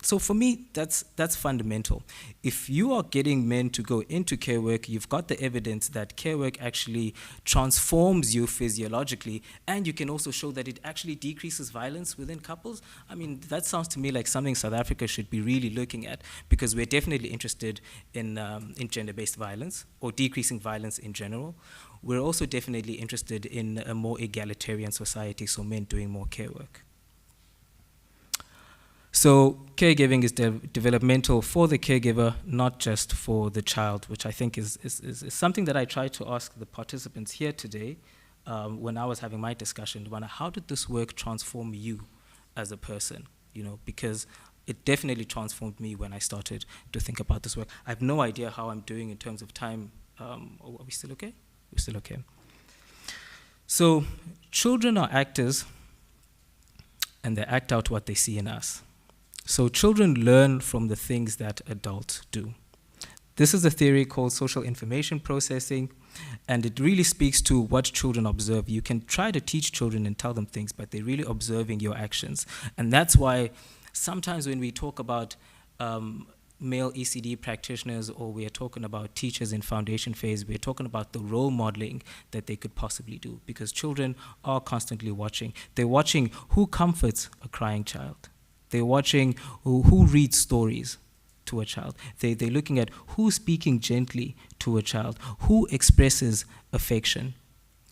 So for me, that's fundamental. If you are getting men to go into care work, you've got the evidence that care work actually transforms you physiologically, and you can also show that it actually decreases violence within couples. I mean, that sounds to me like something South Africa should be really looking at, because we're definitely interested in gender-based violence or decreasing violence in general. We're also definitely interested in a more egalitarian society, so men doing more care work. So caregiving is developmental for the caregiver, not just for the child, which I think is something that I tried to ask the participants here today when I was having my discussion. How did this work transform you as a person? Because it definitely transformed me when I started to think about this work. I have no idea how I'm doing in terms of time. Are we still okay? We're still okay. So children are actors, and they act out what they see in us. So children learn from the things that adults do. This is a theory called social information processing, and it really speaks to what children observe. You can try to teach children and tell them things, but they're really observing your actions. And that's why sometimes when we talk about male ECD practitioners, or we are talking about teachers in foundation phase, we're talking about the role modeling that they could possibly do, because children are constantly watching. They're watching who comforts a crying child. They're watching who reads stories to a child. They're looking at who's speaking gently to a child, who expresses affection,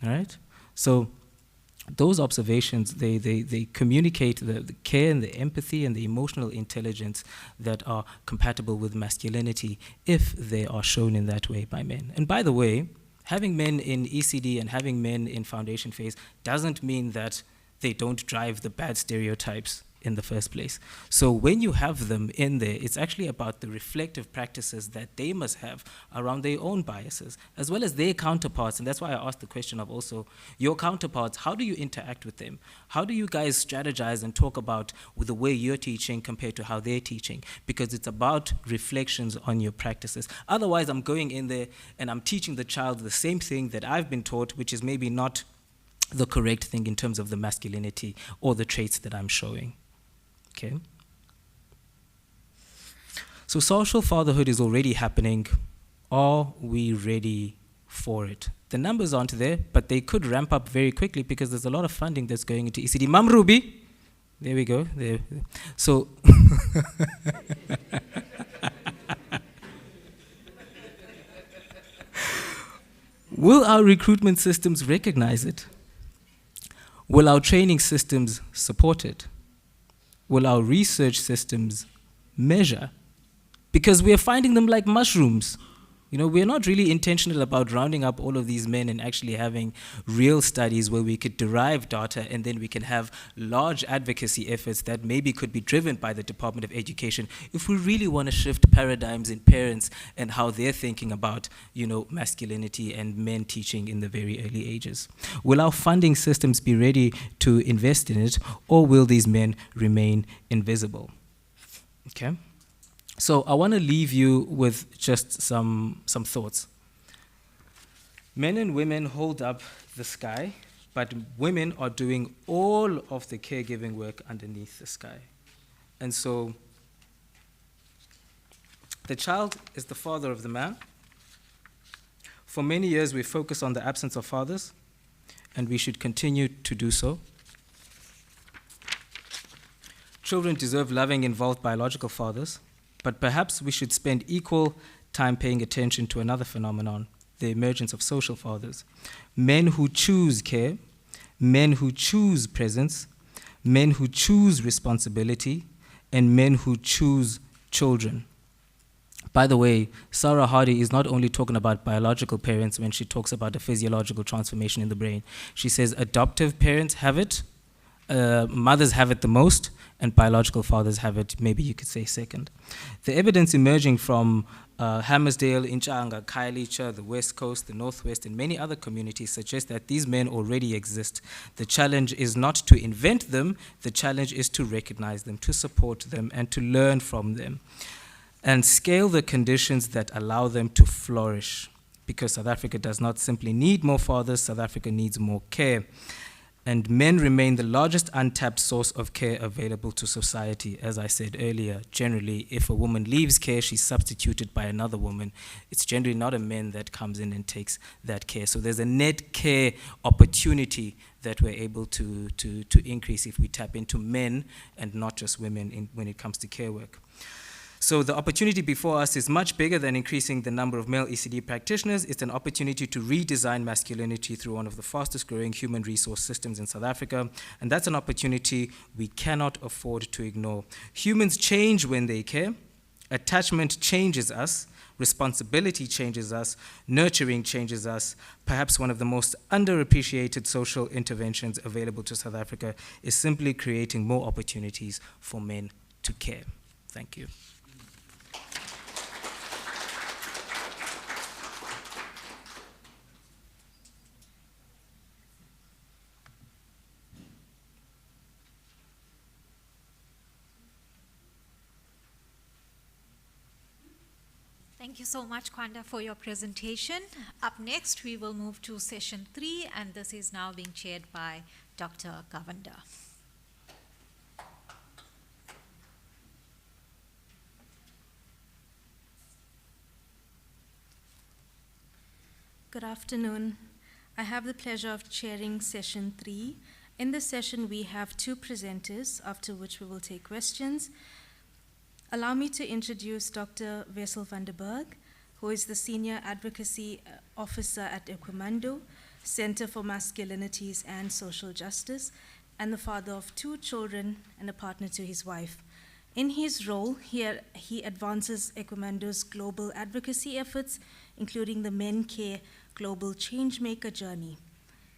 all right? So those observations, they communicate the care and the empathy and the emotional intelligence that are compatible with masculinity if they are shown in that way by men. And by the way, having men in ECD and having men in foundation phase doesn't mean that they don't drive the bad stereotypes in the first place. So when you have them in there, it's actually about the reflective practices that they must have around their own biases, as well as their counterparts. And that's why I asked the question of also your counterparts. How do you interact with them? How do you guys strategize and talk about with the way you're teaching compared to how they're teaching? Because it's about reflections on your practices. Otherwise, I'm going in there and I'm teaching the child the same thing that I've been taught, which is maybe not the correct thing in terms of the masculinity or the traits that I'm showing. Okay. So social fatherhood is already happening. Are we ready for it? The numbers aren't there, but they could ramp up very quickly because there's a lot of funding that's going into ECD. Mam Ruby, there we go. There. So, will our recruitment systems recognize it? Will our training systems support it? Will our research systems measure? Because we are finding them like mushrooms. We're not really intentional about rounding up all of these men and actually having real studies where we could derive data, and then we can have large advocacy efforts that maybe could be driven by the Department of Education if we really want to shift paradigms in parents and how they're thinking about, masculinity and men teaching in the very early ages. Will our funding systems be ready to invest in it, or will these men remain invisible? Okay. So I want to leave you with just some thoughts. Men and women hold up the sky, but women are doing all of the caregiving work underneath the sky. And so the child is the father of the man. For many years, we focus on the absence of fathers, and we should continue to do so. Children deserve loving, involved biological fathers. But perhaps we should spend equal time paying attention to another phenomenon, the emergence of social fathers. Men who choose care, men who choose presence, men who choose responsibility, and men who choose children. By the way, Sarah Hardy is not only talking about biological parents when she talks about a physiological transformation in the brain. She says adoptive parents have it, mothers have it the most, and biological fathers have it, maybe you could say second. The evidence emerging from Hammersdale, Inchanga, Khayelitsha, the West Coast, the Northwest, and many other communities suggests that these men already exist. The challenge is not to invent them, the challenge is to recognize them, to support them, and to learn from them, and scale the conditions that allow them to flourish. Because South Africa does not simply need more fathers, South Africa needs more care. And men remain the largest untapped source of care available to society. As I said earlier, generally, if a woman leaves care, she's substituted by another woman. It's generally not a man that comes in and takes that care. So there's a net care opportunity that we're able to increase if we tap into men and not just women when it comes to care work. So the opportunity before us is much bigger than increasing the number of male ECD practitioners. It's an opportunity to redesign masculinity through one of the fastest growing human resource systems in South Africa. And that's an opportunity we cannot afford to ignore. Humans change when they care. Attachment changes us. Responsibility changes us. Nurturing changes us. Perhaps one of the most underappreciated social interventions available to South Africa is simply creating more opportunities for men to care. Thank you. Thank you so much, Kwanda, for your presentation. Up next, we will move to session 3, and this is now being chaired by Dr. Govender. Good afternoon. I have the pleasure of chairing session 3. In this session, we have 2 presenters, after which we will take questions. Allow me to introduce Dr. Wessel van der Berg, who is the Senior Advocacy Officer at Equimando, Center for Masculinities and Social Justice, and the father of 2 children and a partner to his wife. In his role, he advances Equimando's global advocacy efforts, including the Men Care Global Changemaker Journey.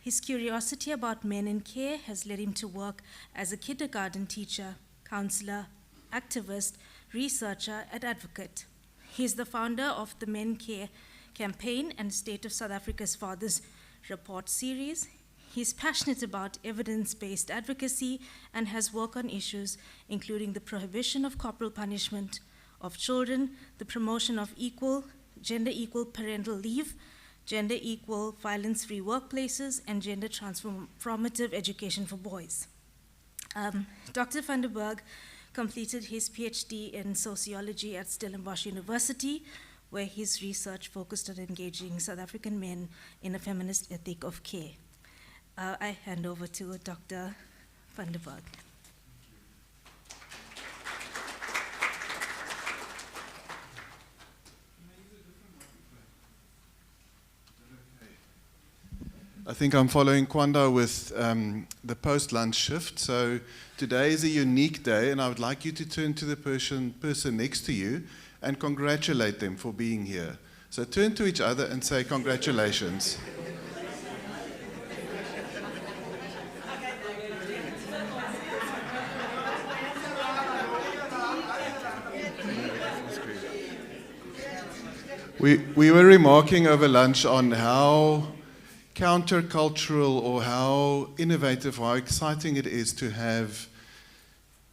His curiosity about men in care has led him to work as a kindergarten teacher, counselor, activist, researcher, and advocate. He is the founder of the Men Care campaign and State of South Africa's Fathers Report series. He is passionate about evidence-based advocacy and has worked on issues including the prohibition of corporal punishment of children, the promotion of gender-equal parental leave, gender-equal violence-free workplaces, and gender transformative education for boys. Dr. van der Berg completed his PhD in sociology at Stellenbosch University, where his research focused on engaging South African men in a feminist ethic of care. I hand over to Dr. van der Berg. I think I'm following Kwanda with the post-lunch shift. So today is a unique day, and I would like you to turn to the person next to you and congratulate them for being here. So turn to each other and say congratulations. We were remarking over lunch on how countercultural or how innovative, how exciting it is to have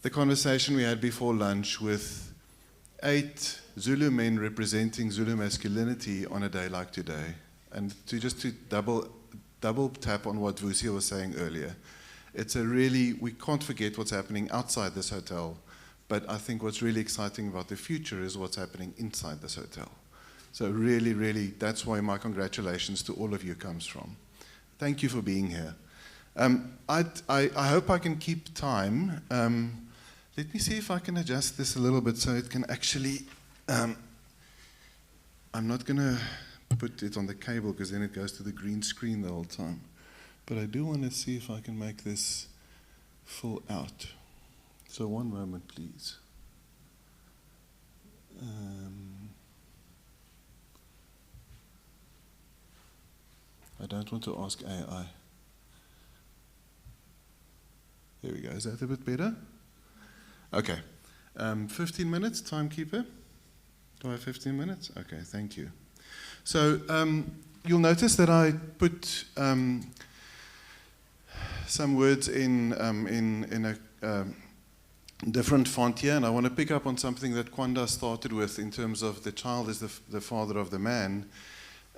the conversation we had before lunch with 8 Zulu men representing Zulu masculinity on a day like today. And to double tap on what Vusi was saying earlier, it's a really, we can't forget what's happening outside this hotel, but I think what's really exciting about the future is what's happening inside this hotel. So really, really, that's why my congratulations to all of you comes from. Thank you for being here. I hope I can keep time. Let me see if I can adjust this a little bit so it can actually, I'm not going to put it on the cable because then it goes to the green screen the whole time. But I do want to see if I can make this full out. So one moment, please. I don't want to ask AI. There we go. Is that a bit better? Okay. 15 minutes, timekeeper. Do I have 15 minutes? Okay, thank you. So you'll notice that I put some words in a different font here, and I want to pick up on something that Kwanda started with in terms of the child is the father of the man.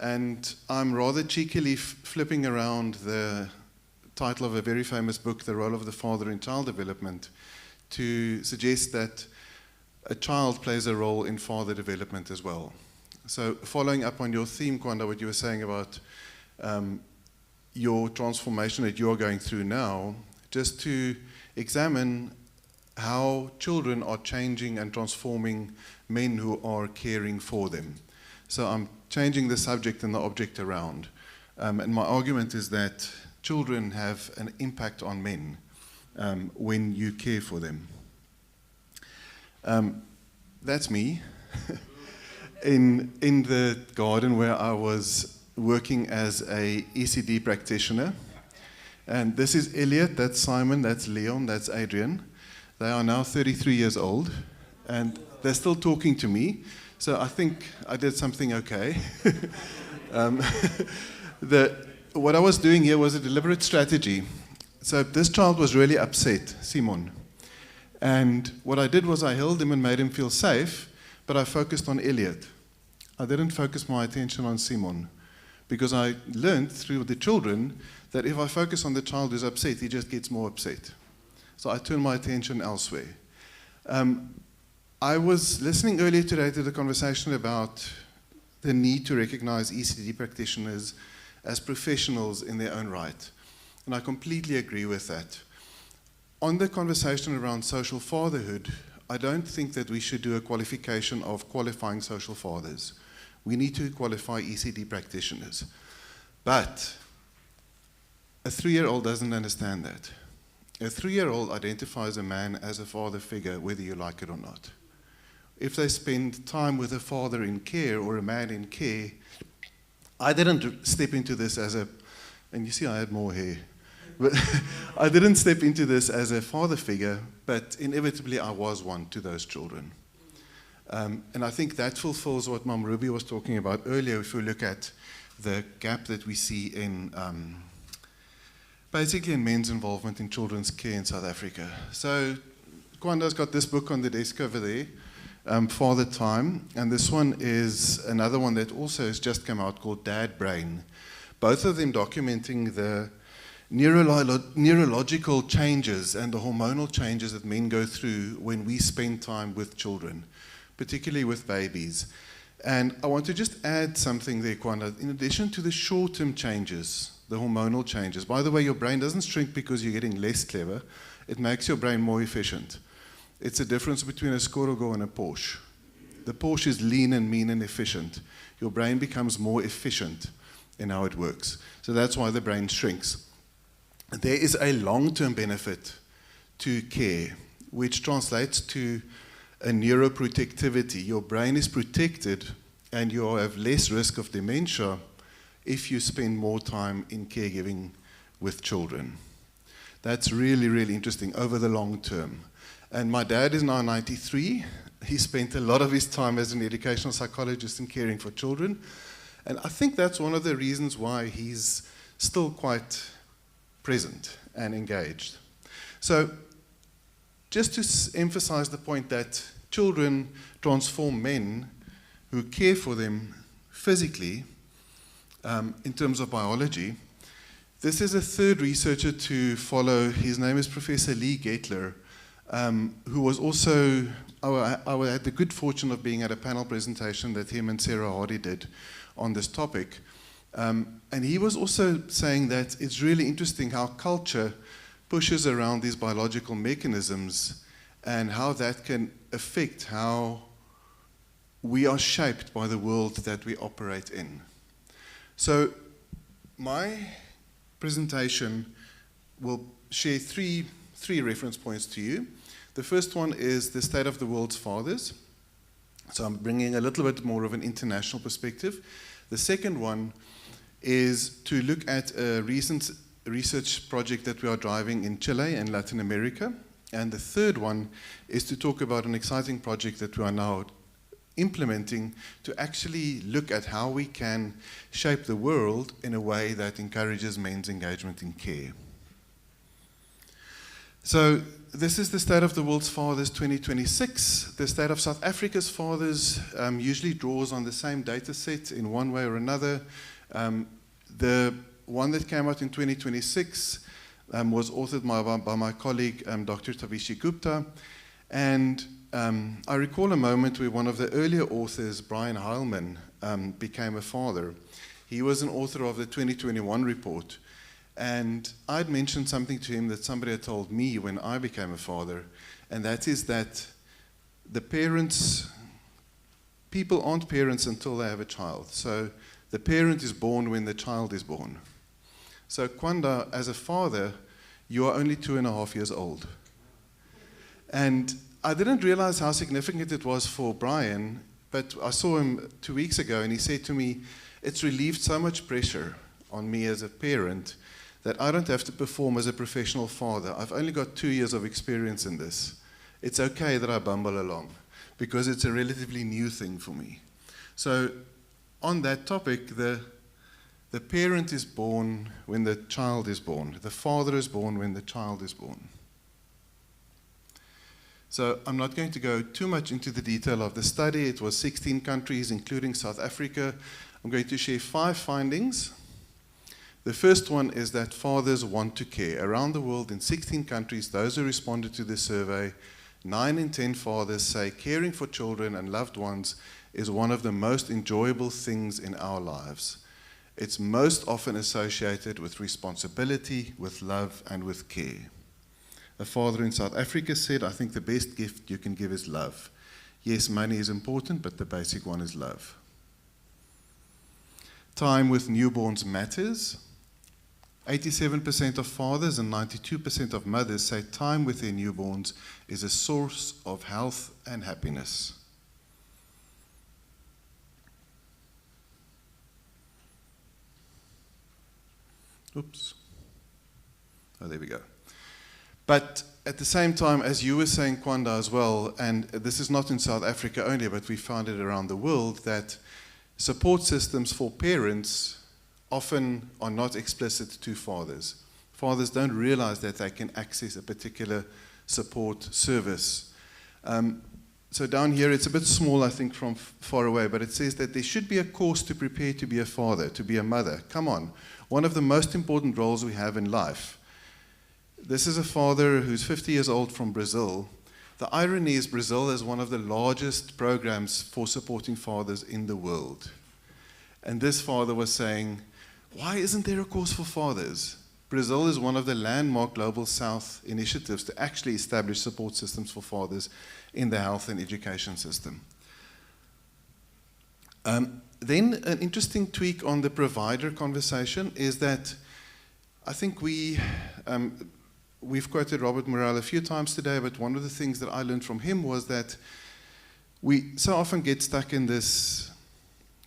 And I'm rather cheekily flipping around the title of a very famous book, The Role of the Father in Child Development, to suggest that a child plays a role in father development as well. So following up on your theme, Kwanda, what you were saying about your transformation that you're going through now, just to examine how children are changing and transforming men who are caring for them. So I'm changing the subject and the object around. And my argument is that children have an impact on men when you care for them. That's me in the garden where I was working as a ECD practitioner. And this is Elliot, that's Simon, that's Leon, that's Adrian. They are now 33 years old, and they're still talking to me. So I think I did something okay. What I was doing here was a deliberate strategy. So this child was really upset, Simon. And what I did was I held him and made him feel safe, but I focused on Elliot. I didn't focus my attention on Simon, because I learned through the children that if I focus on the child who's upset, he just gets more upset. So I turned my attention elsewhere. I was listening earlier today to the conversation about the need to recognize ECD practitioners as professionals in their own right. And I completely agree with that. On the conversation around social fatherhood, I don't think that we should do a qualification of qualifying social fathers. We need to qualify ECD practitioners. But a 3-year-old doesn't understand that. A 3-year-old identifies a man as a father figure, whether you like it or not. If they spend time with a father in care or a man in care, I didn't step into this as a, and you see I had more hair, but I didn't step into this as a father figure, but inevitably I was one to those children. And I think that fulfills what Mom Ruby was talking about earlier, if we look at the gap that we see in basically in men's involvement in children's care in South Africa. So Kwanda's got this book on the desk over there, Father Time, and this one is another one that also has just come out called Dad Brain. Both of them documenting the neurological changes and the hormonal changes that men go through when we spend time with children, particularly with babies. And I want to just add something there, Kwanda. In addition to the short-term changes, the hormonal changes, by the way, your brain doesn't shrink because you're getting less clever. It makes your brain more efficient. It's a difference between a Skorogo and a Porsche. The Porsche is lean and mean and efficient. Your brain becomes more efficient in how it works. So that's why the brain shrinks. There is a long-term benefit to care, which translates to a neuroprotectivity. Your brain is protected and you have less risk of dementia if you spend more time in caregiving with children. That's really, really interesting over the long term. And my dad is now 93. He spent a lot of his time as an educational psychologist in caring for children. And I think that's one of the reasons why he's still quite present and engaged. So just to emphasize the point that children transform men who care for them physically in terms of biology. This is a third researcher to follow. His name is Professor Lee Gettler, who was also, I had the good fortune of being at a panel presentation that him and Sarah Hardy did on this topic. And he was also saying that it's really interesting how culture pushes around these biological mechanisms and how that can affect how we are shaped by the world that we operate in. So my presentation will share three reference points to you. The first one is the state of the world's fathers. So I'm bringing a little bit more of an international perspective. The second one is to look at a recent research project that we are driving in Chile and Latin America. And the third one is to talk about an exciting project that we are now implementing to actually look at how we can shape the world in a way that encourages men's engagement in care. So this is the State of the World's Fathers 2026. The State of South Africa's Fathers usually draws on the same data set in one way or another. The one that came out in 2026 was authored by my colleague, Dr. Tavishi Gupta. And I recall a moment where one of the earlier authors, Brian Heilman, became a father. He was an author of the 2021 report. And I'd mentioned something to him that somebody had told me when I became a father, and that is that people aren't parents until they have a child. So the parent is born when the child is born. So Kwanda, as a father, you are only 2.5 years old. And I didn't realize how significant it was for Brian, but I saw him 2 weeks ago, and he said to me, it's relieved so much pressure on me as a parent that I don't have to perform as a professional father. I've only got 2 years of experience in this. It's okay that I bumble along, because it's a relatively new thing for me. So on that topic, the parent is born when the child is born. The father is born when the child is born. So I'm not going to go too much into the detail of the study. It was 16 countries, including South Africa. I'm going to share 5 findings. The first one is that fathers want to care. Around the world, in 16 countries, those who responded to this survey, 9 in 10 fathers say caring for children and loved ones is one of the most enjoyable things in our lives. It's most often associated with responsibility, with love, and with care. A father in South Africa said, I think the best gift you can give is love. Yes, money is important, but the basic one is love. Time with newborns matters. 87% of fathers and 92% of mothers say time with their newborns is a source of health and happiness. Oops. Oh, there we go. But at the same time, as you were saying, Kwanda, as well, and this is not in South Africa only, but we found it around the world, that support systems for parents often are not explicit to fathers. Fathers don't realize that they can access a particular support service. So down here, it's a bit small, I think, from far away, but it says that there should be a course to prepare to be a father, to be a mother. Come on. One of the most important roles we have in life. This is a father who's 50 years old from Brazil. The irony is Brazil is one of the largest programs for supporting fathers in the world. And this father was saying, why isn't there a course for fathers? Brazil is one of the landmark Global South initiatives to actually establish support systems for fathers in the health and education system. Then an interesting tweak on the provider conversation is that I think we've quoted Robert Morel a few times today, but one of the things that I learned from him was that we so often get stuck in this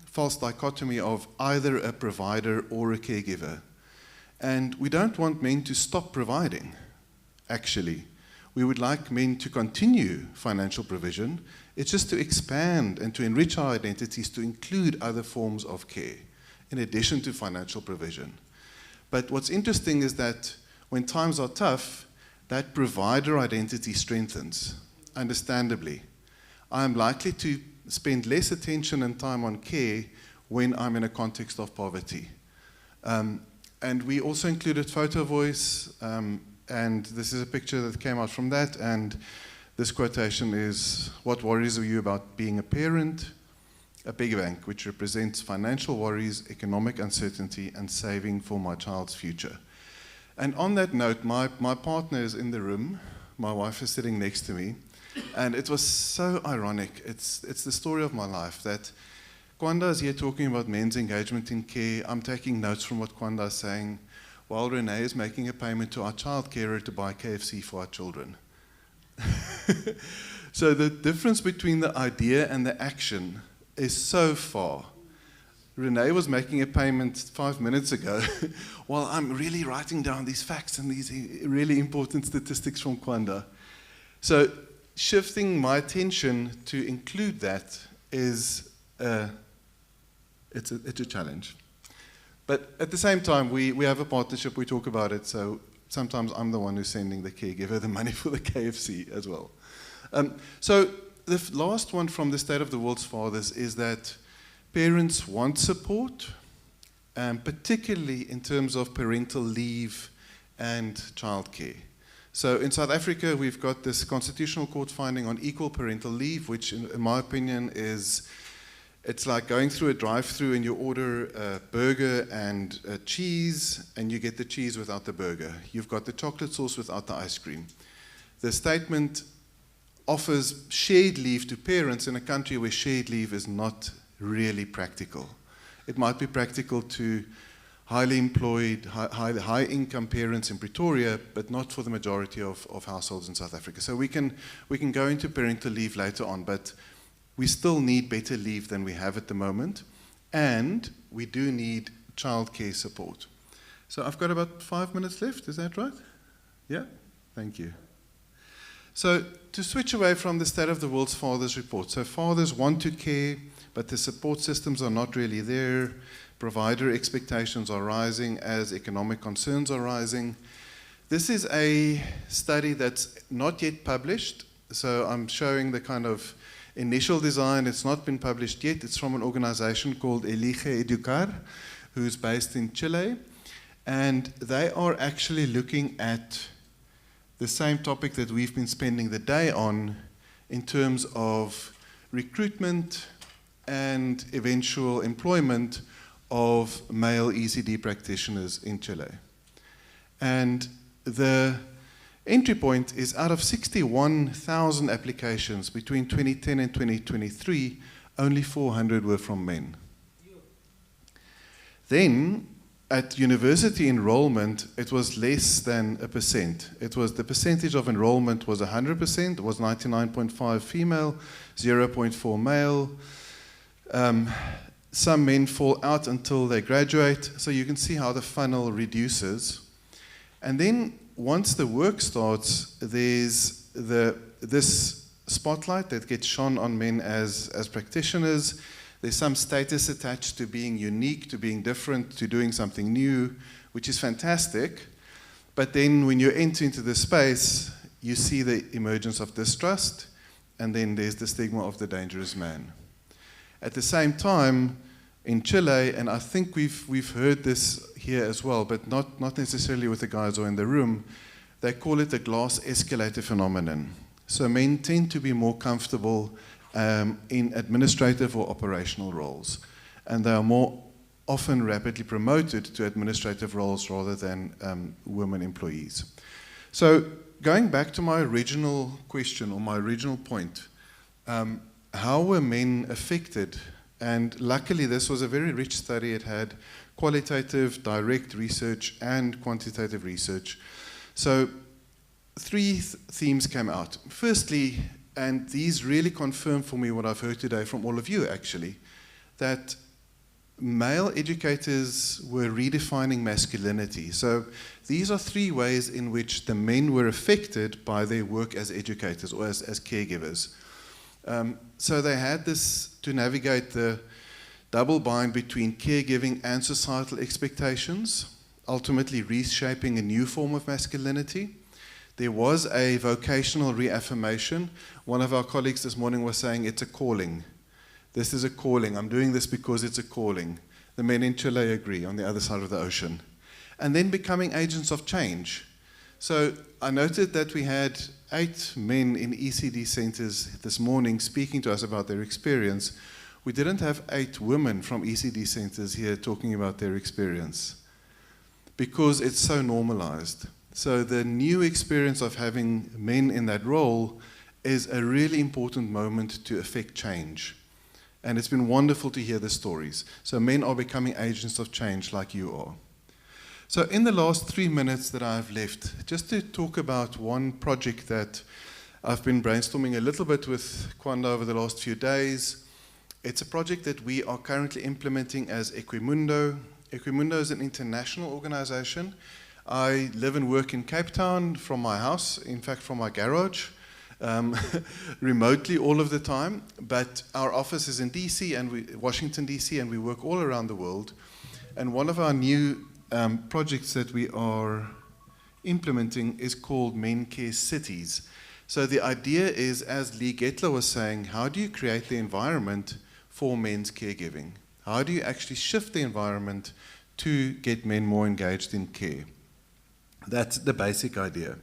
false dichotomy of either a provider or a caregiver. And we don't want men to stop providing, actually. We would like men to continue financial provision. It's just to expand and to enrich our identities to include other forms of care, in addition to financial provision. But what's interesting is that when times are tough, that provider identity strengthens, understandably. I'm likely to spend less attention and time on care when I'm in a context of poverty. And we also included photo voice, and this is a picture that came out from that, and this quotation is, what worries you about being a parent? A piggy bank, which represents financial worries, economic uncertainty, and saving for my child's future. And on that note, my partner is in the room. My wife is sitting next to me. And it was so ironic. It's the story of my life that Kwanda is here talking about men's engagement in care. I'm taking notes from what Kwanda is saying, while Renee is making a payment to our child carer to buy KFC for our children. So the difference between the idea and the action is so far. Renee was making a payment 5 minutes ago while I'm really writing down these facts and these really important statistics from Kwanda. So shifting my attention to include that is it's a challenge. But at the same time, we have a partnership, we talk about it, so sometimes I'm the one who's sending the caregiver the money for the KFC as well. So the last one from the State of the World's Fathers is that parents want support, particularly in terms of parental leave and childcare. So in South Africa, we've got this Constitutional Court finding on equal parental leave, which in my opinion it's like going through a drive-through and you order a burger and a cheese, and you get the cheese without the burger. You've got the chocolate sauce without the ice cream. The statement offers shared leave to parents in a country where shared leave is not really practical. It might be practical to highly employed, high-income parents in Pretoria, but not for the majority of households in South Africa. So we can go into parental leave later on, but we still need better leave than we have at the moment, and we do need childcare support. So I've got about 5 minutes left, is that right? Yeah? Thank you. So to switch away from the State of the World's Fathers report, so fathers want to care, but the support systems are not really there. Provider expectations are rising as economic concerns are rising. This is a study that's not yet published, so I'm showing the kind of initial design. It's not been published yet. It's from an organization called Elige Educar, who's based in Chile, and they are actually looking at the same topic that we've been spending the day on in terms of recruitment and eventual employment of male ECD practitioners in Chile. And the entry point is out of 61,000 applications between 2010 and 2023, only 400 were from men. Then, at university enrollment, it was less than 1%. It was the percentage of enrollment was 100%, it was 99.5 female, 0.4 male. Some men fall out until they graduate, so you can see how the funnel reduces. And then once the work starts, there's this spotlight that gets shone on men as practitioners. There's some status attached to being unique, to being different, to doing something new, which is fantastic. But then when you enter into the space, you see the emergence of distrust, and then there's the stigma of the dangerous man. At the same time, in Chile, and I think we've heard this here as well, but not necessarily with the guys who are in the room, they call it the glass escalator phenomenon. So men tend to be more comfortable in administrative or operational roles, and they are more often rapidly promoted to administrative roles rather than women employees. So going back to my original question or my original point, how were men affected? And luckily this was a very rich study. It had qualitative, direct research and quantitative research. So three themes came out. Firstly, and these really confirm for me what I've heard today from all of you actually, that male educators were redefining masculinity. So these are three ways in which the men were affected by their work as educators or as caregivers. So they had this to navigate the double bind between caregiving and societal expectations, ultimately reshaping a new form of masculinity. There was a vocational reaffirmation. One of our colleagues this morning was saying it's a calling. This is a calling. I'm doing this because it's a calling. The men in Chile agree, on the other side of the ocean. And then becoming agents of change. So I noted that we had 8 men in ECD centers this morning speaking to us about their experience. We didn't have 8 women from ECD centers here talking about their experience because it's so normalized. So the new experience of having men in that role is a really important moment to effect change. And it's been wonderful to hear the stories. So men are becoming agents of change like you are. So in the last 3 minutes that I've left, just to talk about one project that I've been brainstorming a little bit with Kwanda over the last few days. It's a project that we are currently implementing as Equimundo. Equimundo is an international organization. I live and work in Cape Town from my house, in fact from my garage, remotely all of the time. But our office is in DC and Washington DC, and we work all around the world. And one of our new projects that we are implementing is called Men Care Cities. So the idea is, as Lee Getler was saying, how do you create the environment for men's caregiving? How do you actually shift the environment to get men more engaged in care? That's the basic idea.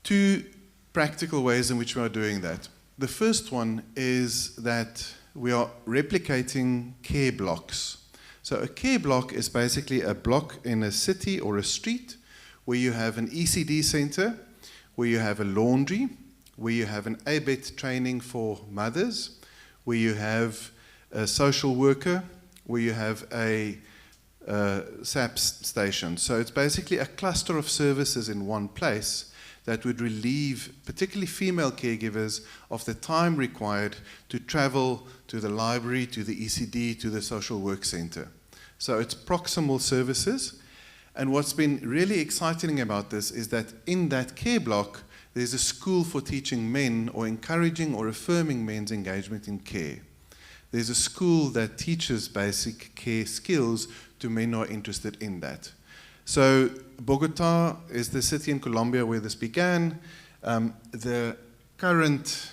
2 practical ways in which we are doing that. The first one is that we are replicating care blocks. So a care block is basically a block in a city or a street where you have an ECD center, where you have a laundry, where you have an inhabit training for mothers, where you have a social worker, where you have a SAPS station. So it's basically a cluster of services in one place that would relieve particularly female caregivers of the time required to travel to the library, to the ECD, to the social work center. So it's proximal services. And what's been really exciting about this is that in that care block, there's a school for teaching men or encouraging or affirming men's engagement in care. There's a school that teaches basic care skills to men who are interested in that. So Bogota is the city in Colombia where this began. The current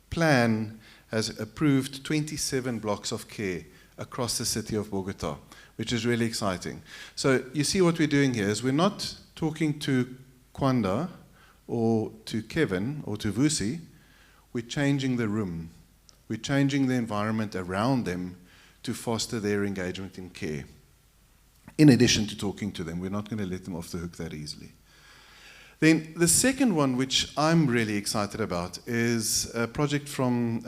plan has approved 27 blocks of care across the city of Bogota, which is really exciting. So you see what we're doing here is we're not talking to Kwanda or to Kevin or to Vusi. We're changing the room. We're changing the environment around them to foster their engagement in care. In addition to talking to them, we're not going to let them off the hook that easily. Then the second one, which I'm really excited about, is a project from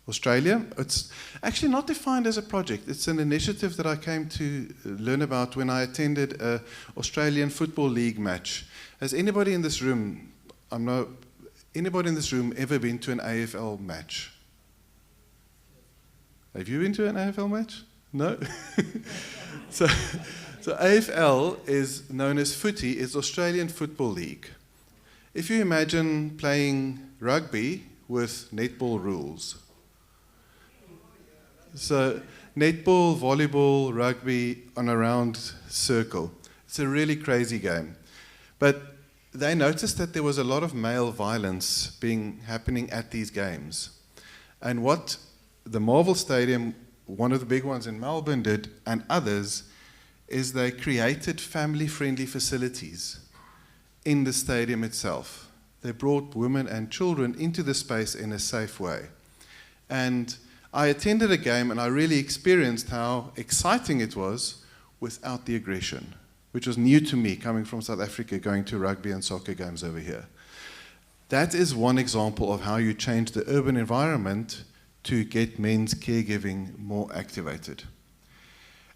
Australia. It's actually not defined as a project. It's an initiative that I came to learn about when I attended an Australian Football League match. Has anybody in this room, anybody in this room ever been to an AFL match? Have you been to an AFL match? No? So AFL is known as footy, it's Australian Football League. If you imagine playing rugby with netball rules. So netball, volleyball, rugby on a round circle. It's a really crazy game. But they noticed that there was a lot of male violence happening at these games. And what the Marvel Stadium, one of the big ones in Melbourne, did, and others, is they created family-friendly facilities in the stadium itself. They brought women and children into the space in a safe way. And I attended a game and I really experienced how exciting it was without the aggression, which was new to me coming from South Africa, going to rugby and soccer games over here. That is one example of how you change the urban environment to get men's caregiving more activated.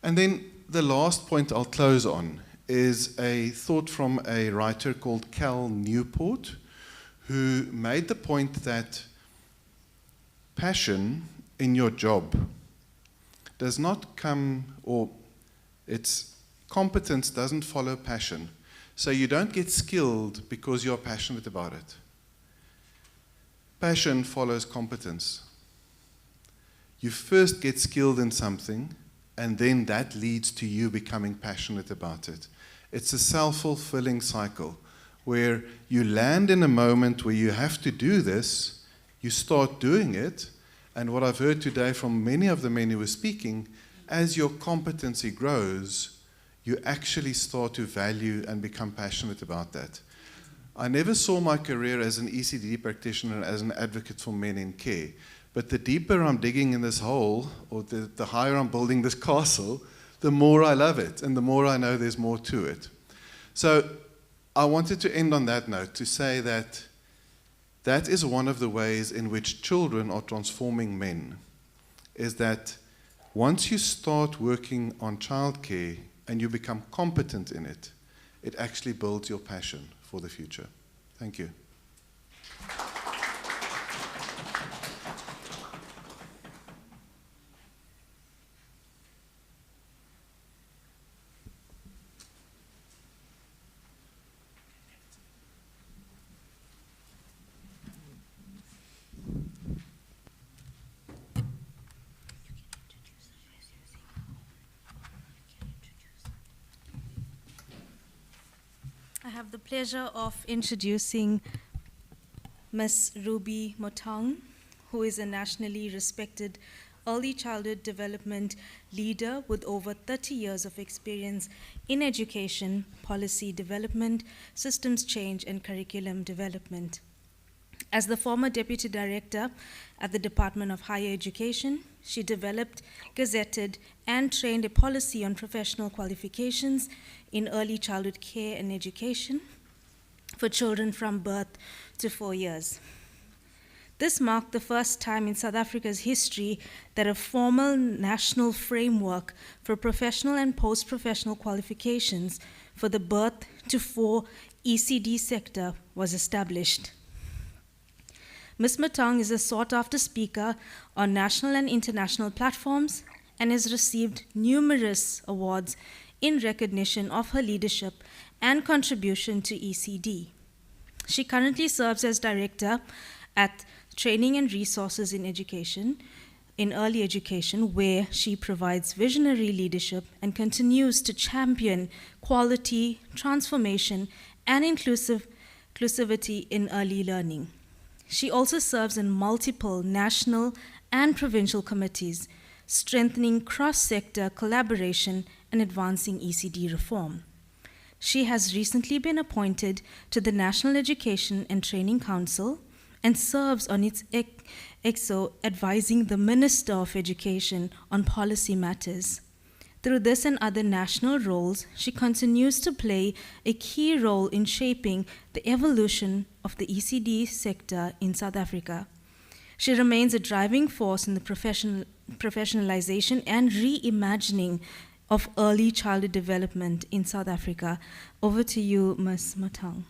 And then the last point I'll close on is a thought from a writer called Cal Newport, who made the point that passion in your job does not come, or its competence doesn't follow passion. So you don't get skilled because you're passionate about it. Passion follows competence. You first get skilled in something, and then that leads to you becoming passionate about it. It's a self-fulfilling cycle where you land in a moment where you have to do this, you start doing it, and what I've heard today from many of the men who were speaking, as your competency grows, you actually start to value and become passionate about that. I never saw my career as an ECD practitioner and as an advocate for men in care. But the deeper I'm digging in this hole, or the higher I'm building this castle, the more I love it, and the more I know there's more to it. So I wanted to end on that note, to say that that is one of the ways in which children are transforming men, is that once you start working on childcare and you become competent in it, it actually builds your passion for the future. Thank you. I have the pleasure of introducing Ms. Ruby Motong, who is a nationally respected early childhood development leader with over 30 years of experience in education, policy development, systems change, and curriculum development. As the former Deputy Director at the Department of Higher Education, she developed, gazetted, and trained a policy on professional qualifications in early childhood care and education for children from birth to 4 years. This marked the first time in South Africa's history that a formal national framework for professional and post-professional qualifications for the birth to 4 ECD sector was established. Ms. Motong is a sought-after speaker on national and international platforms and has received numerous awards in recognition of her leadership and contribution to ECD. She currently serves as Director at Training and Resources in Education, in Early Education, where she provides visionary leadership and continues to champion quality, transformation, and inclusivity in early learning. She also serves in multiple national and provincial committees, strengthening cross-sector collaboration and advancing ECD reform. She has recently been appointed to the National Education and Training Council and serves on its EXO, advising the Minister of Education on policy matters. Through this and other national roles, she continues to play a key role in shaping the evolution of the ECD sector in South Africa. She remains a driving force in the professionalization and reimagining of early childhood development in South Africa. Over to you, Ms. Motong.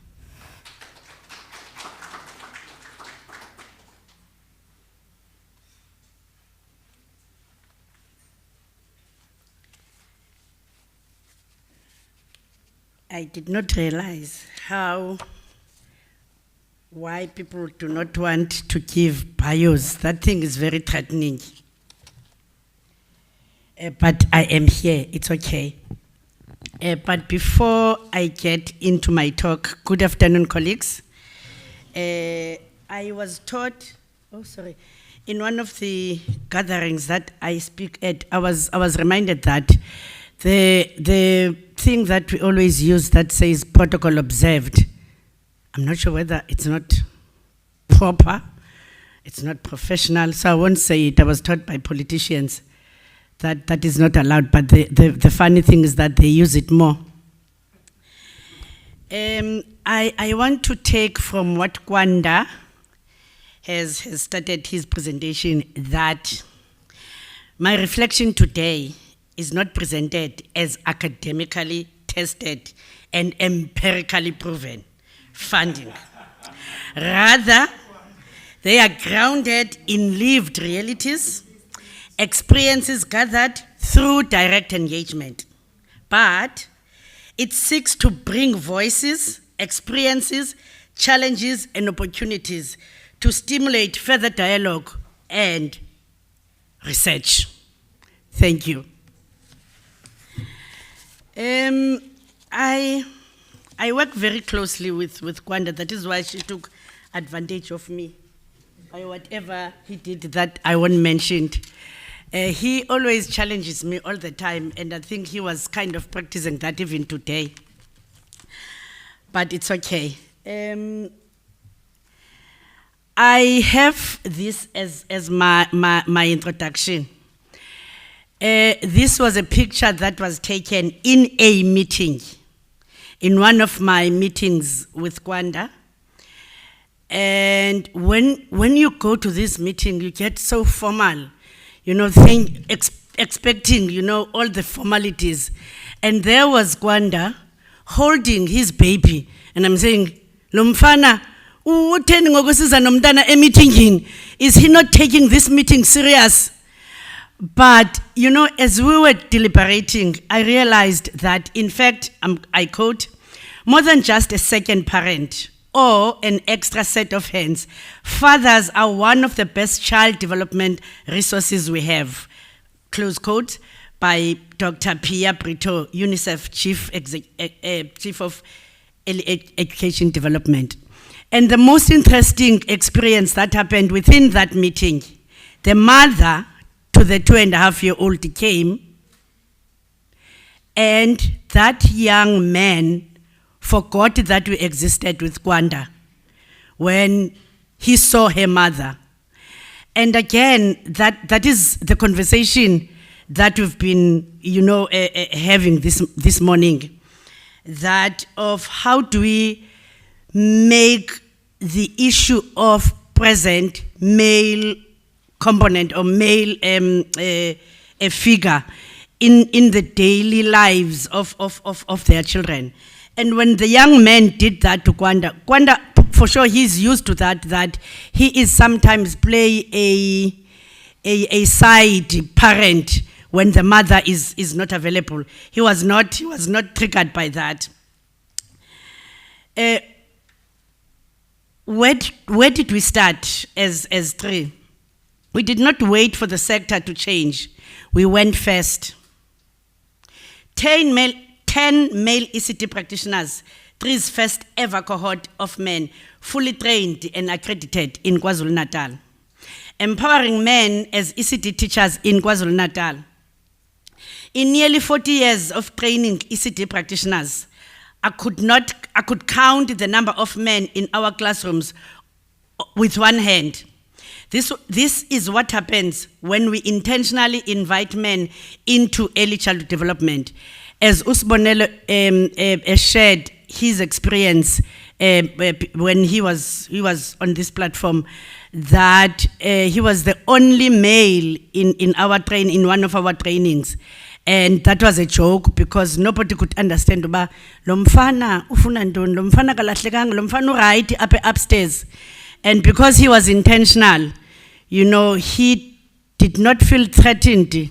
I did not realize why people do not want to give bios. That thing is very threatening. But I am here, it's okay. But before I get into my talk, good afternoon, colleagues. I was taught, in one of the gatherings that I speak at, I was reminded that the thing that we always use that says protocol observed, I'm not sure whether it's not proper, it's not professional, so I won't say it. I was taught by politicians that is not allowed, but the funny thing is that they use it more. I want to take from what Kwanda has started his presentation, that my reflection today is not presented as academically tested and empirically proven funding. Rather, they are grounded in lived realities, experiences gathered through direct engagement. But it seeks to bring voices, experiences, challenges, and opportunities to stimulate further dialogue and research. Thank you. I work very closely with Kwanda. That is why she took advantage of me by whatever he did that I won't mention. He always challenges me all the time, and I think he was kind of practicing that even today. But it's okay. I have this as my introduction. This was a picture that was taken in a meeting, in one of my meetings with Kwanda. And when you go to this meeting, you get so formal, expecting, all the formalities. And there was Kwanda holding his baby. And I'm saying, Lumfana, is he not taking this meeting serious? But, as we were deliberating, I realized that, in fact, I quote, more than just a second parent or an extra set of hands, fathers are one of the best child development resources we have. Close quote by Dr. Pia Brito, UNICEF Chief of Education Development. And the most interesting experience that happened within that meeting, the mother to the 2.5-year-old came, and that young man forgot that we existed with Kwanda when he saw her mother. And again, that is the conversation that we've been, having this morning, that of how do we make the issue of present male component or male a figure in the daily lives of their children. And when the young man did that to Kwanda, for sure he's used to that he is sometimes play a side parent when the mother is not available. He was not triggered by that. Where did we start as three? We did not wait for the sector to change. We went first. 10 male ECT practitioners, 3's first ever cohort of men, fully trained and accredited in KwaZulu-Natal. Empowering men as ECT teachers in KwaZulu-Natal. In nearly 40 years of training ECT practitioners, I could count the number of men in our classrooms with one hand. This is what happens when we intentionally invite men into early childhood development. As Usbonelo shared his experience when he was on this platform, that he was the only male in one of our trainings. And that was a joke because nobody could understand. Lomfana kalahlekanga, lomfana right upstairs. And because he was intentional, he did not feel threatened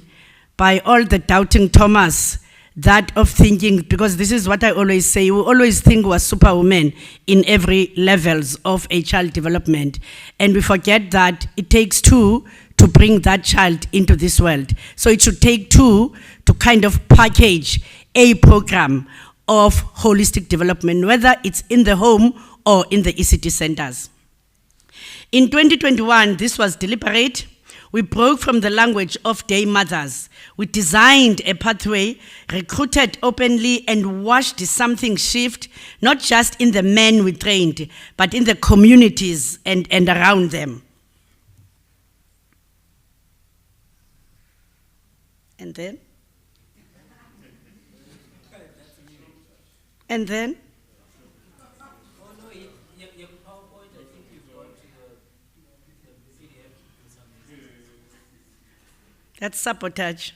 by all the doubting Thomas, that of thinking, because this is what I always say, we always think we're superwomen in every levels of a child development. And we forget that it takes two to bring that child into this world. So it should take two to kind of package a program of holistic development, whether it's in the home or in the ECT centers. In 2021, this was deliberate. We broke from the language of day mothers. We designed a pathway, recruited openly, and watched something shift, not just in the men we trained, but in the communities and around them. And then? And then? That's sabotage.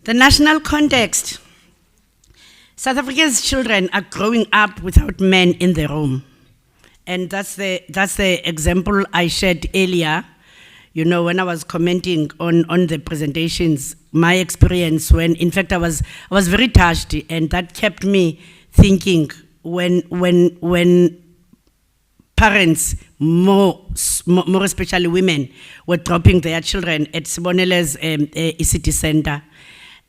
The national context. South Africa's children are growing up without men in the room. And that's the example I shared earlier, when I was commenting on the presentations, my experience when, in fact, I was very touched, and that kept me thinking when parents, more especially women, were dropping their children at Sibonele's ECT center.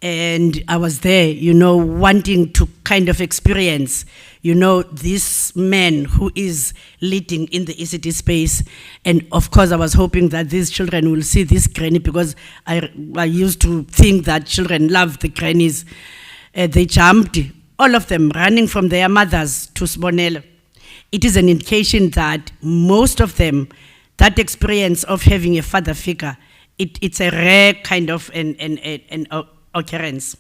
And I was there, wanting to kind of experience, this man who is leading in the ECT space. And of course, I was hoping that these children will see this granny, because I used to think that children love the grannies. They jumped, all of them running from their mothers to Sibonelo. It is an indication that most of them, that experience of having a father figure it's a rare kind of an occurrence.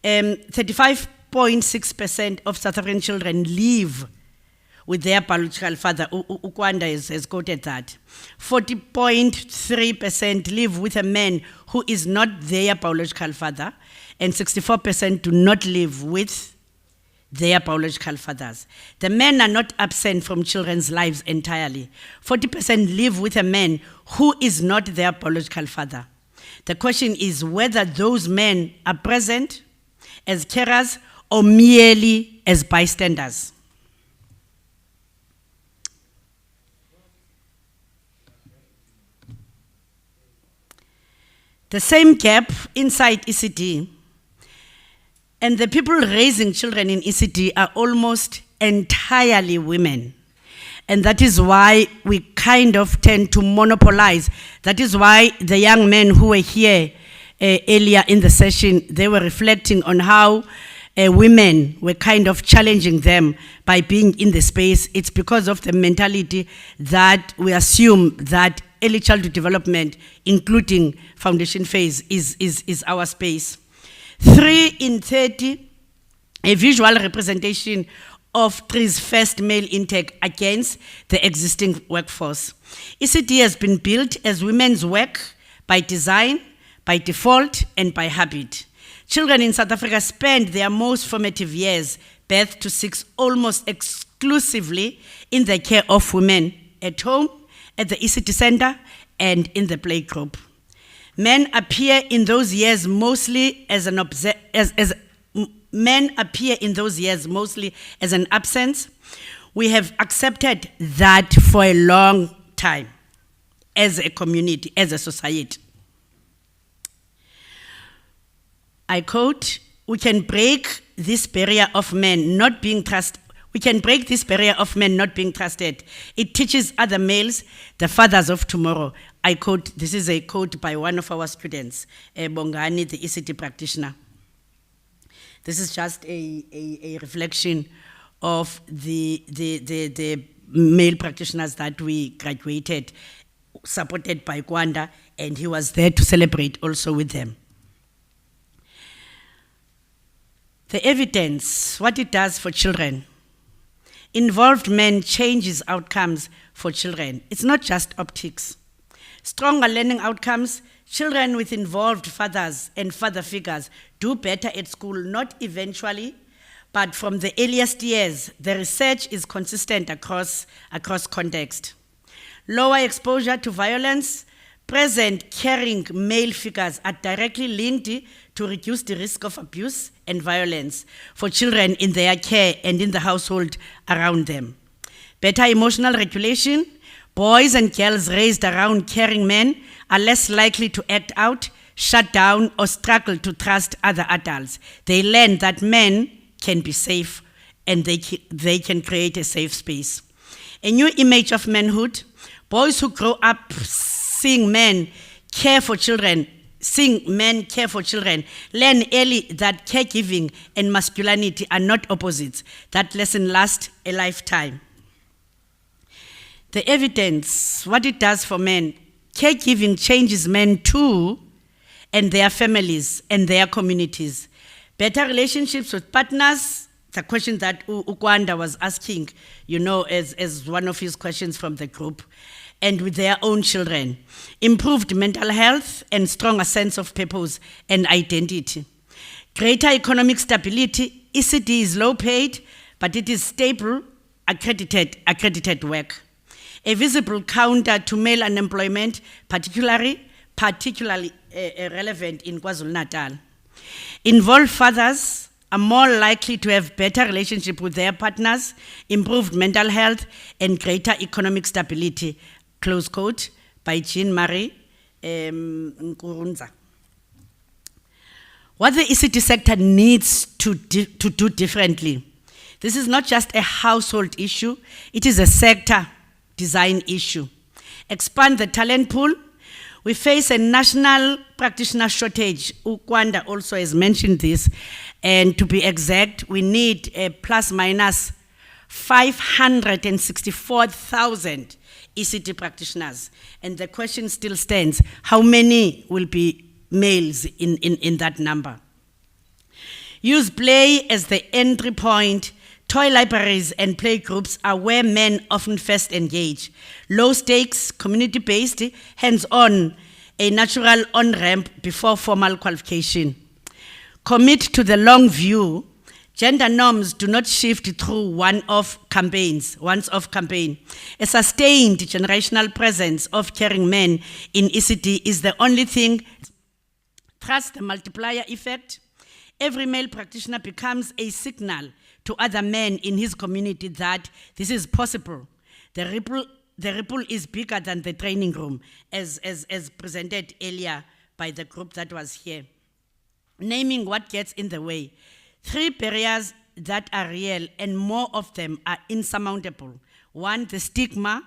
35.6% of South African children live with their biological father. Ukwanda has quoted that. 40.3% live with a man who is not their biological father, and 64% do not live with their biological fathers. The men are not absent from children's lives entirely. 40% live with a man who is not their biological father. The question is whether those men are present as carers or merely as bystanders. The same gap inside ECD, and the people raising children in ECD are almost entirely women. And that is why we kind of tend to monopolize. That is why the young men who were here earlier in the session, they were reflecting on how women were kind of challenging them by being in the space. It's because of the mentality that we assume that early childhood development, including foundation phase, is our space. 3 in 30, a visual representation of TRI's first male intake against the existing workforce. ECD has been built as women's work by design, by default, and by habit. Children in South Africa spend their most formative years, birth to 6, almost exclusively in the care of women, at home, at the ECD center, and in the playgroup. Men appear in those years mostly as an absence. We have accepted that for a long time as a community, as a society. I quote, we can break this barrier of men not being trusted. We can break this barrier of men not being trusted. It teaches other males, the fathers of tomorrow. I quote, this is a quote by one of our students, Bongani, the ECD practitioner. This is just a reflection of the male practitioners that we graduated, supported by Kwanda, and he was there to celebrate also with them. The evidence, what it does for children. Involved men changes outcomes for children. It's not just optics. Stronger learning outcomes, children with involved fathers and father figures do better at school, not eventually, but from the earliest years. The research is consistent across context. Lower exposure to violence, present caring male figures are directly linked to reduce the risk of abuse and violence for children in their care and in the household around them. Better emotional regulation, boys and girls raised around caring men are less likely to act out, shut down, or struggle to trust other adults. They learn that men can be safe and they can create a safe space. A new image of manhood, boys who grow up seeing men care for children, learn early that caregiving and masculinity are not opposites. That lesson lasts a lifetime. The evidence, what it does for men, caregiving changes men too, and their families and their communities. Better relationships with partners, the question that Ukwanda was asking, as one of his questions from the group, and with their own children. Improved mental health and stronger sense of purpose and identity. Greater economic stability. ECD is low paid, but it is stable, accredited work. A visible counter to male unemployment, particularly relevant in KwaZulu-Natal. Involved fathers are more likely to have better relationship with their partners, improved mental health, and greater economic stability. Close quote by Jean-Marie Nkurunza. What the ECD sector needs to do differently. This is not just a household issue, it is a sector design issue. Expand the talent pool. We face a national practitioner shortage. Ukwanda also has mentioned this. And to be exact, we need a plus minus 564,000 ECT practitioners. And the question still stands, how many will be males in that number? Use play as the entry point. Toy libraries and play groups are where men often first engage. Low stakes, community-based, hands-on, a natural on-ramp before formal qualification. Commit to the long view. Gender norms do not shift through once-off campaign. A sustained generational presence of caring men in ECD is the only thing. Trust the multiplier effect. Every male practitioner becomes a signal to other men in his community that this is possible. The ripple is bigger than the training room, as presented earlier by the group that was here. Naming what gets in the way. 3 barriers that are real, and more of them are insurmountable. 1, the stigma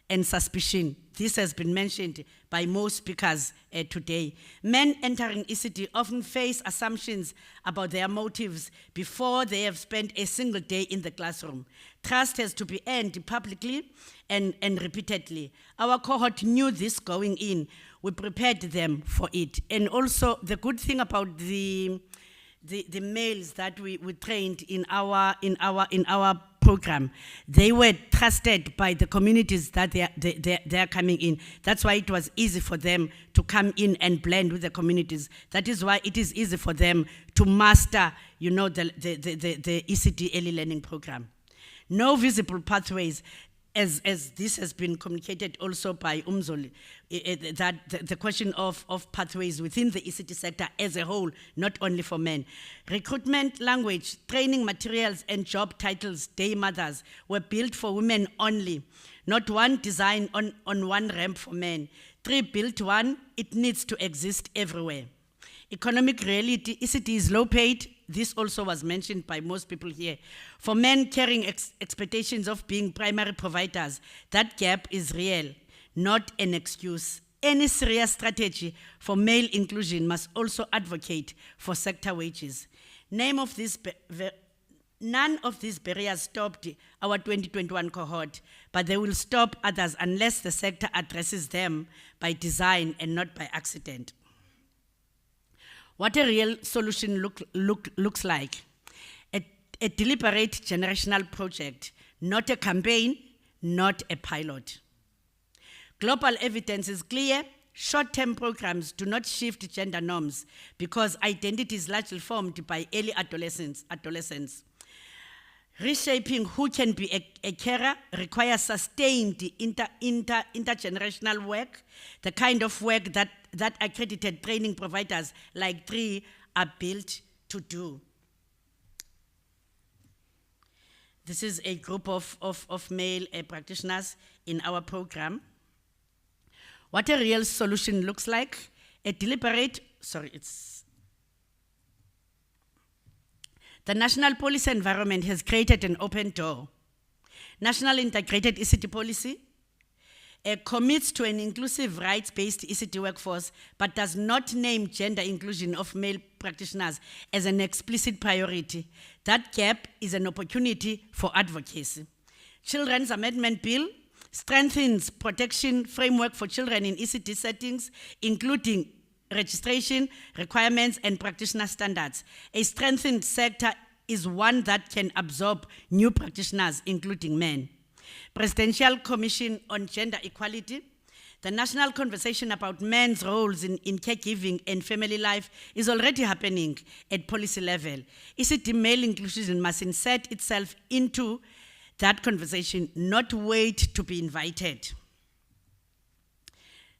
and suspicion. This has been mentioned by most speakers today. Men entering ECD often face assumptions about their motives before they have spent a single day in the classroom. Trust has to be earned publicly and repeatedly. Our cohort knew this going in. We prepared them for it. And also, the good thing about the males that we trained in our program, they were trusted by the communities that they are coming in. That's why it was easy for them to come in and blend with the communities. That is why it is easy for them to master, the ECD early learning program. No visible pathways. As this has been communicated also by Umzoli, that the question of pathways within the ECT sector as a whole, not only for men. Recruitment, language, training materials, and job titles, day mothers, were built for women only. Not one design on one ramp for men. 3, built one, it needs to exist everywhere. Economic reality, ECT is low paid. This also was mentioned by most people here. For men carrying expectations of being primary providers, that gap is real, not an excuse. Any serious strategy for male inclusion must also advocate for sector wages. None of these barriers stopped our 2021 cohort, but they will stop others unless the sector addresses them by design and not by accident. What a real solution looks like. A deliberate generational project, not a campaign, not a pilot. Global evidence is clear. Short-term programs do not shift gender norms because identity is largely formed by early adolescence. Reshaping who can be a carer requires sustained intergenerational work, the kind of work that accredited training providers like 3 are built to do. This is a group of male practitioners in our program. What a real solution looks like, the national policy environment has created an open door. National integrated ECT policy commits to an inclusive rights-based ECT workforce, but does not name gender inclusion of male practitioners as an explicit priority. That gap is an opportunity for advocacy. Children's Amendment Bill strengthens protection framework for children in ECT settings, including registration, requirements, and practitioner standards. A strengthened sector is one that can absorb new practitioners, including men. Presidential Commission on Gender Equality. The national conversation about men's roles in caregiving and family life is already happening at policy level. ECT male inclusion must insert itself into that conversation, not wait to be invited.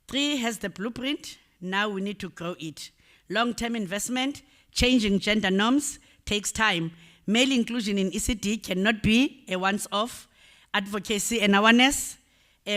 3 has the blueprint. Now we need to grow it. Long-term investment, changing gender norms takes time. Male inclusion in ECT cannot be a once-off. Advocacy and awareness,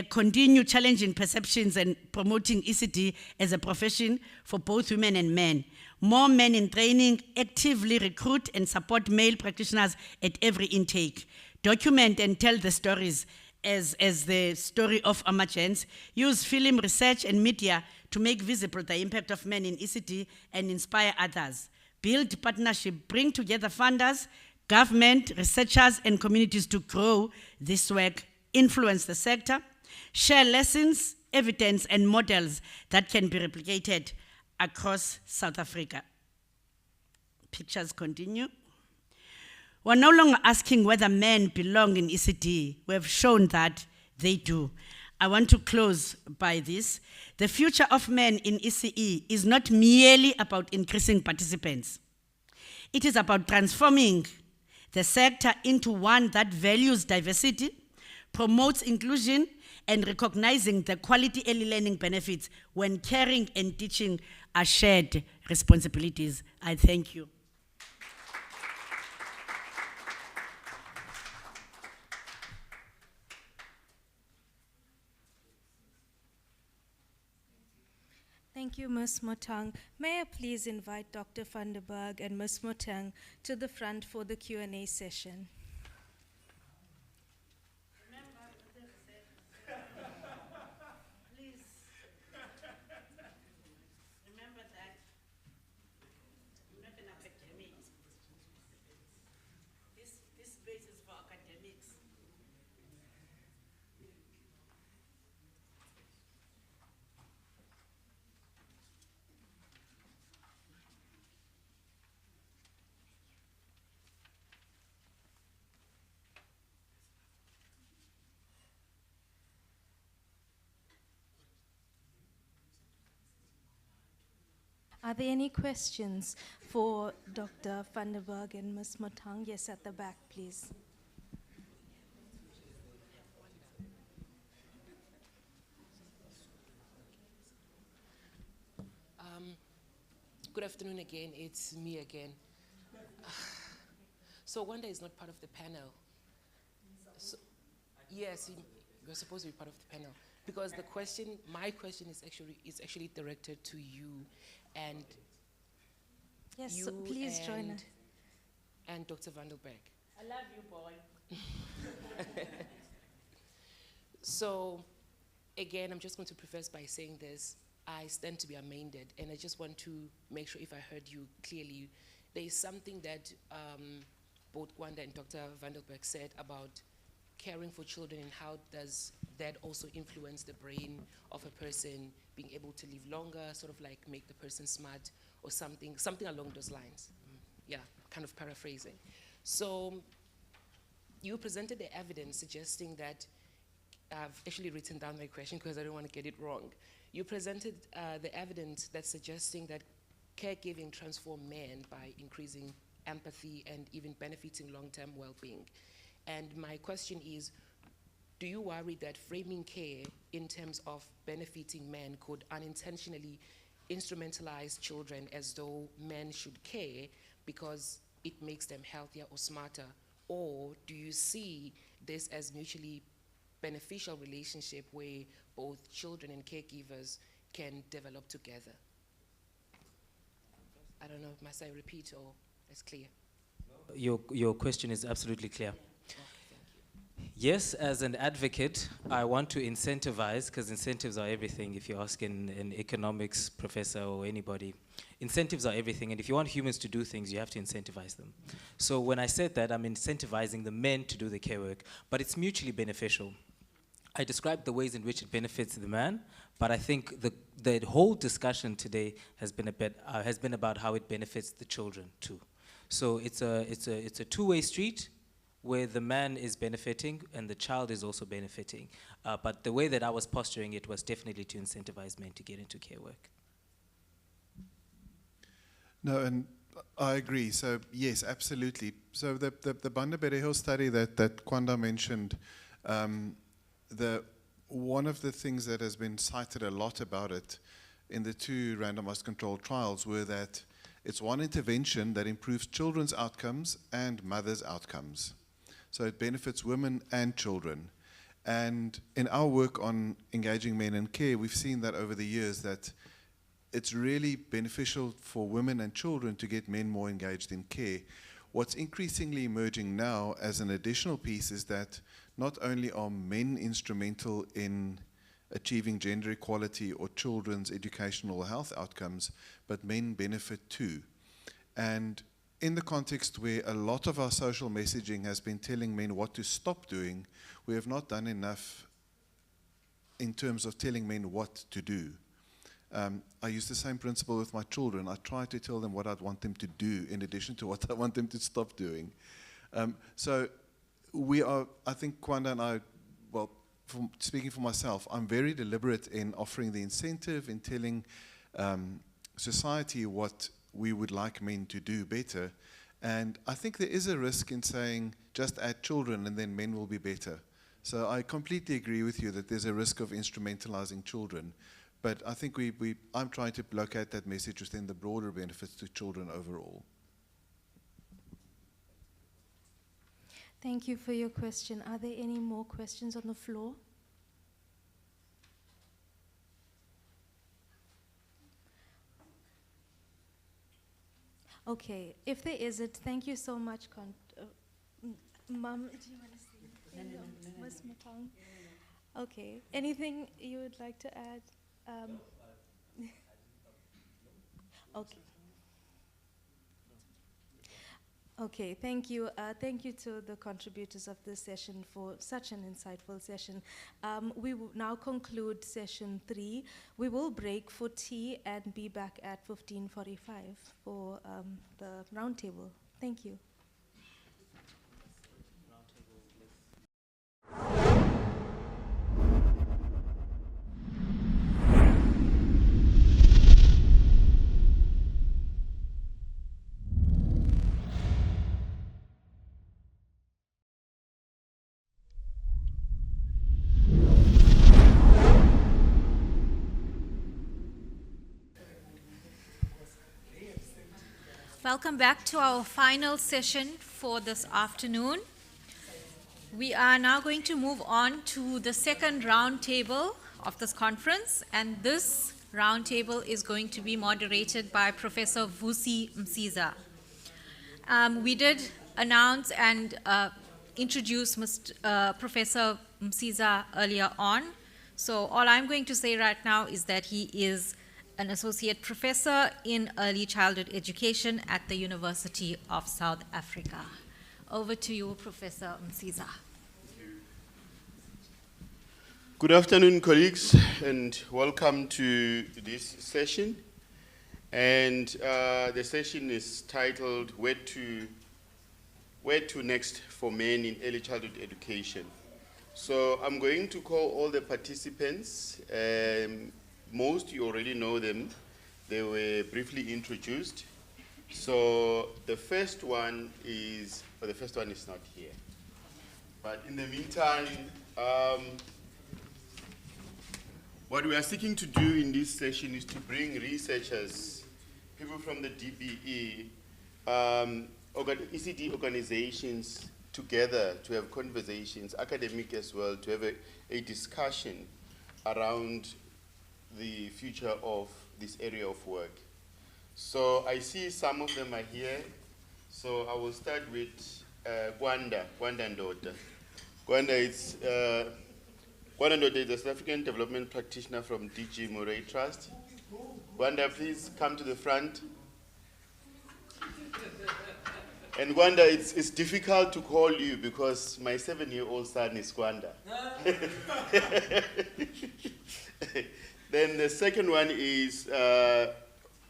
continue challenging perceptions and promoting ECT as a profession for both women and men. More men in training, actively recruit and support male practitioners at every intake. Document and tell the stories as the story of emergence. Use film research and media to make visible the impact of men in ECT and inspire others. Build partnership, bring together funders, government, researchers, and communities to grow this work, influence the sector, share lessons, evidence, and models that can be replicated across South Africa. Pictures continue. We're no longer asking whether men belong in ECD. We have shown that they do. I want to close by this. The future of men in ECE is not merely about increasing participants. It is about transforming the sector into one that values diversity, promotes inclusion, and recognizing the quality early learning benefits when caring and teaching are shared responsibilities. I thank you. Thank you, Ms. Motang. May I please invite Dr. van der Berg and Ms. Motang to the front for the Q&A session. Are there any questions for Dr. van der Berg and Ms. Motang? Yes, at the back, please. Good afternoon again, it's me again. So Wanda is not part of the panel. So, yes, you're supposed to be part of the panel. Because the question, my question is actually directed to you and yes, you so please join us. And Dr. van der Berg. I love you, boy. So, again, I'm just going to preface by saying this. I stand to be amended, and I just want to make sure if I heard you clearly. There is something that both Gwanda and Dr. van der Berg said about caring for children and how does that also influence the brain of a person being able to live longer, sort of like make the person smart or something along those lines. Yeah, kind of paraphrasing. So you presented the evidence suggesting that, I've actually written down my question because I don't want to get it wrong. You presented the evidence that's suggesting that caregiving transforms men by increasing empathy and even benefiting long-term well-being. And my question is, do you worry that framing care in terms of benefiting men could unintentionally instrumentalize children as though men should care because it makes them healthier or smarter? Or do you see this as mutually beneficial relationship where both children and caregivers can develop together? I don't know, must I repeat or it's clear? Your question is absolutely clear. Yes, as an advocate, I want to incentivize, because incentives are everything. If you ask an economics professor or anybody, incentives are everything. And if you want humans to do things, you have to incentivize them. So when I said that, I'm incentivizing the men to do the care work, but it's mutually beneficial. I described the ways in which it benefits the man, but I think the whole discussion today has been about how it benefits the children too. So it's a two-way street, where the man is benefiting and the child is also benefiting. But the way that I was posturing it was definitely to incentivize men to get into care work. No, and I agree. So yes, absolutely. So the Banda-Berehil study that Kwanda mentioned, one of the things that has been cited a lot about it in the two randomized controlled trials were that it's one intervention that improves children's outcomes and mothers' outcomes. So it benefits women and children. And in our work on engaging men in care, we've seen that over the years that it's really beneficial for women and children to get men more engaged in care. What's increasingly emerging now as an additional piece is that not only are men instrumental in achieving gender equality or children's educational health outcomes, but men benefit too. And in the context where a lot of our social messaging has been telling men what to stop doing, we have not done enough in terms of telling men what to do. I use the same principle with my children. I try to tell them what I'd want them to do in addition to what I want them to stop doing. So we are, I think Kwanda and I, well, speaking for myself, I'm very deliberate in offering the incentive, in telling society what we would like men to do better. And I think there is a risk in saying, just add children and then men will be better. So I completely agree with you that there's a risk of instrumentalizing children. But I think I'm trying to locate that message within the broader benefits to children overall. Thank you for your question. Are there any more questions on the floor? Okay, if there isn't, thank you so much. Mom, do you want to say anything? Ms. Matong? Okay, anything you would like to add? Okay. Okay, thank you. Thank you to the contributors of this session for such an insightful session. We will now conclude session 3. We will break for tea and be back at 15:45 for the roundtable. Thank you. Welcome back to our final session for this afternoon. We are now going to move on to the second roundtable of this conference, and this roundtable is going to be moderated by Professor Vusi Msiza. We did announce and introduce Professor Msiza earlier on, so all I'm going to say right now is that he is an associate professor in early childhood education at the University of South Africa. Over to you, Professor Msiza. Good afternoon, colleagues, and welcome to this session. And the session is titled, Where to Next for Men in Early Childhood Education. So I'm going to call all the participants. Most you already know them. They were briefly introduced. So the first one is not here. But in the meantime, what we are seeking to do in this session is to bring researchers, people from the DBE, ECD organizations together to have conversations, academic as well, to have a discussion around the future of this area of work. So I see some of them are here. So I will start with Kwanda Ndoda. Kwanda is a South African development practitioner from DG Murray Trust. Kwanda, please come to the front. And Kwanda, it's difficult to call you because my 7-year-old son is Kwanda. Then the second one is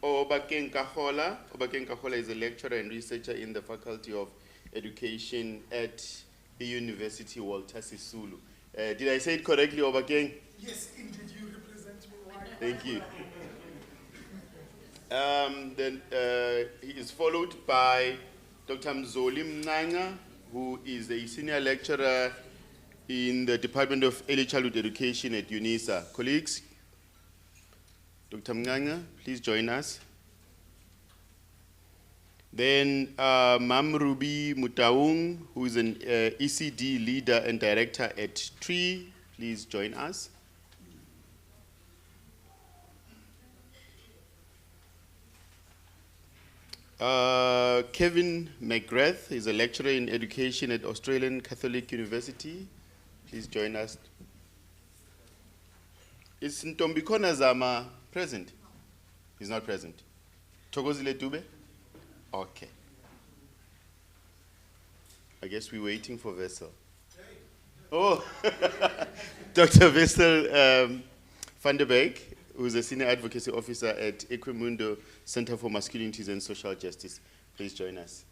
Obakeng Kahola. Obakeng Kahola is a lecturer and researcher in the Faculty of Education at the University Walter Sisulu. Did I say it correctly, Obakeng? Yes, indeed, you represent me well. Thank you. Then he is followed by Dr. Mzoli Mnanga, who is a senior lecturer in the Department of Early Childhood Education at UNISA. Colleagues, Dr. Mnanga, please join us. Then Mam Ruby Mutaung, who is an ECD leader and director at TREE, please join us. Kevin McGrath is a lecturer in education at Australian Catholic University. Please join us. Is Ntombikona Zama present? He's not present. Thokozile Dube? Okay. I guess we're waiting for Vessel. Oh, Dr. Vessel van der Beek, who's a Senior Advocacy Officer at Equimundo Center for Masculinities and Social Justice. Please join us.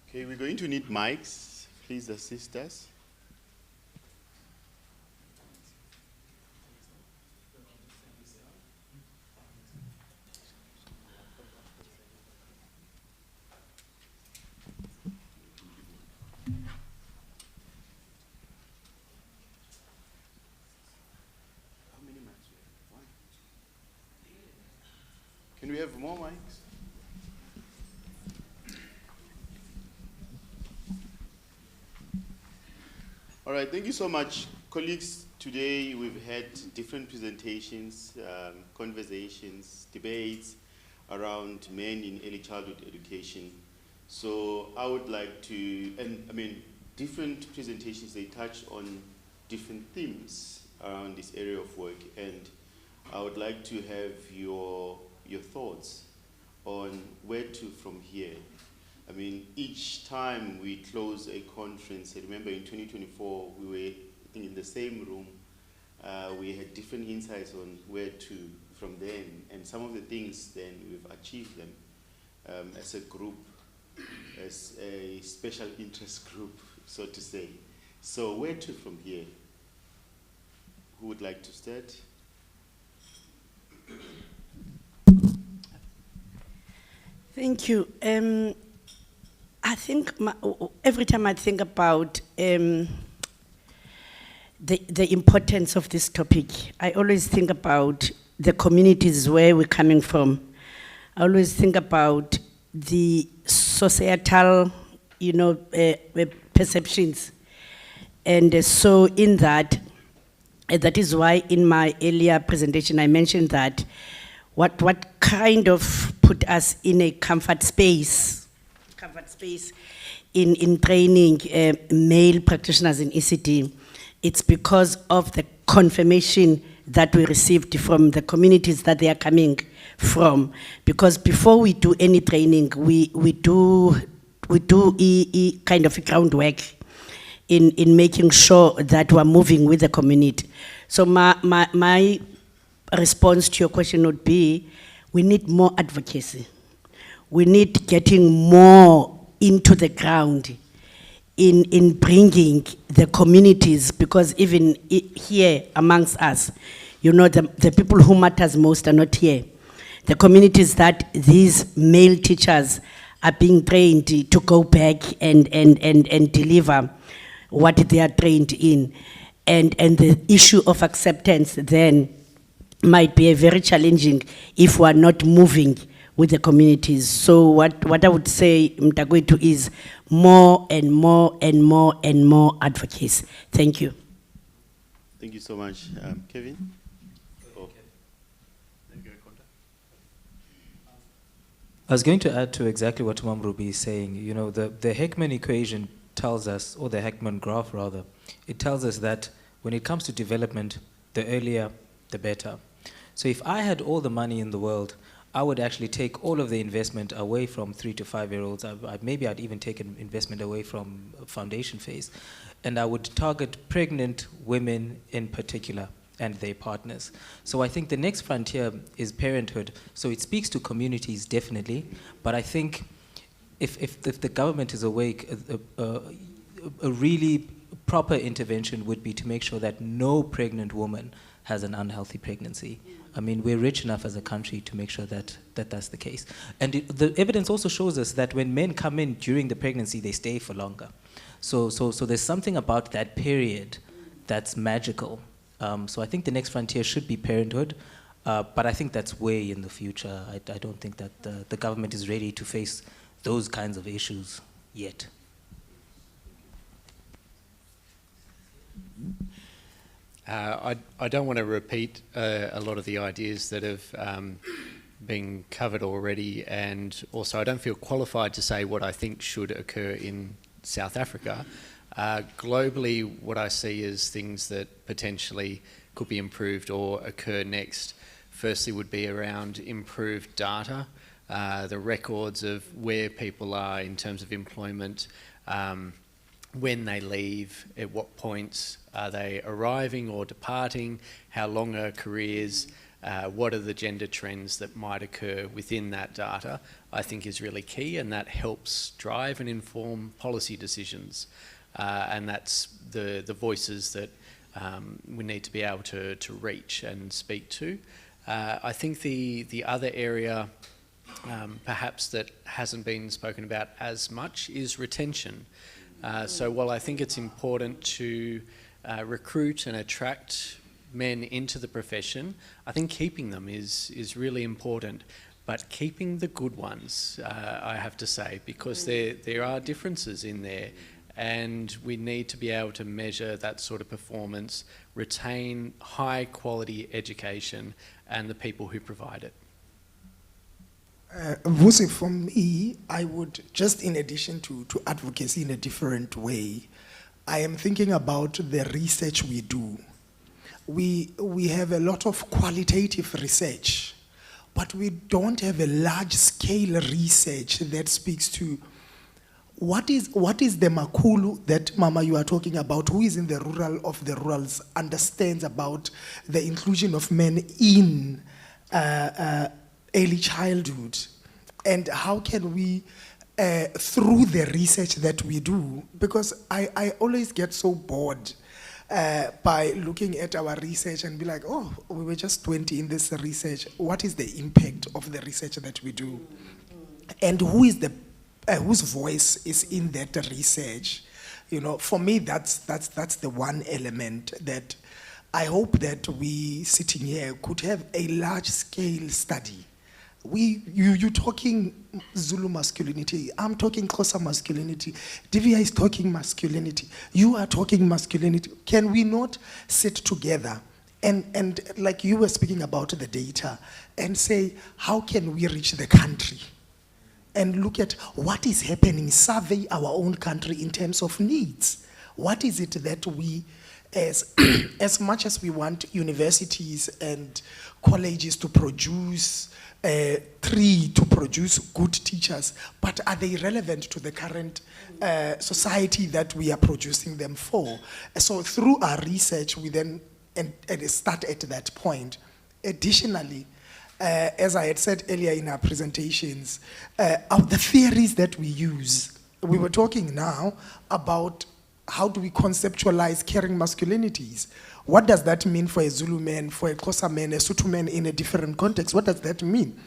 Okay, we're going to need mics. Please assist us. Can we have more mics? All right, thank you so much. Colleagues, today we've had different presentations, conversations, debates around men in early childhood education. So I would like to, different presentations, they touch on different themes around this area of work, and I would like to have your thoughts on where to from here. I mean, each time we close a conference, I remember in 2024, we were, I think, in the same room. We had different insights on where to from then, and some of the things then we've achieved them as a group, as a special interest group, so to say. So where to from here? Who would like to start? Thank you. I think every time I think about the importance of this topic, I always think about the communities where we're coming from. I always think about the societal, perceptions. And so in that, that is why in my earlier presentation I mentioned that what kind of put us in a comfort space in training male practitioners in ECD, it's because of the confirmation that we received from the communities that they are coming from. Because before we do any training, we do kind of groundwork in making sure that we're moving with the community. So my response to your question would be, we need more advocacy. We need getting more into the ground in bringing the communities, because even here amongst us, the people who matters most are not here. The communities that these male teachers are being trained to go back and deliver what they are trained in. And the issue of acceptance then might be very challenging if we are not moving with the communities. So what I would say, Mtagwetu, is more and more and more and more advocacy. Thank you. Thank you so much. Kevin? Oh. I was going to add to exactly what Mamrubi is saying. The Heckman equation tells us, or the Heckman graph rather, it tells us that when it comes to development, the earlier, the better. So if I had all the money in the world, I would actually take all of the investment away from 3 to 5 year olds. Maybe I'd even take an investment away from foundation phase. And I would target pregnant women in particular and their partners. So I think the next frontier is parenthood. So it speaks to communities definitely, but I think if the government is awake, a really proper intervention would be to make sure that no pregnant woman has an unhealthy pregnancy. I mean, we're rich enough as a country to make sure that that's the case. And the evidence also shows us that when men come in during the pregnancy, they stay for longer. So there's something about that period that's magical. So I think the next frontier should be parenthood, but I think that's way in the future. I don't think that the government is ready to face those kinds of issues yet. I don't want to repeat a lot of the ideas that have been covered already, and also I don't feel qualified to say what I think should occur in South Africa. Globally, what I see as things that potentially could be improved or occur next, firstly would be around improved data the records of where people are in terms of employment, when they leave, at what points are they arriving or departing, how long are careers, what are the gender trends that might occur within that data, I think is really key, and that helps drive and inform policy decisions. And that's the voices that we need to be able to reach and speak to. I think the other area perhaps that hasn't been spoken about as much is retention. So while I think it's important to recruit and attract men into the profession, I think keeping them is really important. But keeping the good ones, I have to say, because there are differences in there, and we need to be able to measure that sort of performance, retain high quality education and the people who provide it. Vusi, for me, I would, just in addition to advocacy in a different way, I am thinking about the research we do. We have a lot of qualitative research, but we don't have a large-scale research that speaks to what is the makulu that, Mama, you are talking about, who is in the rural of the rurals, understands about the inclusion of men in early childhood, and how can we, through the research that we do, because I always get so bored by looking at our research and be like, oh, we were just 20 in this research. What is the impact of the research that we do? And who is the whose voice is in that research? You know, for me, that's the one element that I hope that we sitting here could have a large-scale study. You talking Zulu masculinity, I'm talking Xhosa masculinity, Divya is talking masculinity, you are talking masculinity. Can we not sit together and like you were speaking about the data and say, how can we reach the country? And look at what is happening, survey our own country in terms of needs. What is it that we, as much as we want universities and colleges to produce, to produce good teachers, but are they relevant to the current society that we are producing them for? So through our research, we then start at that point. Additionally, as I had said earlier in our presentations, of the theories that we use, we were talking now about how do we conceptualize caring masculinities. What does that mean for a Zulu man, for a Xhosa man, a Sotho man in a different context? What does that mean?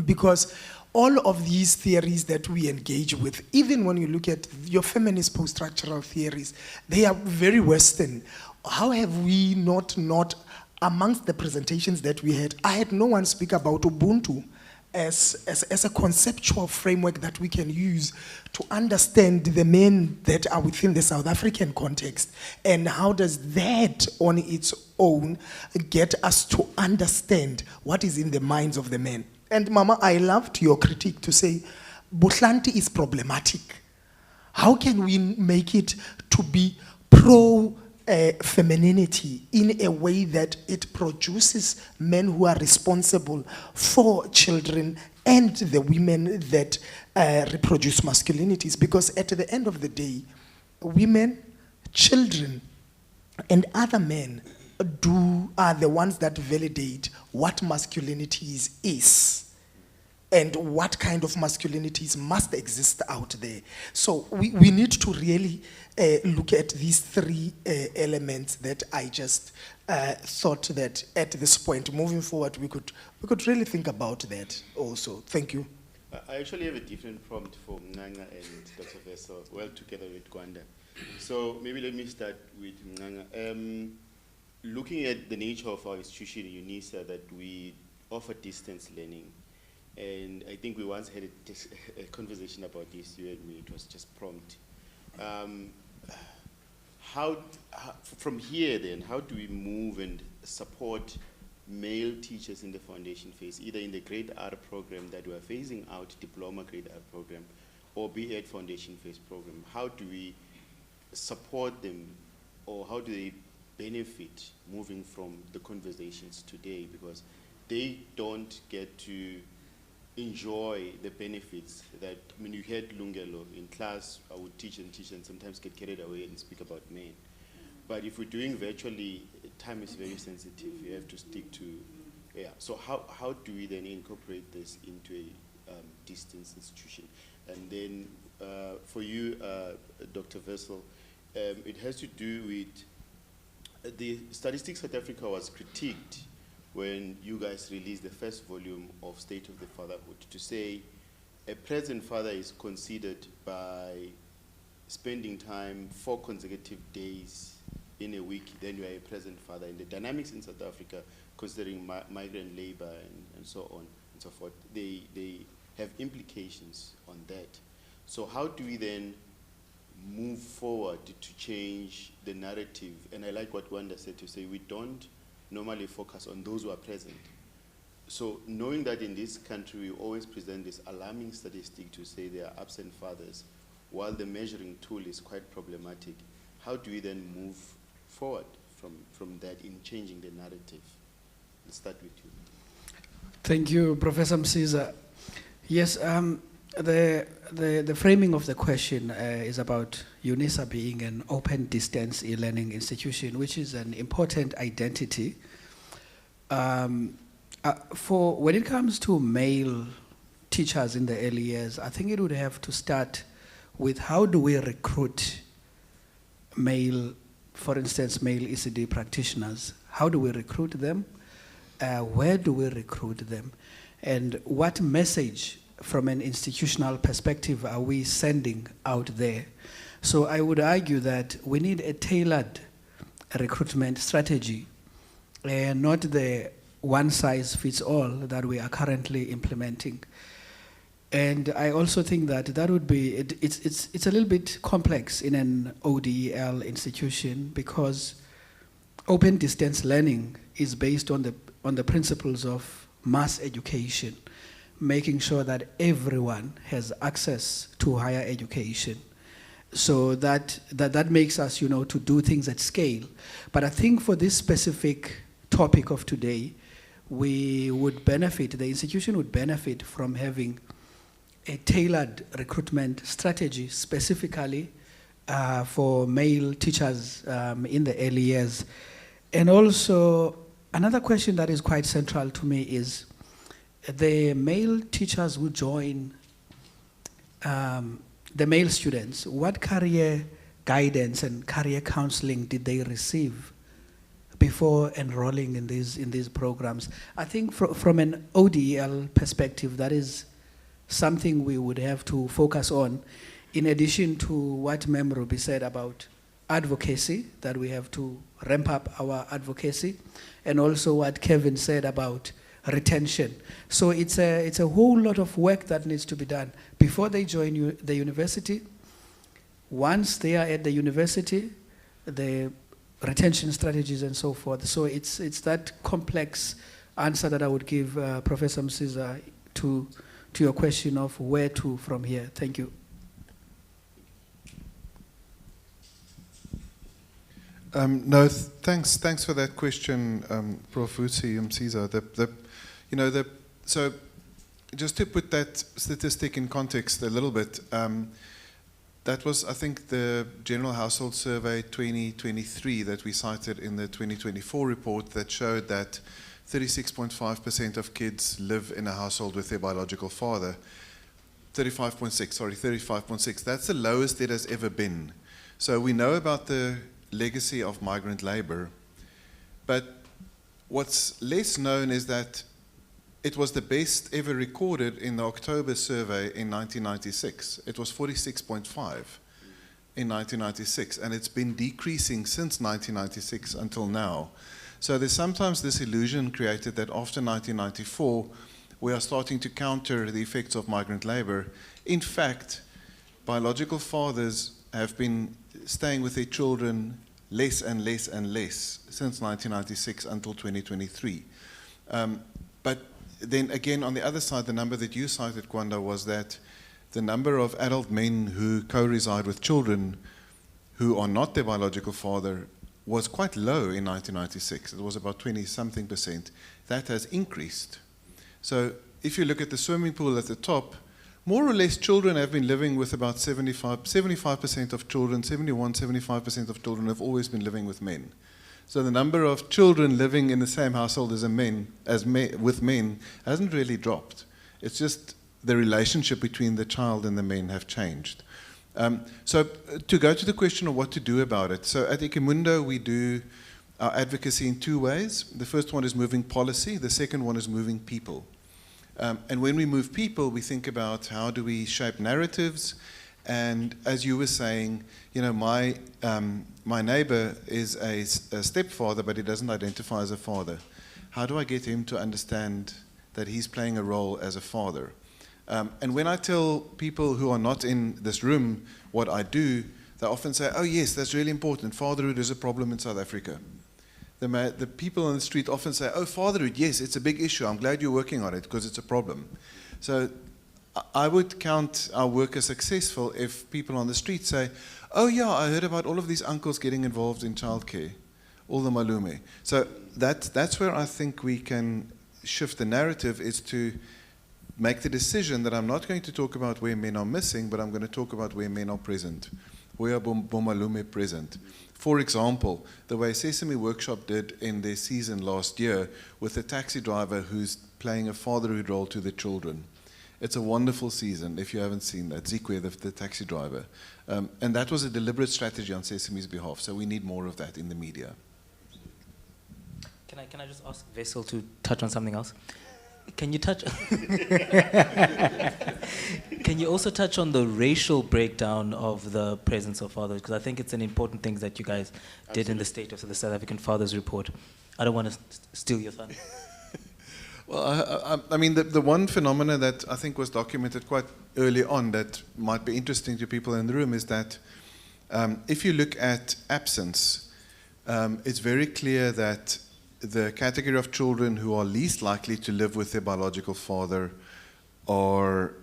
Because all of these theories that we engage with, even when you look at your feminist post-structural theories, they are very Western. How have we not amongst the presentations that we had, I had no one speak about Ubuntu as a conceptual framework that we can use to understand the men that are within the South African context, and how does that on its own get us to understand what is in the minds of the men. And Mama, I loved your critique to say, Buhlanti is problematic. How can we make it to be femininity in a way that it produces men who are responsible for children and the women that reproduce masculinities? Because at the end of the day, women, children, and other men are the ones that validate what masculinities is and what kind of masculinities must exist out there. So we need to really look at these three elements that I just thought that at this point, moving forward, we could really think about that also. Thank you. I actually have a different prompt for Mnganga and Dr. Vessel, well together with Kwanda. So maybe let me start with Mnganga. Looking at the nature of our institution, UNISA, that we offer distance learning. And I think we once had a conversation about this, you and me, it was just prompt. From here then, how do we move and support male teachers in the foundation phase, either in the grade R program that we are phasing out, diploma grade R program, or be at foundation phase program? How do we support them, or how do they benefit moving from the conversations today? Because they don't get to enjoy the benefits that, I mean, you heard Lungelo in class, I would teach and sometimes get carried away and speak about men. But if we're doing virtually, time is very sensitive. You have to stick to, yeah. So how do we then incorporate this into a distance institution? And then for you, Dr. Vessel, it has to do with the Statistics South Africa was critiqued when you guys released the first volume of State of the Fatherhood to say a present father is considered by spending time 4 consecutive days in a week, then you are a present father. And the dynamics in South Africa, considering migrant labor and so on and so forth, they have implications on that. So how do we then move forward to change the narrative? And I like what Wanda said, to say we don't normally focus on those who are present. So knowing that in this country we always present this alarming statistic to say there are absent fathers, while the measuring tool is quite problematic, how do we then move forward from that in changing the narrative? Let's start with you. Thank you, Professor Msiza. Yes, the framing of the question is about UNISA being an open distance e-learning institution, which is an important identity. For when it comes to male teachers in the early years, I think it would have to start with how do we recruit male, for instance, male ECD practitioners. How do we recruit them? Where do we recruit them? And what message from an institutional perspective are we sending out there? So I would argue that we need a tailored recruitment strategy and not the one-size-fits-all that we are currently implementing. And I also think that that would be, it's a little bit complex in an ODEL institution because open distance learning is based on the principles of mass education, making sure that everyone has access to higher education. So that makes us, to do things at scale. But I think for this specific topic of today, we would benefit, the institution would benefit from having a tailored recruitment strategy specifically for male teachers in the early years. And also, another question that is quite central to me is the male teachers who join, the male students, what career guidance and career counseling did they receive before enrolling in these programs? I think from an ODEL perspective, that is something we would have to focus on, in addition to what Mem Ruby said about advocacy, that we have to ramp up our advocacy, and also what Kevin said about retention. So it's a whole lot of work that needs to be done before they join the university. Once they are at the university, the retention strategies and so forth. So it's that complex answer that I would give Professor Msiza to your question of where to from here. Thank you. No, thanks for that question, Prof. Utsi Msiza. So just to put that statistic in context a little bit, that was, I think, the General Household Survey 2023 that we cited in the 2024 report that showed that 36.5% of kids live in a household with their biological father. 35.6. That's the lowest it has ever been. So we know about the legacy of migrant labor, but what's less known is that it was the best ever recorded in the October survey in 1996. It was 46.5 in 1996, and it's been decreasing since 1996 until now. So there's sometimes this illusion created that after 1994, we are starting to counter the effects of migrant labor. In fact, biological fathers have been staying with their children less and less and less since 1996 until 2023. But then again, on the other side, the number that you cited, Kwanda, was that the number of adult men who co-reside with children who are not their biological father was quite low in 1996. It was about 20-something%. That has increased. So if you look at the swimming pool at the top, more or less children have been living with about 75% of children, 75% of children have always been living with men. So the number of children living in the same household with men hasn't really dropped. It's just the relationship between the child and the men have changed. So to go to the question of what to do about it, so at Ekimundo we do our advocacy in two ways. The first one is moving policy, the second one is moving people. And when we move people, we think about how do we shape narratives. And as you were saying, you know, my neighbor is a stepfather, but he doesn't identify as a father. How do I get him to understand that he's playing a role as a father? And when I tell people who are not in this room what I do, they often say, oh yes, that's really important. Fatherhood is a problem in South Africa. The people on the street often say, oh, fatherhood, yes, it's a big issue. I'm glad you're working on it because it's a problem. So I would count our work as successful if people on the street say, oh yeah, I heard about all of these uncles getting involved in childcare, all the malume. So that's where I think we can shift the narrative, is to make the decision that I'm not going to talk about where men are missing, but I'm going to talk about where men are present. Where are bomalume present? For example, the way Sesame Workshop did in their season last year with a taxi driver who's playing a fatherhood role to the children. It's a wonderful season, if you haven't seen that, Zikwe, the taxi driver. And that was a deliberate strategy on Sesame's behalf, so we need more of that in the media. Can I just ask Vessel to touch on something else? Can you touch? Can you also touch on the racial breakdown of the presence of fathers? Because I think it's an important thing that you guys did in the status of the South African Fathers Report. I don't want to steal your thunder. Well, I mean, the one phenomena that I think was documented quite early on that might be interesting to people in the room is that if you look at absence, it's very clear that the category of children who are least likely to live with their biological father are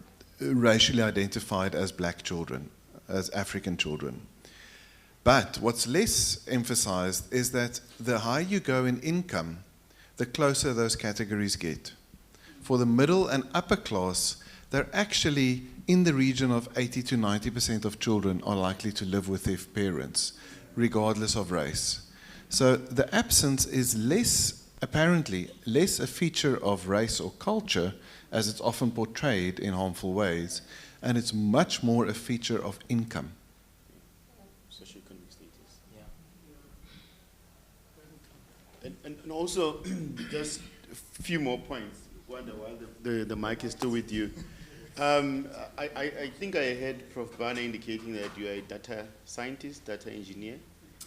racially identified as black children, as African children. But what's less emphasized is that the higher you go in income, the closer those categories get. For the middle and upper class, they're actually in the region of 80 to 90% of children are likely to live with their parents, regardless of race. So the absence is apparently less a feature of race or culture, as it's often portrayed in harmful ways, and it's much more a feature of income. Socioeconomic status. Yeah. And also, just a few more points. Wonder while the mic is still with you. I think I heard Prof. Bana indicating that you are a data scientist, data engineer.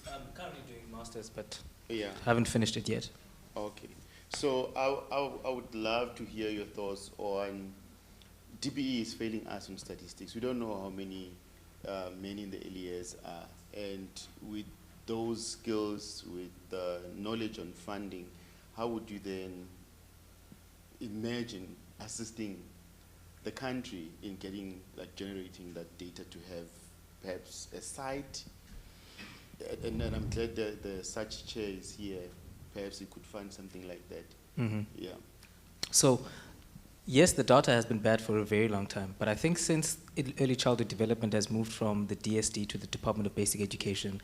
I'm currently doing masters, but yeah, haven't finished it yet. Okay. So I would love to hear your thoughts on DBE is failing us on statistics. We don't know how many men in the early years are. And with those skills, with the knowledge on funding, how would you then imagine assisting the country in getting, like, generating that data to have perhaps a site? And then I'm glad that the such chair is here. Perhaps you could fund something like that. Mm-hmm. Yeah. So, yes, the data has been bad for a very long time, but I think since early childhood development has moved from the DSD to the Department of Basic Education,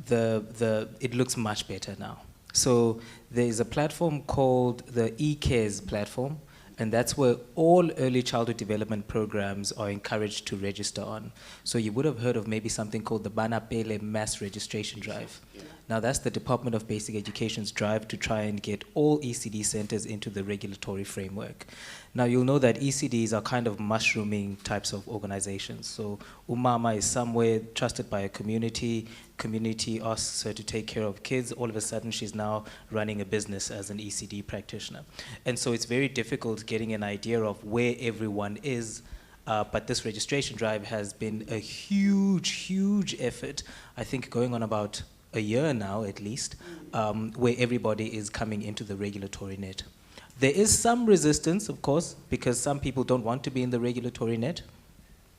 it looks much better now. So there is a platform called the eCares platform, and that's where all early childhood development programs are encouraged to register on. So you would have heard of maybe something called the Bana Pele Mass Registration Drive. Yeah. Now that's the Department of Basic Education's drive to try and get all ECD centers into the regulatory framework. Now you'll know that ECDs are kind of mushrooming types of organizations. So Umama is somewhere trusted by a community asks her to take care of kids, all of a sudden she's now running a business as an ECD practitioner. And so it's very difficult getting an idea of where everyone is, but this registration drive has been a huge effort, I think going on about a year now at least, where everybody is coming into the regulatory net. There is some resistance, of course, because some people don't want to be in the regulatory net.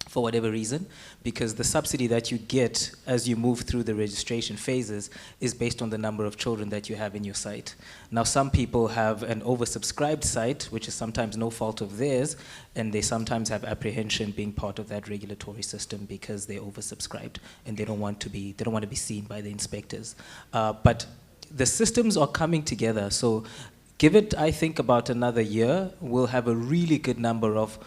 for whatever reason, because the subsidy that you get as you move through the registration phases is based on the number of children that you have in your site. Now, some people have an oversubscribed site, which is sometimes no fault of theirs, and they sometimes have apprehension being part of that regulatory system because they're oversubscribed and they don't want to be seen by the inspectors. But the systems are coming together, so give it, I think, about another year, we'll have a really good number of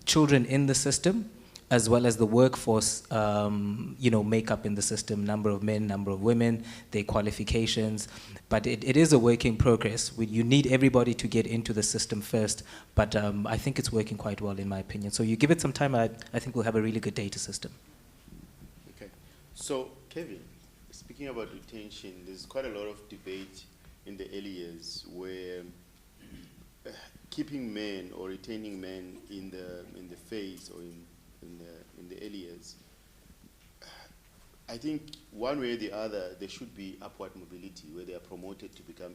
children in the system, as well as the workforce, makeup in the system, number of men, number of women, their qualifications. But it is a work in progress. You need everybody to get into the system first, but I think it's working quite well in my opinion. So you give it some time, I think we'll have a really good data system. Okay, so Kevin, speaking about retention, there's quite a lot of debate in the early years where keeping men or retaining men in the phase or in the early years, I think one way or the other there should be upward mobility where they are promoted to become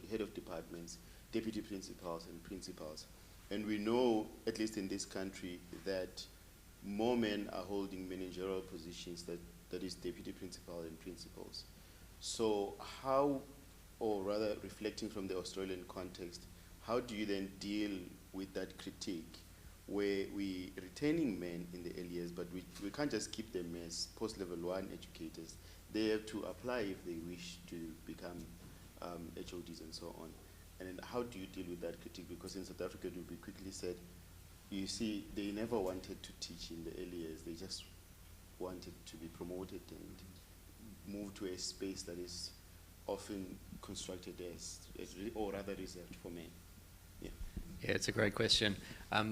head of departments, deputy principals and principals. And we know, at least in this country, that more men are holding managerial positions that is deputy principal and principals. So how, or rather reflecting from the Australian context, how do you then deal with that critique where we retaining men in the early years, but we can't just keep them as post-level 1 educators. They have to apply if they wish to become HODs and so on. And then how do you deal with that critique? Because in South Africa it will be quickly said, you see, they never wanted to teach in the early years. They just wanted to be promoted and move to a space that is often constructed or rather reserved for men. Yeah, it's a great question.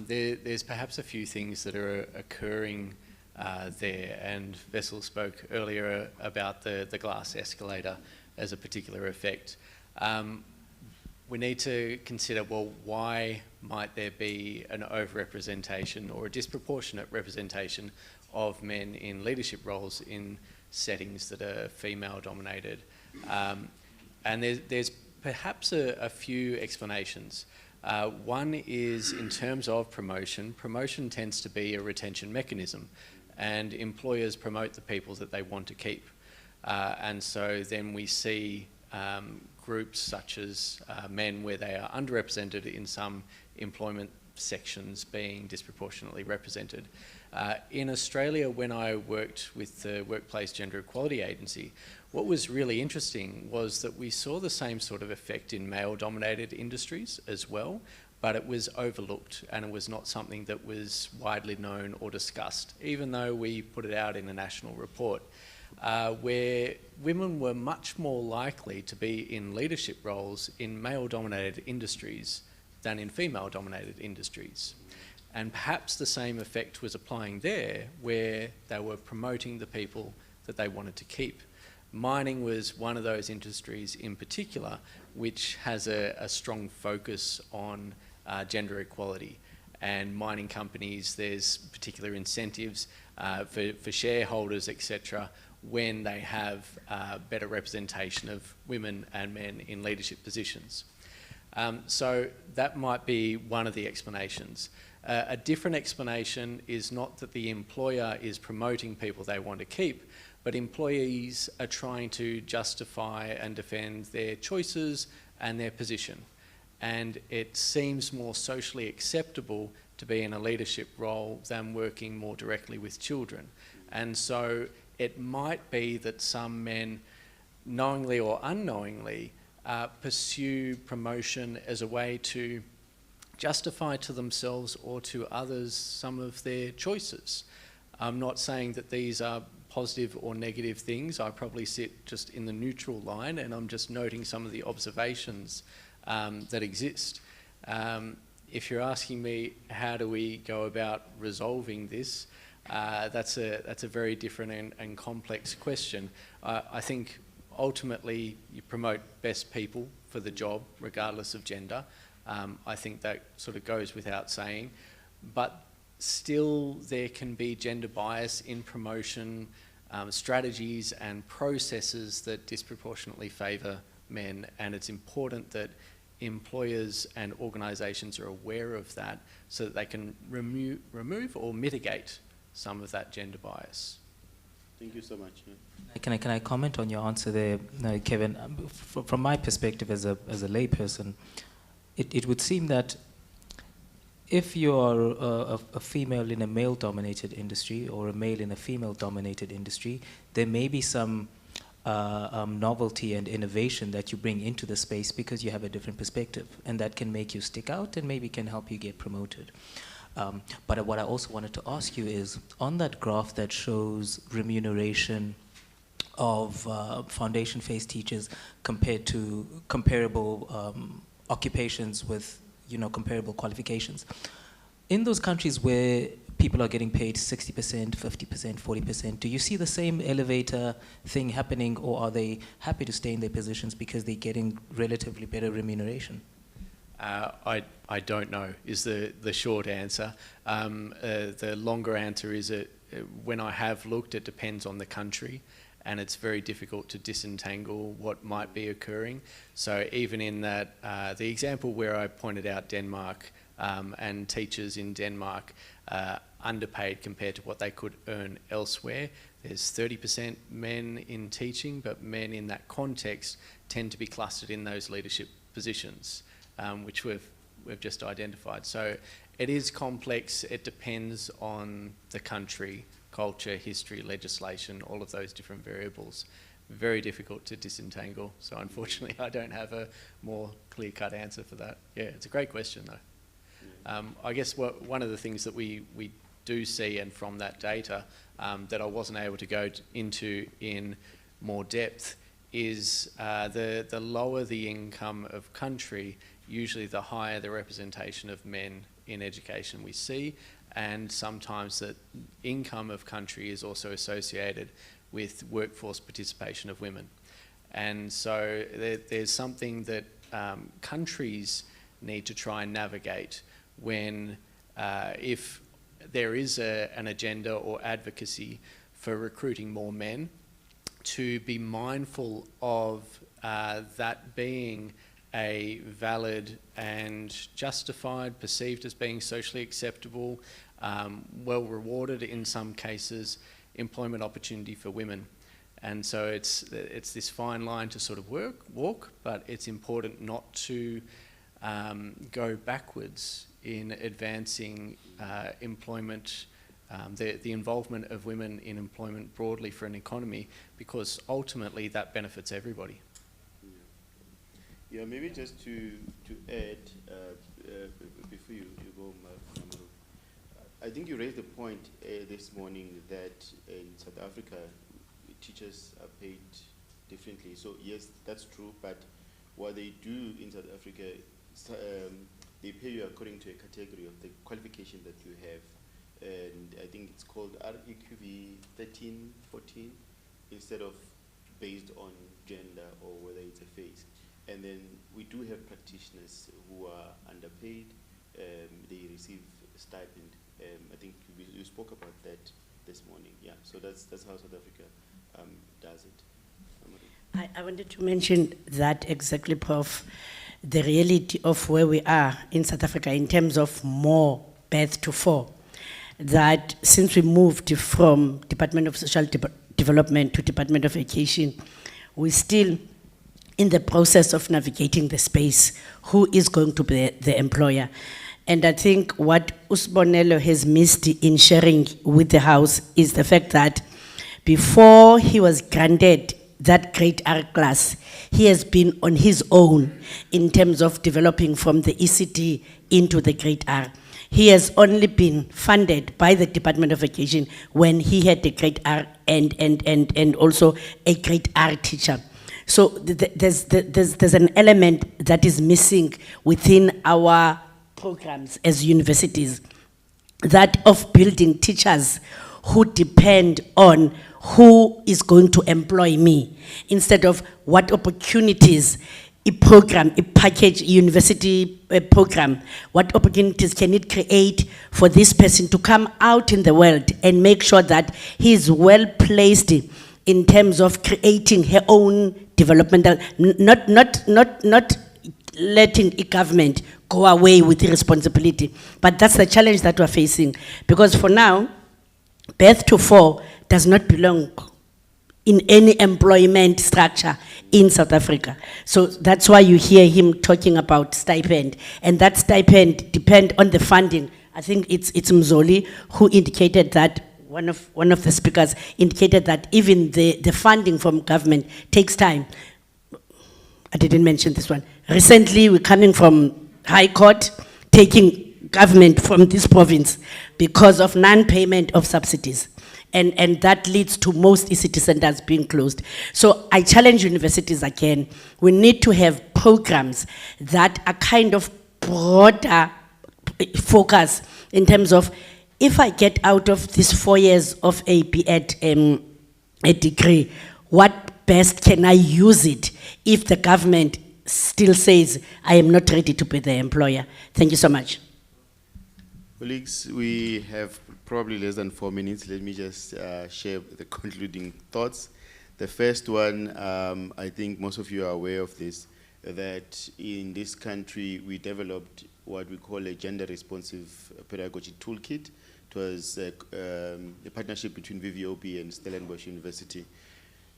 There's perhaps a few things that are occurring there, and Vessel spoke earlier about the glass escalator as a particular effect. We need to consider, well, why might there be an overrepresentation or a disproportionate representation of men in leadership roles in settings that are female-dominated? And there's perhaps a few explanations. One is in terms of promotion. Promotion tends to be a retention mechanism, and employers promote the people that they want to keep. And so then we see groups such as men where they are underrepresented in some employment sections being disproportionately represented. In Australia, when I worked with the Workplace Gender Equality Agency, what was really interesting was that we saw the same sort of effect in male-dominated industries as well, but it was overlooked and it was not something that was widely known or discussed, even though we put it out in a national report, where women were much more likely to be in leadership roles in male-dominated industries than in female-dominated industries. And perhaps the same effect was applying there, where they were promoting the people that they wanted to keep. Mining was one of those industries in particular which has a strong focus on gender equality. And mining companies, there's particular incentives for shareholders, etc., when they have better representation of women and men in leadership positions. So that might be one of the explanations. A different explanation is not that the employer is promoting people they want to keep, but employees are trying to justify and defend their choices and their position. And it seems more socially acceptable to be in a leadership role than working more directly with children. And so it might be that some men, knowingly or unknowingly, pursue promotion as a way to justify to themselves or to others some of their choices. I'm not saying that these are positive or negative things. I probably sit just in the neutral line, and I'm just noting some of the observations that exist. If you're asking me how do we go about resolving this, that's a very different and complex question. I think ultimately you promote best people for the job regardless of gender. I think that sort of goes without saying, but still there can be gender bias in promotion strategies and processes that disproportionately favour men, and it's important that employers and organisations are aware of that so that they can remove or mitigate some of that gender bias. Thank you so much. Can I comment on your answer there, Kevin? From my perspective as a layperson, it would seem that if you are a female in a male-dominated industry or a male in a female-dominated industry, there may be some novelty and innovation that you bring into the space because you have a different perspective, and that can make you stick out and maybe can help you get promoted. But what I also wanted to ask you is, on that graph that shows remuneration of foundation phase teachers compared to comparable occupations with comparable qualifications, in those countries where people are getting paid 60%, 50%, 40%, do you see the same elevator thing happening, or are they happy to stay in their positions because they're getting relatively better remuneration? I don't know is the short answer. The longer answer is that when I have looked, it depends on the country, and it's very difficult to disentangle what might be occurring. So even in that, the example where I pointed out Denmark, and teachers in Denmark underpaid compared to what they could earn elsewhere. There's 30% men in teaching, but men in that context tend to be clustered in those leadership positions, which we've just identified. So it is complex. It depends on the country, culture, history, legislation, all of those different variables. Very difficult to disentangle. So unfortunately, I don't have a more clear-cut answer for that. Yeah, it's a great question though. I guess one of the things that we do see, and from that data that I wasn't able to go into in more depth, is the lower the income of country, usually the higher the representation of men in education we see, and sometimes that income of country is also associated with workforce participation of women. And so there's something that countries need to try and navigate when, if there is an agenda or advocacy for recruiting more men, to be mindful of that being a valid and justified, perceived as being socially acceptable, well rewarded in some cases, employment opportunity for women. And so it's this fine line to sort of walk, but it's important not to go backwards in advancing employment, the involvement of women in employment broadly for an economy, because ultimately that benefits everybody. Yeah, maybe just to add, before you go, Mamoru, I think you raised the point this morning that in South Africa, teachers are paid differently. So yes, that's true, but what they do in South Africa, they pay you according to a category of the qualification that you have. And I think it's called REQV 13, 14, instead of based on gender or whether it's a phase. And then we do have practitioners who are underpaid. They receive stipend. I think you spoke about that this morning. Yeah, so that's how South Africa does it. I wanted to mention that exactly, Prof. The reality of where we are in South Africa in terms of more birth to 4. That since we moved from Department of Social Development to Department of Education, we're still in the process of navigating the space. Who is going to be the employer? And I think what Usbonelo has missed in sharing with the House is the fact that before he was granted that grade R class, he has been on his own in terms of developing from the ECD into the grade R. He has only been funded by the Department of Education when he had the grade R and also a grade R teacher. So there's an element that is missing within our programs as universities, that of building teachers who depend on who is going to employ me, instead of what opportunities a program, a package, a university program, what opportunities can it create for this person to come out in the world and make sure that he is well placed in terms of creating her own developmental, not letting a government go away with the responsibility. But that's the challenge that we're facing, because for now, birth to 4 does not belong in any employment structure in South Africa. So that's why you hear him talking about stipend. And that stipend depends on the funding. I think it's Mzoli who indicated that, one of the speakers indicated that even the funding from government takes time. I didn't mention this one. Recently, we're coming from High Court, taking government from this province because of non-payment of subsidies. And that leads to most ECT centers being closed. So I challenge universities again. We need to have programs that are kind of broader focus in terms of, if I get out of this 4 years of a degree, what best can I use it if the government still says I am not ready to be the employer? Thank you so much. Colleagues, we have probably less than 4 minutes. Let me just share the concluding thoughts. The first one, I think most of you are aware of this, that in this country we developed what we call a gender-responsive pedagogy toolkit. It was a partnership between VVOP and Stellenbosch University.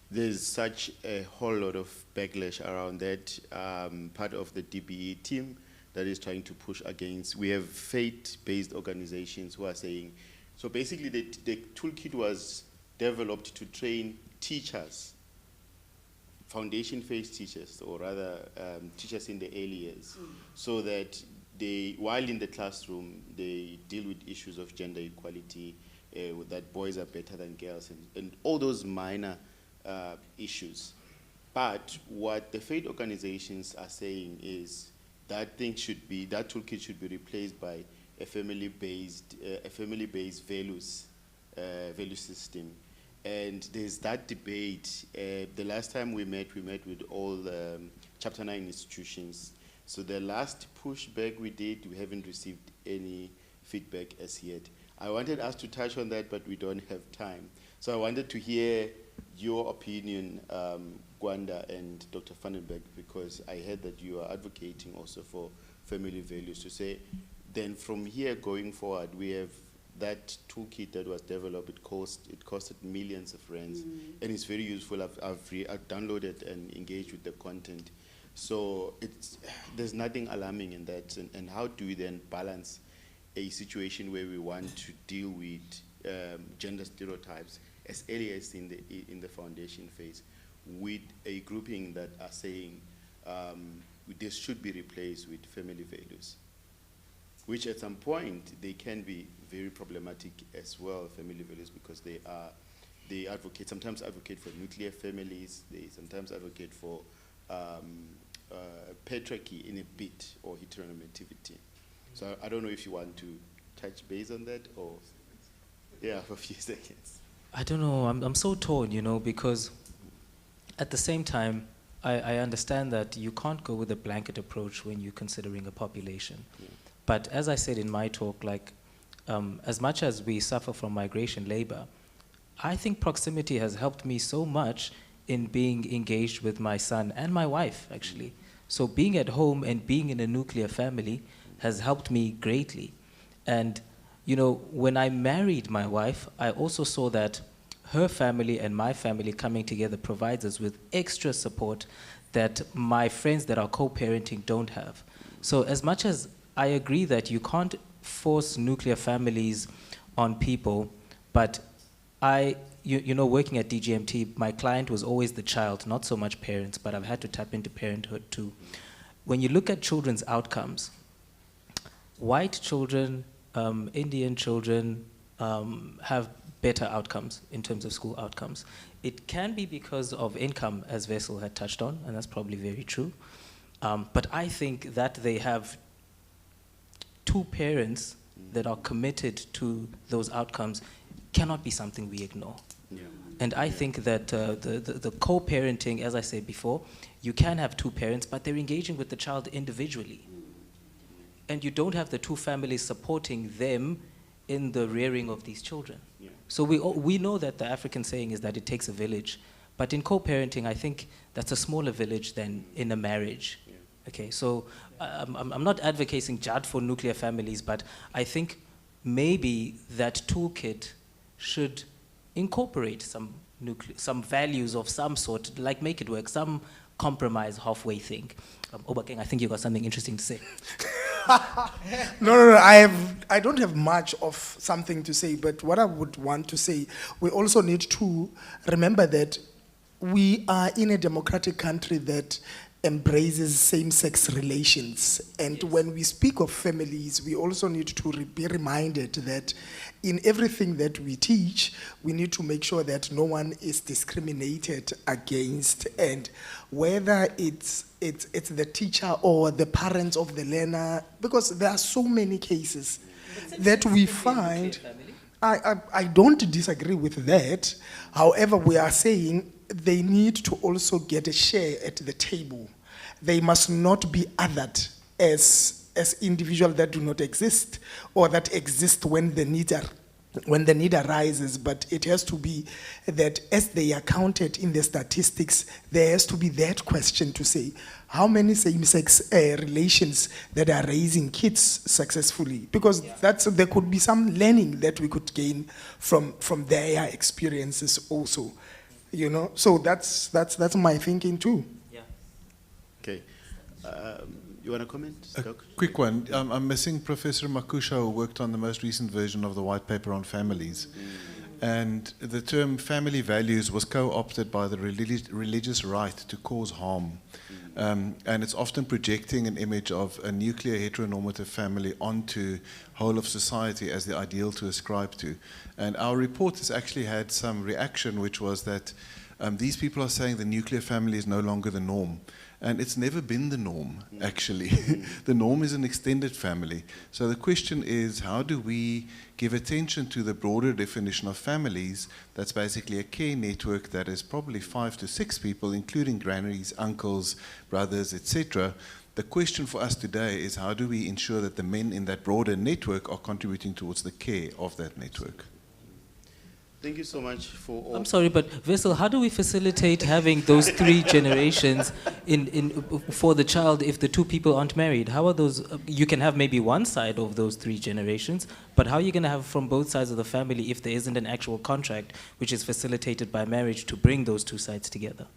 There's such a whole lot of backlash around that. Part of the DBE team that is trying to push against. We have faith-based organizations who are saying, so basically the toolkit was developed to train teachers, foundation phase teachers, or rather teachers in the early years, so that they, while in the classroom, they deal with issues of gender equality, that boys are better than girls, and all those minor issues. But what the faith organizations are saying is that toolkit should be replaced by a family-based values system. And there's that debate. The last time we met with all Chapter 9 institutions. So the last pushback we did, we haven't received any feedback as yet. I wanted us to touch on that, but we don't have time. So I wanted to hear your opinion, Gwanda and Dr. Vandenberg, because I heard that you are advocating also for family values, to say, then from here going forward, we have that toolkit that was developed. It costed millions of rands, and it's very useful. I've downloaded and engaged with the content. So there's nothing alarming in that. And how do we then balance a situation where we want to deal with gender stereotypes as early as in the foundation phase, with a grouping that are saying this should be replaced with family values, which at some point they can be very problematic as well, family values, because they sometimes advocate for nuclear families, they sometimes advocate for patriarchy in a bit, or heteronormativity. So I don't know if you want to touch base on that, or for a few seconds. I don't know, I'm so torn, because at the same time, I understand that you can't go with a blanket approach when you're considering a population. Yeah. But as I said in my talk, as much as we suffer from migration labor, I think proximity has helped me so much in being engaged with my son and my wife, actually. So being at home and being in a nuclear family has helped me greatly. And when I married my wife, I also saw that her family and my family coming together provides us with extra support that my friends that are co-parenting don't have. So as much as I agree that you can't force nuclear families on people, but working at DGMT, my client was always the child, not so much parents, but I've had to tap into parenthood too. When you look at children's outcomes, white children, Indian children have better outcomes in terms of school outcomes. It can be because of income, as Vessel had touched on, and that's probably very true. But I think that they have two parents that are committed to those outcomes cannot be something we ignore. Yeah. And I think that the co-parenting, as I said before, you can have two parents, but they're engaging with the child individually. And you don't have the two families supporting them in the rearing of these children. Yeah. So we know that the African saying is that it takes a village, but in co-parenting, I think that's a smaller village than in a marriage. Yeah. Okay, so I'm not advocating just for nuclear families, but I think maybe that toolkit should incorporate some values of some sort, like make it work, some compromise halfway thing. Obakeng, I think you got something interesting to say. No, I don't have much of something to say, but what I would want to say, we also need to remember that we are in a democratic country that embraces same-sex relations. And when we speak of families, we also need to be reminded that in everything that we teach, we need to make sure that no one is discriminated against. And whether it's the teacher or the parents of the learner, because there are so many cases that we find. I don't disagree with that. However, we are saying they need to also get a share at the table. They must not be othered as individuals that do not exist, or that exist when the need arises. But it has to be that as they are counted in the statistics, there has to be that question to say, how many same-sex relations that are raising kids successfully? Because there could be some learning that we could gain from their experiences also. You know, so that's my thinking too. Yeah. Okay. You want to comment, Doc? Quick one. I'm missing Professor Makusha, who worked on the most recent version of the white paper on families. And the term family values was co-opted by the religious right to cause harm. And it's often projecting an image of a nuclear heteronormative family onto whole of society as the ideal to ascribe to. And our report has actually had some reaction, which was that these people are saying the nuclear family is no longer the norm. And it's never been the norm, actually. The norm is an extended family. So the question is, how do we give attention to the broader definition of families? That's basically a care network that is probably 5 to 6 people, including grannies, uncles, brothers, etc. The question for us today is, how do we ensure that the men in that broader network are contributing towards the care of that network? Thank you so much for all. I'm sorry, but Vessel, how do we facilitate having those 3 generations for the child if the 2 people aren't married? How are those? You can have maybe one side of those 3 generations, but how are you going to have from both sides of the family if there isn't an actual contract which is facilitated by marriage to bring those 2 sides together?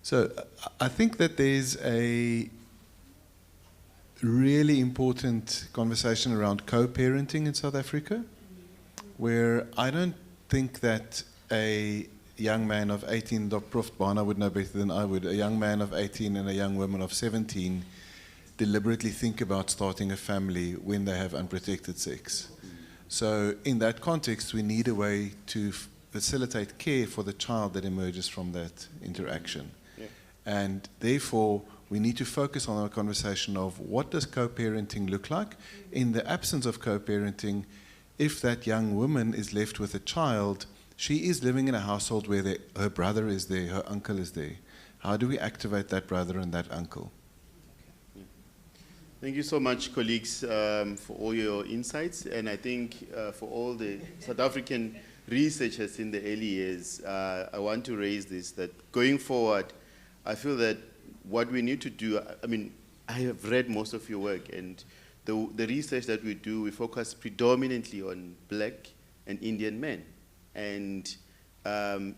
So I think that there's a really important conversation around co-parenting in South Africa, where I don't think that a young man of 18, Prof. Bana would know better than I would, a young man of 18 and a young woman of 17 deliberately think about starting a family when they have unprotected sex. So in that context, we need a way to facilitate care for the child that emerges from that interaction. Yeah. And therefore, we need to focus on our conversation of what does co-parenting look like? In the absence of co-parenting, if that young woman is left with a child, she is living in a household where her brother is there, her uncle is there. How do we activate that brother and that uncle? Thank you so much, colleagues, for all your insights. And I think for all the South African researchers in the early years, I want to raise this, that going forward, I feel that what we need to do, I mean, I have read most of your work, and the research that we do, we focus predominantly on Black and Indian men, and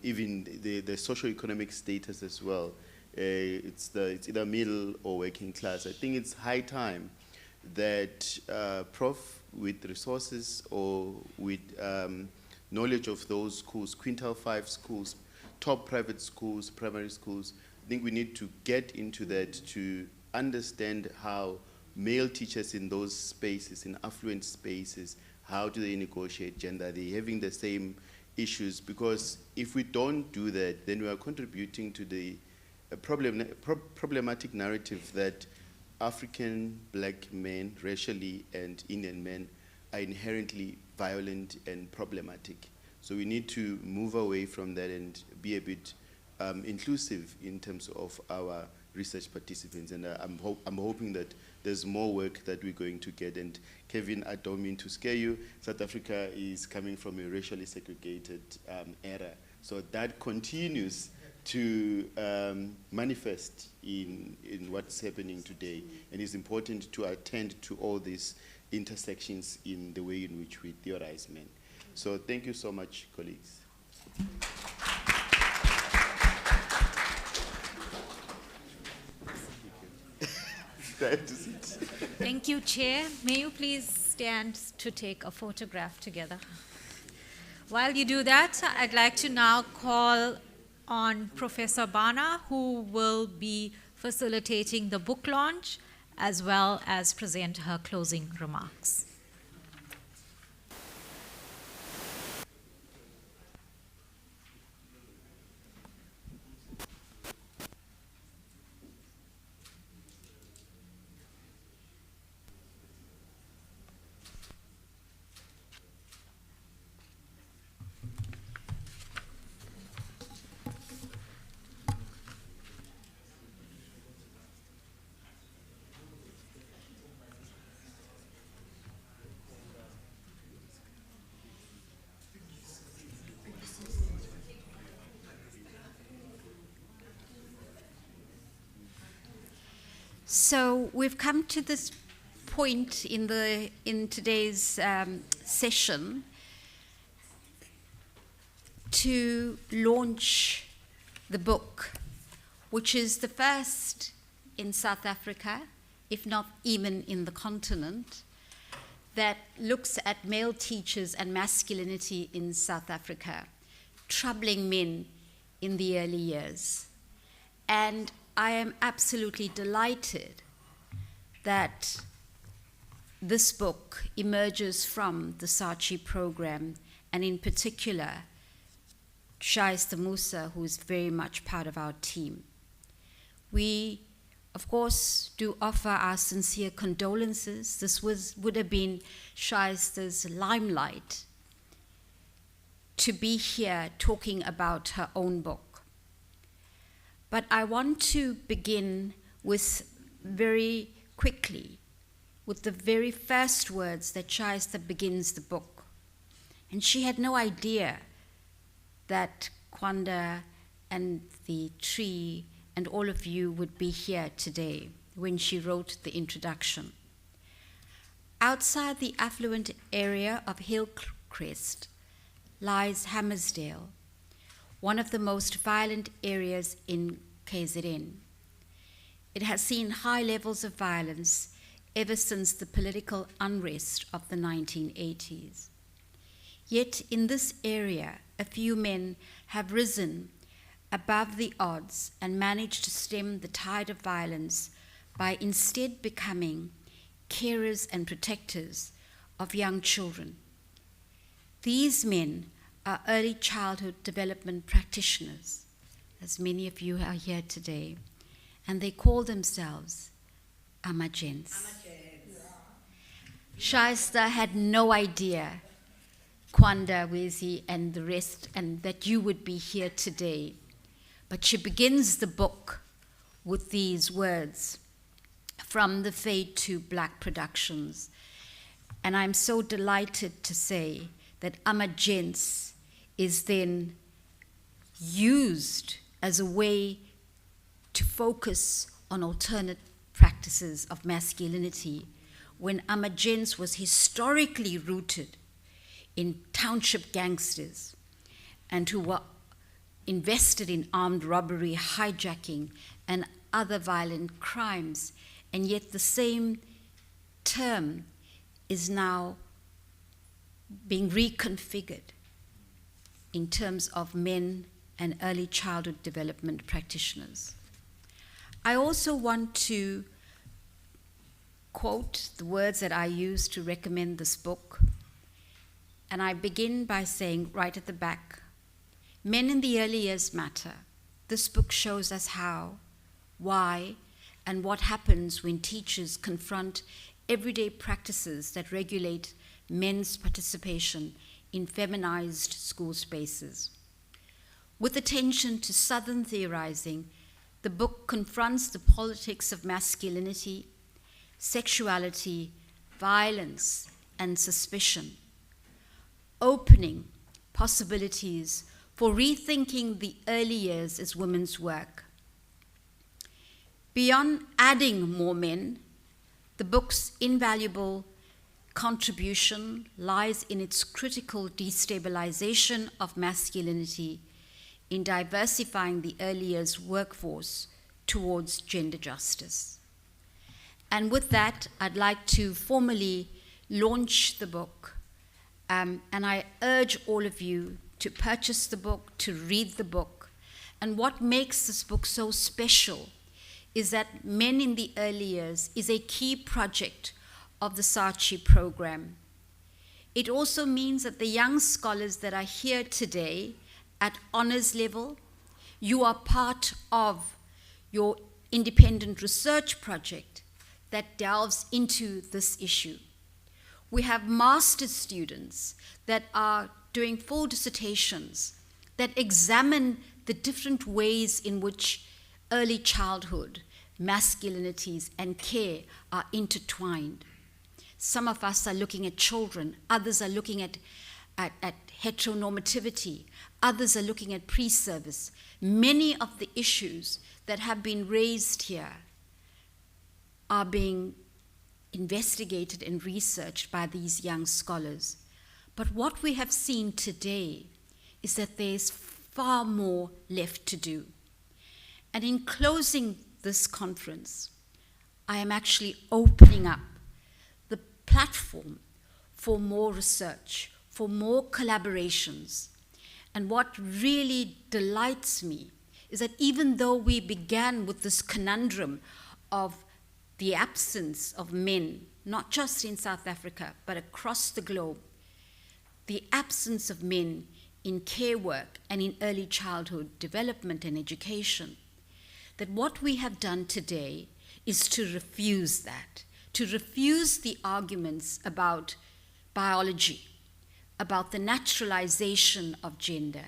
even the socio-economic status as well. It's either middle or working class. I think it's high time that Prof, with resources or with knowledge of those schools, quintile 5 schools, top private schools, primary schools, I think we need to get into that to understand how male teachers in those spaces, in affluent spaces, how do they negotiate gender? Are they having the same issues? Because if we don't do that, then we are contributing to the problematic narrative that African Black men, racially, and Indian men are inherently violent and problematic. So we need to move away from that and be a bit inclusive in terms of our research participants, and I'm hoping that there's more work that we're going to get. And Kevin, I don't mean to scare you, South Africa is coming from a racially segregated era, so that continues to manifest in what's happening today, and it's important to attend to all these intersections in the way in which we theorize men. So thank you so much, colleagues. Thank you, Chair. May you please stand to take a photograph together. While you do that, I'd like to now call on Professor Bana, who will be facilitating the book launch as well as present her closing remarks. So we've come to this point in today's session to launch the book, which is the first in South Africa, if not even in the continent, that looks at male teachers and masculinity in South Africa, troubling men in the early years. And I am absolutely delighted that this book emerges from the Saatchi program, and in particular, Shaista Musa, who is very much part of our team. We, of course, do offer our sincere condolences. This would have been Shaista's limelight to be here talking about her own book. But I want to begin with very quickly with the very first words that Shaista begins the book. And she had no idea that Kwanda and the tree and all of you would be here today when she wrote the introduction. Outside the affluent area of Hillcrest lies Hammersdale, one of the most violent areas in KZN. It has seen high levels of violence ever since the political unrest of the 1980s. Yet in this area, a few men have risen above the odds and managed to stem the tide of violence by instead becoming carers and protectors of young children. These men are early childhood development practitioners, as many of you are here today, and they call themselves Amagents. Shaista had no idea, Kwanda, Wezi, and the rest, and that you would be here today. But she begins the book with these words from the Fade to Black Productions. And I'm so delighted to say that Amagents is then used as a way to focus on alternate practices of masculinity, when Amagents was historically rooted in township gangsters and who were invested in armed robbery, hijacking, and other violent crimes. And yet the same term is now being reconfigured in terms of men and early childhood development practitioners. I also want to quote the words that I used to recommend this book. And I begin by saying right at the back, men in the early years matter. This book shows us how, why, and what happens when teachers confront everyday practices that regulate men's participation in feminized school spaces. With attention to Southern theorizing, the book confronts the politics of masculinity, sexuality, violence, and suspicion, opening possibilities for rethinking the early years as women's work. Beyond adding more men, the book's invaluable contribution lies in its critical destabilization of masculinity in diversifying the early years workforce towards gender justice. And with that, I'd like to formally launch the book. And I urge all of you to purchase the book, to read the book. And what makes this book so special is that Men in the Early Years is a key project of the Saatchi program. It also means that the young scholars that are here today at honors level, you are part of your independent research project that delves into this issue. We have master's students that are doing full dissertations that examine the different ways in which early childhood, masculinities, and care are intertwined. Some of us are looking at children, others are looking at heteronormativity, others are looking at pre-service. Many of the issues that have been raised here are being investigated and researched by these young scholars. But what we have seen today is that there's far more left to do. And in closing this conference, I am actually opening up the platform for more research, for more collaborations. And what really delights me is that even though we began with this conundrum of the absence of men, not just in South Africa, but across the globe, the absence of men in care work and in early childhood development and education, that what we have done today is to refuse that, to refuse the arguments about biology, about the naturalization of gender.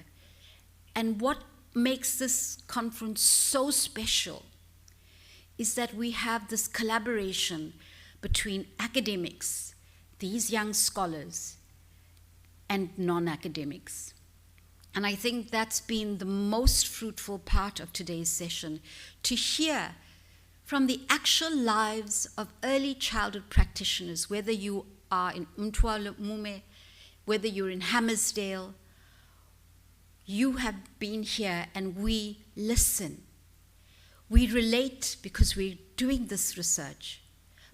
And what makes this conference so special is that we have this collaboration between academics, these young scholars, and non-academics. And I think that's been the most fruitful part of today's session, to hear from the actual lives of early childhood practitioners, whether you are in Mtwalo Mume, whether you're in Hammersdale. You have been here and we listen. We relate because we're doing this research,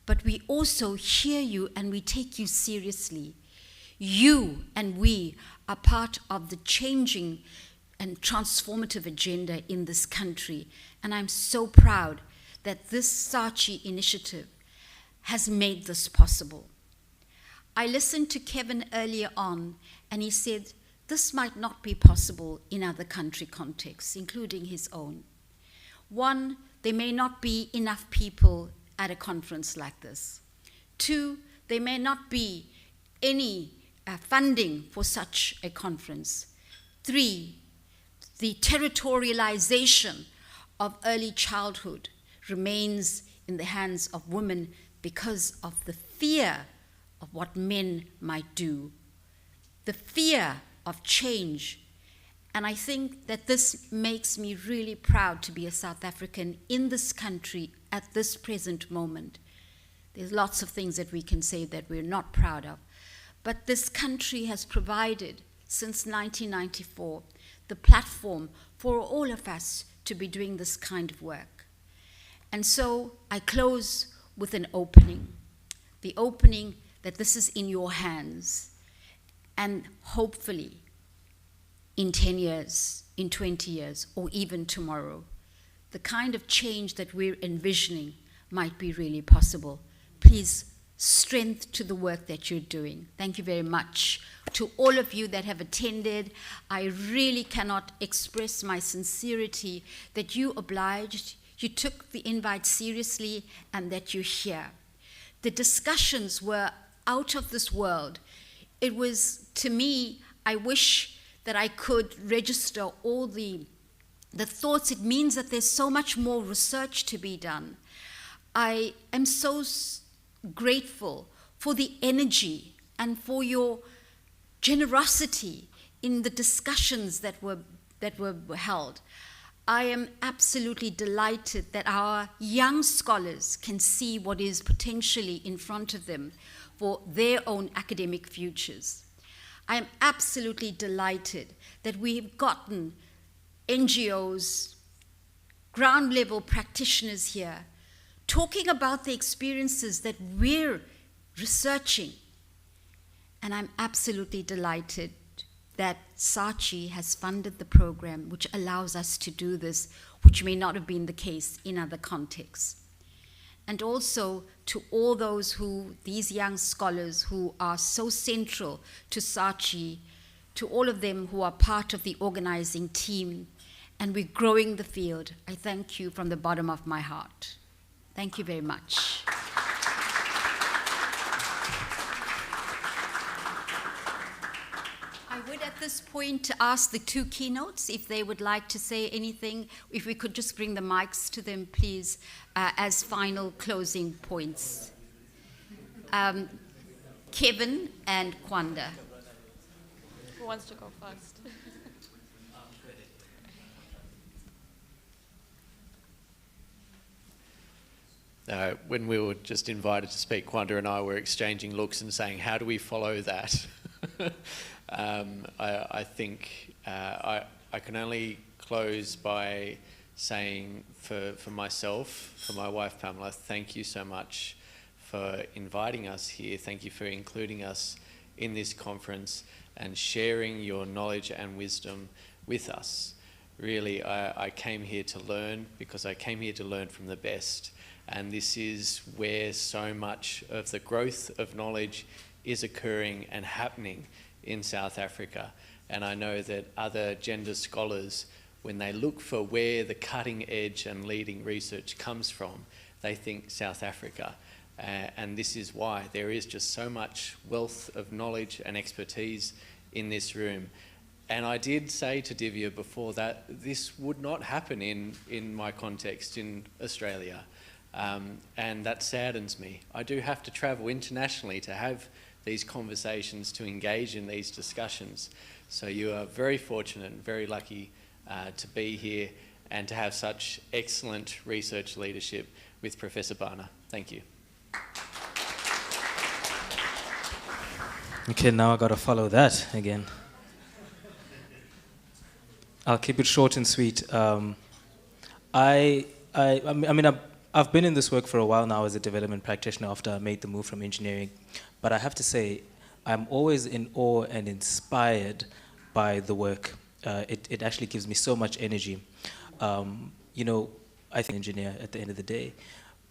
but we also hear you and we take you seriously. You and we are part of the changing and transformative agenda in this country. And I'm so proud that this Saatchi initiative has made this possible. I listened to Kevin earlier on, and he said this might not be possible in other country contexts, including his own. One, there may not be enough people at a conference like this. Two, there may not be any funding for such a conference. Three, the territorialization of early childhood remains in the hands of women because of the fear of what men might do, the fear of change. And I think that this makes me really proud to be a South African in this country at this present moment. There's lots of things that we can say that we're not proud of. But this country has provided, since 1994, the platform for all of us to be doing this kind of work. And so I close with an opening, the opening that this is in your hands. And hopefully, in 10 years, in 20 years, or even tomorrow, the kind of change that we're envisioning might be really possible. Please, strength to the work that you're doing. Thank you very much. To all of you that have attended, I really cannot express my sincerity that you obliged, you took the invite seriously, and that you're here. The discussions were out of this world. It was, to me, I wish that I could register all the thoughts. It means that there's so much more research to be done. I am so grateful for the energy and for your generosity in the discussions that were held. I am absolutely delighted that our young scholars can see what is potentially in front of them for their own academic futures. I am absolutely delighted that we've gotten NGOs, ground level practitioners here, talking about the experiences that we're researching. And I'm absolutely delighted that SACHI has funded the program which allows us to do this, which may not have been the case in other contexts. And also to all these young scholars who are so central to SACHI, to all of them who are part of the organizing team, and we're growing the field. I thank you from the bottom of my heart. Thank you very much. I would at this point ask the two keynotes if they would like to say anything, if we could just bring the mics to them, please, as final closing points. Kevin and Kwanda. Who wants to go first? When we were just invited to speak, Kwanda and I were exchanging looks and saying, how do we follow that? I think I can only close by saying for myself, for my wife Pamela, thank you so much for inviting us here. Thank you for including us in this conference and sharing your knowledge and wisdom with us. Really, I came here to learn because I came here to learn from the best. And this is where so much of the growth of knowledge is occurring and happening in South Africa. And I know that other gender scholars, when they look for where the cutting edge and leading research comes from, they think South Africa. And this is why there is just so much wealth of knowledge and expertise in this room. And I did say to Divya before that this would not happen in my context in Australia. And that saddens me. I do have to travel internationally to have these conversations, to engage in these discussions. So you are very fortunate and very lucky to be here and to have such excellent research leadership with Professor Bana. Thank you. Okay, now I got to follow that again. I'll keep it short and sweet. I mean, I've been in this work for a while now as a development practitioner after I made the move from engineering. But I have to say, I'm always in awe and inspired by the work. It actually gives me so much energy. You know, I think engineer at the end of the day.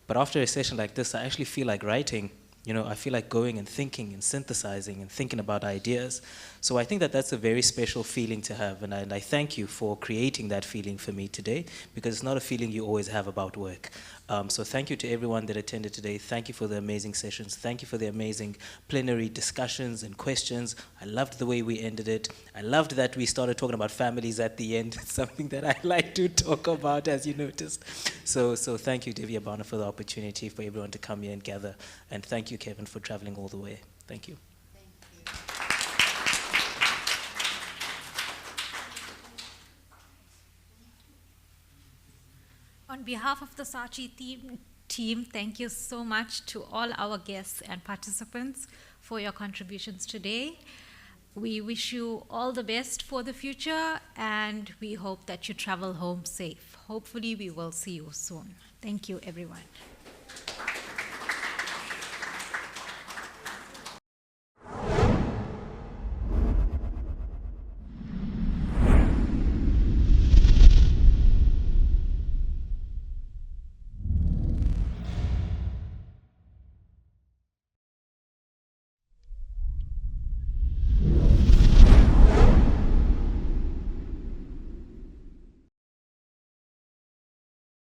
But after a session like this, I actually feel like writing. You know, I feel like going and thinking and synthesizing and thinking about ideas. So I think that that's a very special feeling to have. And I thank you for creating that feeling for me today, because it's not a feeling you always have about work. So thank you to everyone that attended today. Thank you for the amazing sessions. Thank you for the amazing plenary discussions and questions. I loved the way we ended it. I loved that we started talking about families at the end. It's something that I like to talk about, as you noticed. So thank you, Divya Bana, for the opportunity for everyone to come here and gather. And thank you, Kevin, for traveling all the way. Thank you. On behalf of the SACHI team, thank you so much to all our guests and participants for your contributions today. We wish you all the best for the future, and we hope that you travel home safe. Hopefully, we will see you soon. Thank you, everyone.